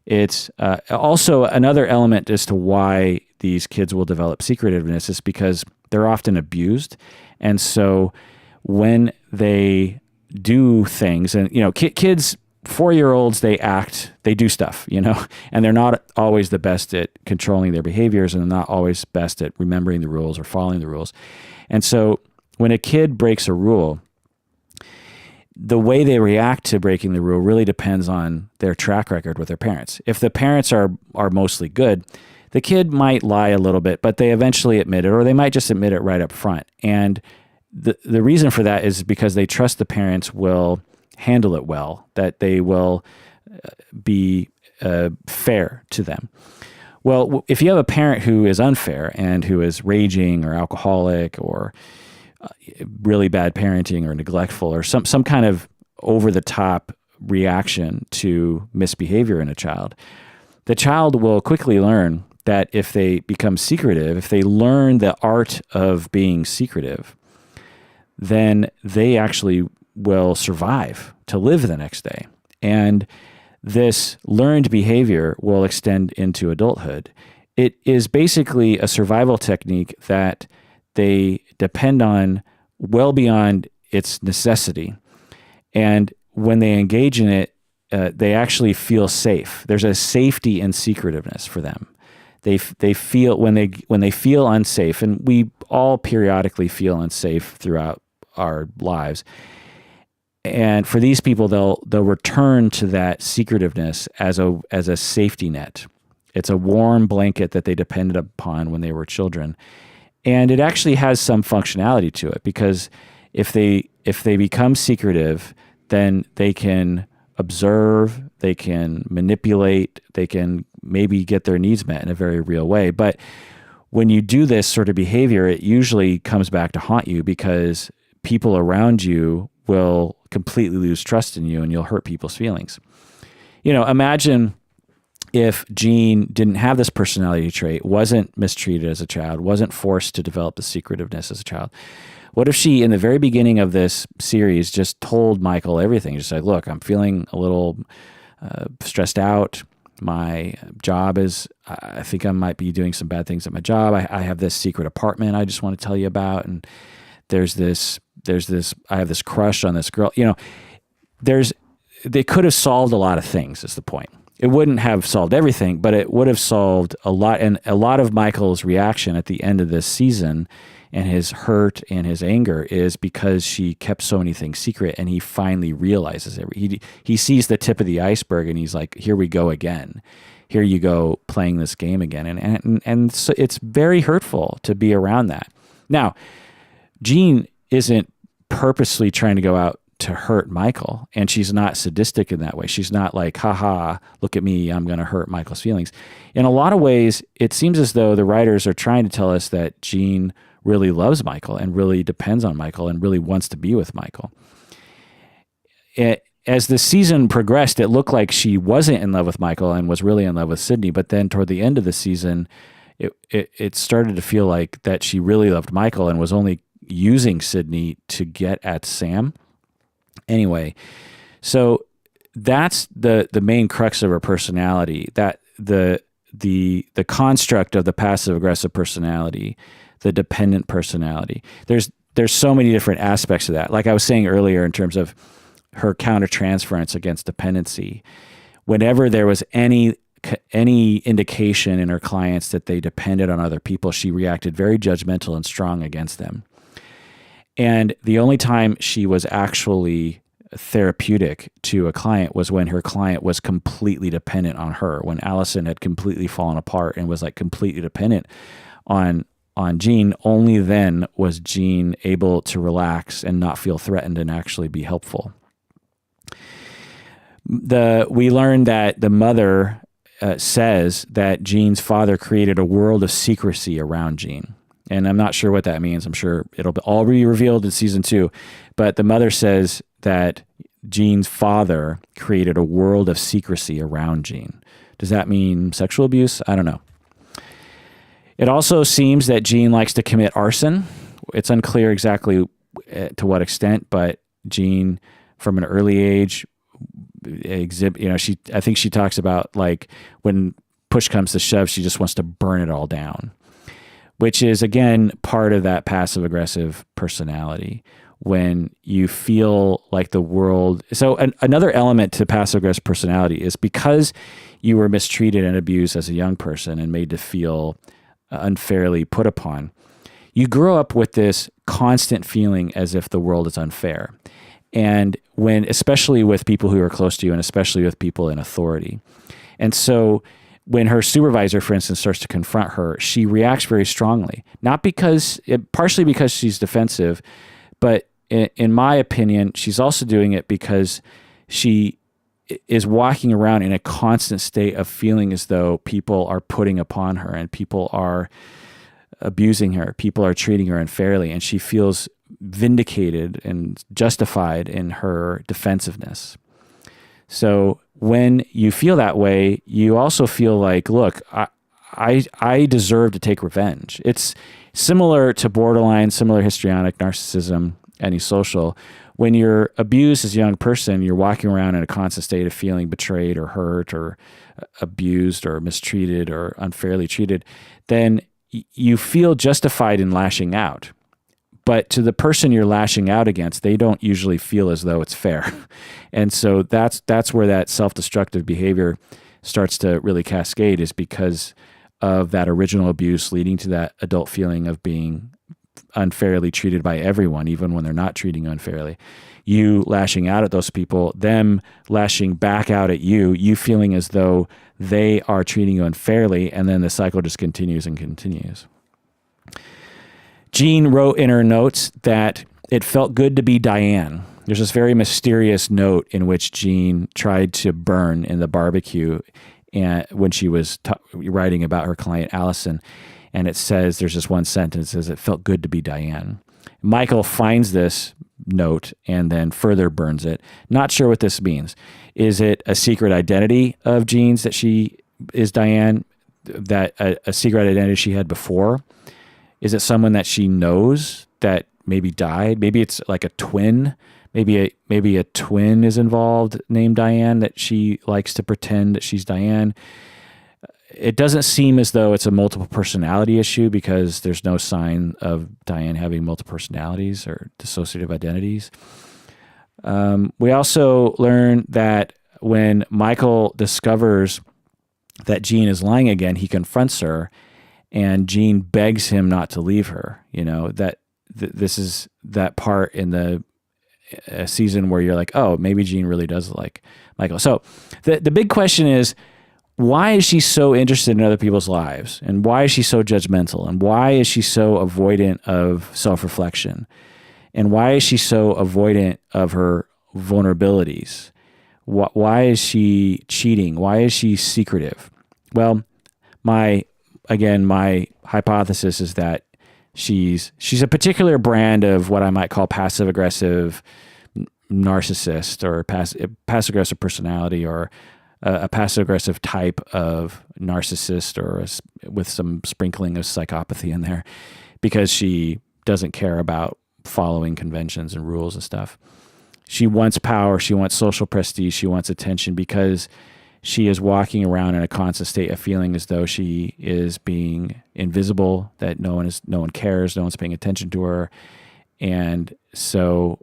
It's also another element as to why these kids will develop secretiveness is because they're often abused. And so when they do things, and kids, 4-year-olds, they do stuff, and they're not always the best at controlling their behaviors, and they're not always best at remembering the rules or following the rules. And so when a kid breaks a rule, the way they react to breaking the rule really depends on their track record with their parents. If the parents are mostly good, the kid might lie a little bit, but they eventually admit it, or they might just admit it right up front. And the reason for that is because they trust the parents will handle it well, that they will be fair to them. Well, if you have a parent who is unfair and who is raging or alcoholic or really bad parenting or neglectful or some kind of over-the-top reaction to misbehavior in a child, the child will quickly learn that if they become secretive, if they learn the art of being secretive, then they actually will survive to live the next day. And this learned behavior will extend into adulthood. It is basically a survival technique that they depend on well beyond its necessity. And when they engage in it, they actually feel safe. There's a safety in secretiveness for them. They feel when they feel unsafe, and we all periodically feel unsafe throughout our lives. And for these people, they'll return to that secretiveness as a safety net. It's a warm blanket that they depended upon when they were children. And it actually has some functionality to it, because if they become secretive, then they can observe, they can manipulate, they can maybe get their needs met in a very real way. But when you do this sort of behavior, it usually comes back to haunt you, because people around you will completely lose trust in you, and you'll hurt people's feelings. Imagine if Jean didn't have this personality trait, wasn't mistreated as a child, wasn't forced to develop the secretiveness as a child. What if she, in the very beginning of this series, just told Michael everything? Just like, look, I'm feeling a little stressed out. My job is, I think I might be doing some bad things at my job. I have this secret apartment I just want to tell you about. And I have this crush on this girl. They could have solved a lot of things, is the point. It wouldn't have solved everything, but it would have solved a lot. And a lot of Michael's reaction at the end of this season and his hurt and his anger is because she kept so many things secret, and he finally realizes it. He sees the tip of the iceberg, and he's like, here we go again. Here you go playing this game again. And so it's very hurtful to be around that. Now, Jean isn't purposely trying to go out to hurt Michael, and she's not sadistic in that way. She's not like, haha, look at me, I'm going to hurt Michael's feelings. In a lot of ways, it seems as though the writers are trying to tell us that Jean really loves Michael and really depends on Michael and really wants to be with Michael. As the season progressed, it looked like she wasn't in love with Michael and was really in love with Sydney, but then toward the end of the season, it started to feel like that she really loved Michael and was only using Sydney to get at Sam. Anyway, So that's the main crux of her personality, that the construct of the passive aggressive personality, the dependent personality. There's so many different aspects of that. Like I was saying earlier, in terms of her countertransference against dependency, whenever there was any indication in her clients that they depended on other people, she reacted very judgmental and strong against them. And the only time she was actually therapeutic to a client was when her client was completely dependent on her. When Allison had completely fallen apart and was like completely dependent on Jean, only then was Jean able to relax and not feel threatened and actually be helpful. We learned that the mother says that Jean's father created a world of secrecy around Jean. And I'm not sure what that means. I'm sure it'll all be revealed in season 2. But the mother says that Jean's father created a world of secrecy around Jean. Does that mean sexual abuse? I don't know. It also seems that Jean likes to commit arson. It's unclear exactly to what extent, but Jean, from an early age, I think she talks about, like, when push comes to shove, she just wants to burn it all down, which is, again, part of that passive aggressive personality. When you feel like the world. So another element to passive aggressive personality is because you were mistreated and abused as a young person and made to feel unfairly put upon, you grow up with this constant feeling as if the world is unfair. And especially with people who are close to you, and especially with people in authority. And so when her supervisor, for instance, starts to confront her, she reacts very strongly, partially because she's defensive, but in my opinion, she's also doing it because she is walking around in a constant state of feeling as though people are putting upon her and people are abusing her, people are treating her unfairly, and she feels vindicated and justified in her defensiveness. So when you feel that way, you also feel like, look, I deserve to take revenge. It's similar to borderline, similar histrionic, narcissism, antisocial. When you're abused as a young person, you're walking around in a constant state of feeling betrayed or hurt or abused or mistreated or unfairly treated, then you feel justified in lashing out. But to the person you're lashing out against, they don't usually feel as though it's fair. And so that's where that self-destructive behavior starts to really cascade, is because of that original abuse leading to that adult feeling of being unfairly treated by everyone, even when they're not treating you unfairly. You lashing out at those people, them lashing back out at you, you feeling as though they are treating you unfairly, and then the cycle just continues and continues. Jean wrote in her notes that it felt good to be Diane. There's this very mysterious note in which Jean tried to burn in the barbecue and when she was writing about her client Allison. And it says, there's this one sentence that says, it felt good to be Diane. Michael finds this note and then further burns it. Not sure what this means. Is it a secret identity of Jean's that she is Diane, that a secret identity she had before? Is it someone that she knows that maybe died? Maybe it's like a twin. Maybe a twin is involved named Diane, that she likes to pretend that she's Diane. It doesn't seem as though it's a multiple personality issue, because there's no sign of Diane having multiple personalities or dissociative identities. We also learn that when Michael discovers that Jean is lying again, he confronts her, and Jean begs him not to leave her. You know, this is that part in the season where you're like, oh, maybe Jean really does like Michael. So the big question is, why is she so interested in other people's lives? And why is she so judgmental? And why is she so avoidant of self-reflection? And why is she so avoidant of her vulnerabilities? Why is she cheating? Why is she secretive? Well, my hypothesis is that she's a particular brand of what I might call passive-aggressive narcissist, or passive-aggressive personality, or a passive-aggressive type of narcissist, or with some sprinkling of psychopathy in there, because she doesn't care about following conventions and rules and stuff. She wants power. She wants social prestige. She wants attention because she is walking around in a constant state of feeling as though she is being invisible, that no one cares, no one's paying attention to her. And so,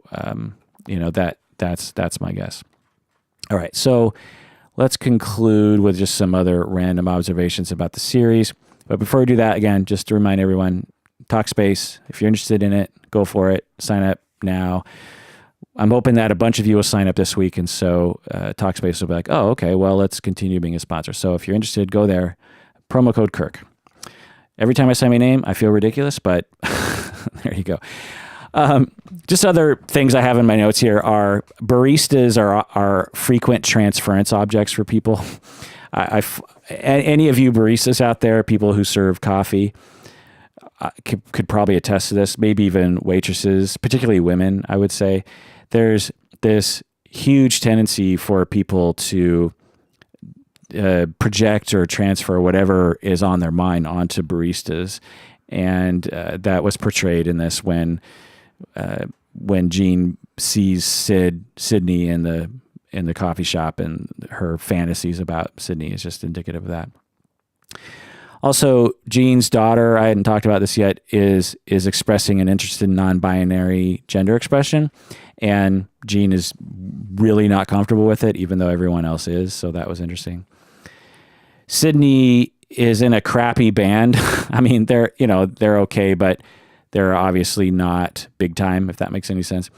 that's my guess. All right. So let's conclude with just some other random observations about the series. But before we do that, again, just to remind everyone, Talkspace, if you're interested in it, go for it. Sign up now. I'm hoping that a bunch of you will sign up this week. And so Talkspace will be like, oh, okay, well, let's continue being a sponsor. So if you're interested, go there. Promo code Kirk. Every time I say my name, I feel ridiculous, but there you go. Just other things I have in my notes here are baristas are frequent transference objects for people. Any of you baristas out there, people who serve coffee, could probably attest to this, maybe even waitresses, particularly women, I would say. There's this huge tendency for people to project or transfer whatever is on their mind onto baristas. And that was portrayed in this when Jean sees Sydney in the coffee shop, and her fantasies about Sydney is just indicative of that. Also, Jean's daughter, I hadn't talked about this yet, is expressing an interest in non-binary gender expression, and Jean is really not comfortable with it, even though everyone else is. So that was interesting. Sydney is in a crappy band. I mean, they're okay, but they're obviously not big time, if that makes any sense.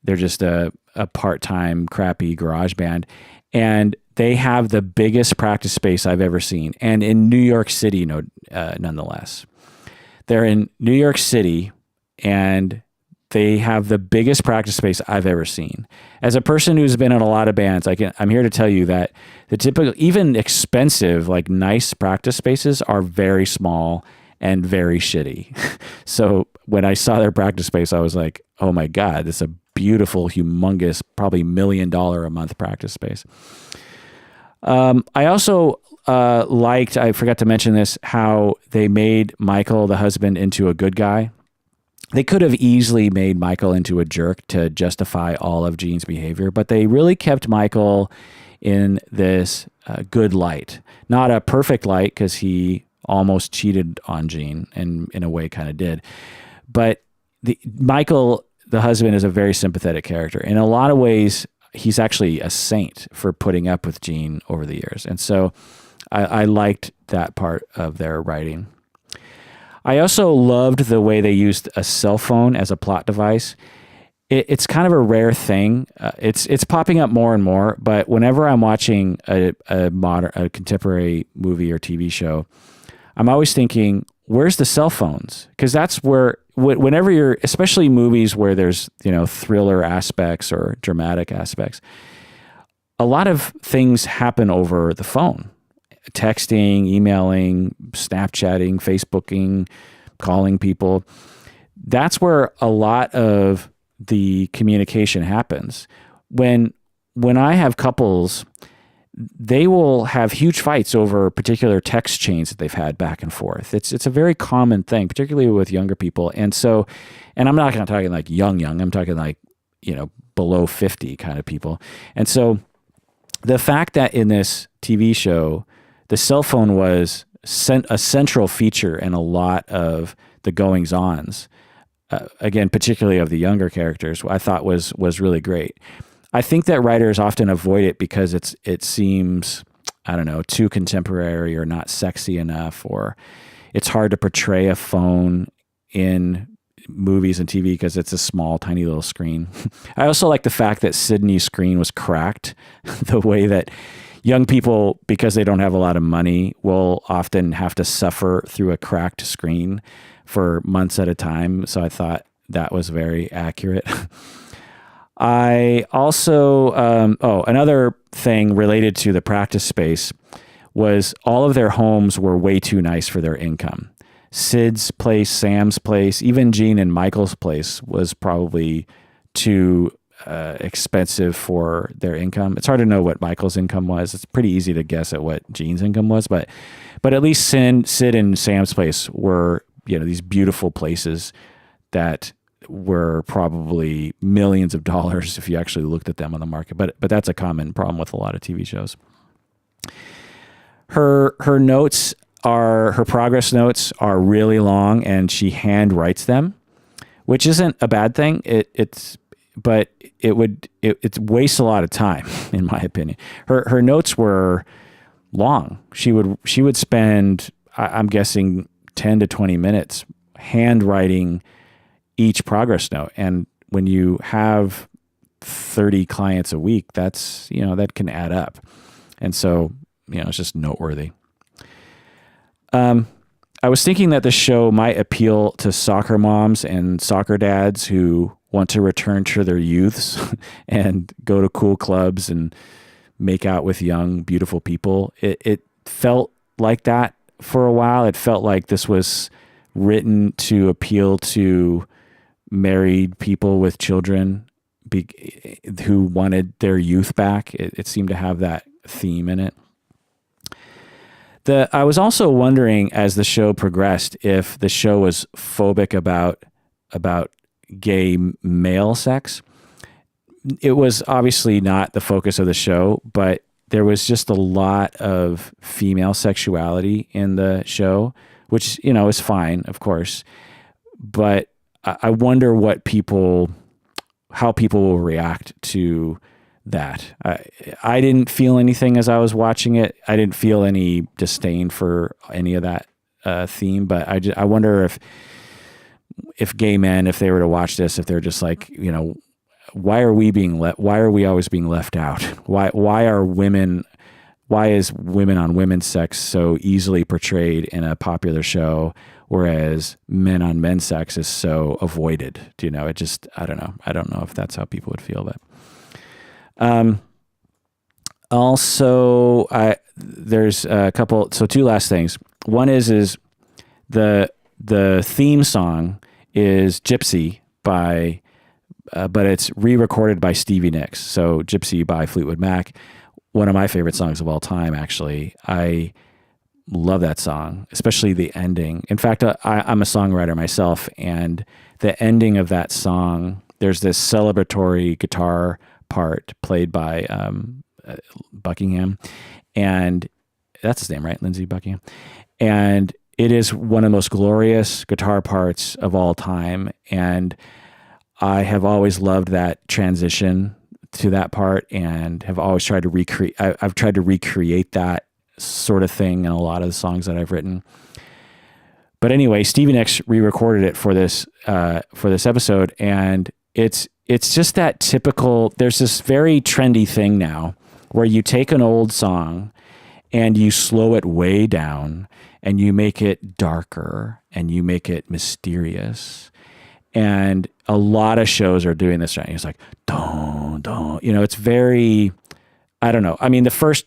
They're just a part-time crappy garage band. And they have the biggest practice space I've ever seen. And in New York City, nonetheless. They're in New York City, and they have the biggest practice space I've ever seen. As a person who's been in a lot of bands, I'm here to tell you that the typical, even expensive, like nice practice spaces are very small and very shitty. So when I saw their practice space, I was like, oh my God, this is a beautiful, humongous, probably $1 million a month practice space. I also liked, I forgot to mention this, how they made Michael, the husband, into a good guy. They could have easily made Michael into a jerk to justify all of Jean's behavior, but they really kept Michael in this good light. Not a perfect light, because he almost cheated on Jean, and in a way kind of did. But Michael, the husband, is a very sympathetic character. In a lot of ways, he's actually a saint for putting up with Jean over the years. And so I liked that part of their writing. I also loved the way they used a cell phone as a plot device. It's kind of a rare thing. It's popping up more and more, but whenever I'm watching a contemporary movie or TV show, I'm always thinking, where's the cell phones? Because that's where, whenever you're, especially movies where there's, thriller aspects or dramatic aspects, a lot of things happen over the phone. Texting, emailing, Snapchatting, Facebooking, calling people. That's where a lot of the communication happens. When I have couples, they will have huge fights over particular text chains that they've had back and forth. It's a very common thing, particularly with younger people. And I'm not talking like young, I'm talking like, below 50 kind of people. And so the fact that in this TV show, the cell phone was a central feature in a lot of the goings-ons, again, particularly of the younger characters, I thought was really great. I think that writers often avoid it because it seems, I don't know, too contemporary or not sexy enough, or it's hard to portray a phone in movies and TV because it's a small, tiny little screen. I also like the fact that Sydney's screen was cracked, the way that young people, because they don't have a lot of money, will often have to suffer through a cracked screen for months at a time. So I thought that was very accurate. I also, another thing related to the practice space was all of their homes were way too nice for their income. Sid's place, Sam's place, even Jean and Michael's place was probably too expensive for their income. It's hard to know what Michael's income was. It's pretty easy to guess at what Jean's income was, but at least Sid and Sam's place were, these beautiful places that were probably millions of dollars if you actually looked at them on the market. But that's a common problem with a lot of TV shows. Her progress notes are really long, and she hand writes them, which isn't a bad thing. It wastes a lot of time, in my opinion. Her notes were long. She would spend, I'm guessing, 10 to 20 minutes handwriting each progress note. And when you have 30 clients a week, that's, that can add up. And so, it's just noteworthy. I was thinking that the show might appeal to soccer moms and soccer dads who want to return to their youths and go to cool clubs and make out with young, beautiful people. It felt like that for a while. It felt like this was written to appeal to married people with children who wanted their youth back. It seemed to have that theme in it. I was also wondering as the show progressed if the show was phobic about gay male sex. It was obviously not the focus of the show, but there was just a lot of female sexuality in the show, which, is fine, of course. But I wonder how people will react to that. I didn't feel anything as I was watching it. I didn't feel any disdain for any of that theme, but I wonder if gay men, if they were to watch this, if they're just like, why are we always being left out? Why is women on women's sex so easily portrayed in a popular show, whereas men on men's sex is so avoided? I don't know. I don't know if that's how people would feel, but also, there's a couple. So two last things. One is the theme song is Gypsy but it's re-recorded by Stevie Nicks. So Gypsy by Fleetwood Mac, one of my favorite songs of all time. Actually, I love that song, especially the ending. In fact, I'm a songwriter myself, and the ending of that song, there's this celebratory guitar part played by Buckingham, and that's his name, right? Lindsey Buckingham. And it is one of the most glorious guitar parts of all time, and I have always loved that transition to that part, and have always tried to recreate. I've tried to recreate that sort of thing in a lot of the songs that I've written. But anyway, Stevie Nicks re-recorded it for this episode, and it's just that typical. There's this very trendy thing now where you take an old song and you slow it way down and you make it darker and you make it mysterious. And a lot of shows are doing this right. It's like, don't, it's very, I don't know. I mean, the first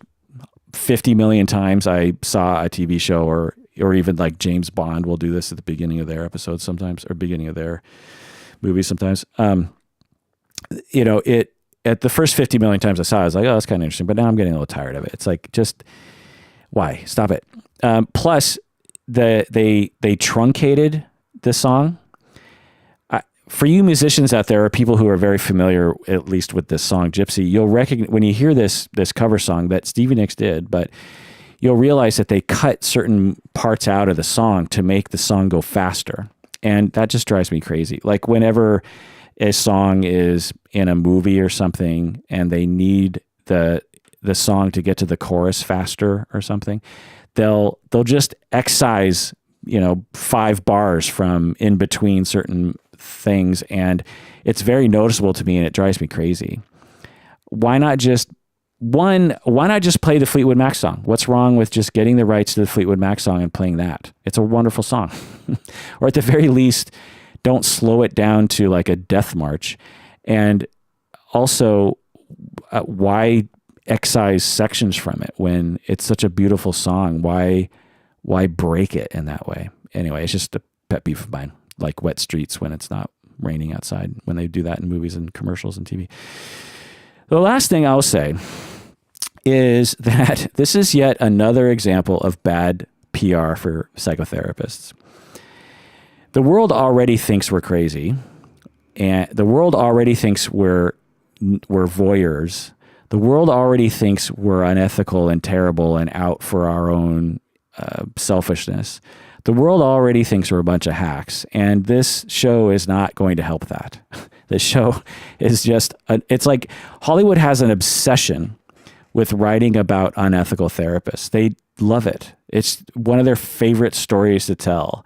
50 million times I saw a TV show or even like James Bond will do this at the beginning of their episodes sometimes, or beginning of their movies sometimes. At the first 50 million times I saw it, I was like, oh, that's kind of interesting. But now I'm getting a little tired of it. It's like, just why? Stop it. Plus, they truncated the song. For you musicians out there, or people who are very familiar, at least with this song, Gypsy, you'll recognize when you hear this cover song that Stevie Nicks did, but you'll realize that they cut certain parts out of the song to make the song go faster. And that just drives me crazy. Like whenever a song is in a movie or something and they need the song to get to the chorus faster or something, they'll just excise, 5 bars from in between certain things, and it's very noticeable to me and it drives me crazy. Why not just play the Fleetwood Mac song? What's wrong with just getting the rights to the Fleetwood Mac song and playing that? It's a wonderful song. Or at the very least, don't slow it down to like a death march. And also, why excise sections from it when it's such a beautiful song? Why break it in that way? Anyway, it's just a pet peeve of mine. Like wet streets when it's not raining outside, when they do that in movies and commercials and TV. The last thing I'll say is that this is yet another example of bad PR for psychotherapists. The world already thinks we're crazy. and the world already thinks we're voyeurs. The world already thinks we're unethical and terrible and out for our own selfishness. The world already thinks we're a bunch of hacks, and this show is not going to help that. This show is just, it's like Hollywood has an obsession with writing about unethical therapists. They love it. It's one of their favorite stories to tell.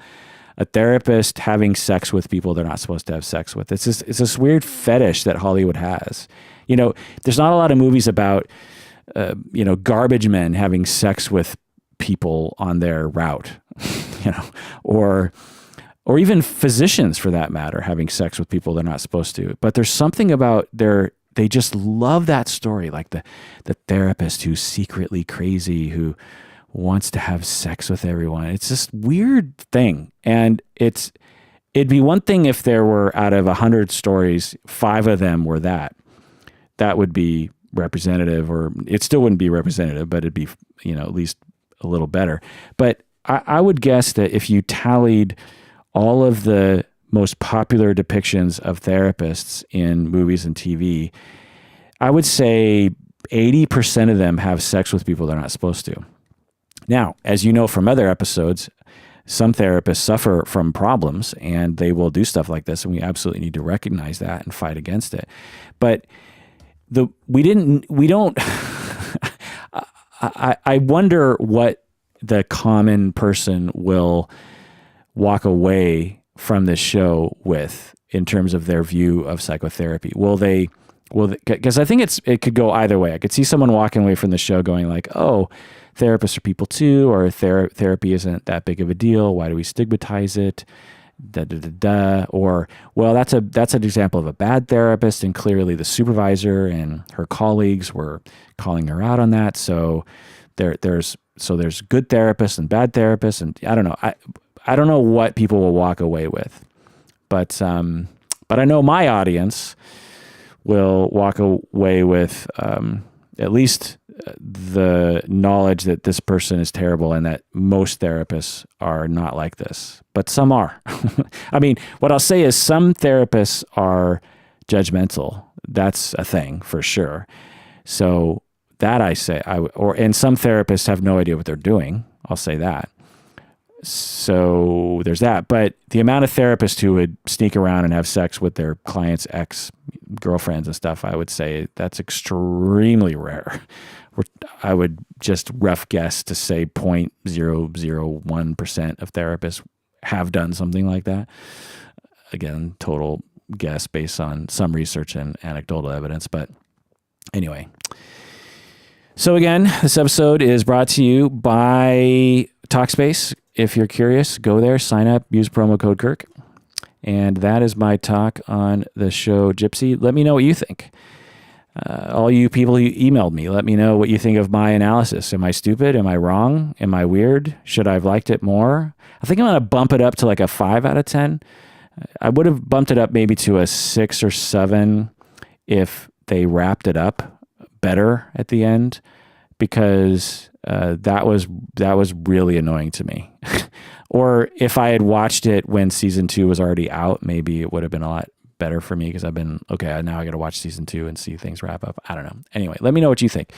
A therapist having sex with people they're not supposed to have sex with. It's this weird fetish that Hollywood has. You know, there's not a lot of movies about, garbage men having sex with people on their route, or even physicians for that matter, having sex with people they're not supposed to. But there's something about they just love that story, like the therapist who's secretly crazy, who wants to have sex with everyone. It's this weird thing. And it'd be one thing if there were, out of 100 stories, 5 of them were that would be representative, or it still wouldn't be representative, but it'd be, at least a little better. But I would guess that if you tallied all of the most popular depictions of therapists in movies and TV, I would say 80% of them have sex with people they're not supposed to. Now, as you know from other episodes, some therapists suffer from problems and they will do stuff like this, and we absolutely need to recognize that and fight against it. But we don't. I wonder what the common person will walk away from this show with in terms of their view of psychotherapy. Because I think it could go either way. I could see someone walking away from the show going like, oh, therapists are people too, or therapy isn't that big of a deal. Why do we stigmatize it? Or, well, that's an example of a bad therapist, and clearly the supervisor and her colleagues were calling her out on that. So there's good therapists and bad therapists, and I don't know. I don't know what people will walk away with, but I know my audience will walk away with at least the knowledge that this person is terrible and that most therapists are not like this, but some are. I mean, what I'll say is some therapists are judgmental. That's a thing for sure. So that and some therapists have no idea what they're doing. I'll say that. So there's that. But the amount of therapists who would sneak around and have sex with their clients' ex-girlfriends and stuff, I would say that's extremely rare. I would just rough guess to say 0.001% of therapists have done something like that. Again, total guess based on some research and anecdotal evidence. But anyway. So again, this episode is brought to you by Talkspace. If you're curious, go there, sign up, use promo code Kirk. And that is my talk on the show Gypsy. Let me know what you think. All you people who emailed me, let me know what you think of my analysis. Am I stupid? Am I wrong? Am I weird? Should I have liked it more? I think I'm going to bump it up to like a 5 out of 10. I would have bumped it up maybe to a 6 or 7 if they wrapped it up better at the end, because that was really annoying to me. Or if I had watched it when season 2 was already out, maybe it would have been a lot better for me, because I've been, okay, now I got to watch season 2 and see things wrap up. I don't know. Anyway, let me know what you think.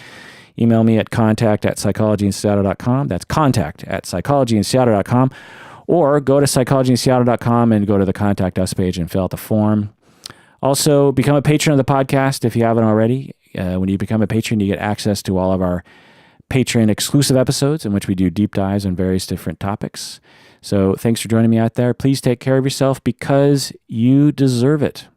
Email me at contact@psychologyinseattle.com. That's contact@psychologyinseattle.com. Or go to psychologyinseattle.com and go to the Contact Us page and fill out the form. Also, become a patron of the podcast if you haven't already. When you become a patron, you get access to all of our patron exclusive episodes in which we do deep dives on various different topics. So thanks for joining me out there. Please take care of yourself because you deserve it.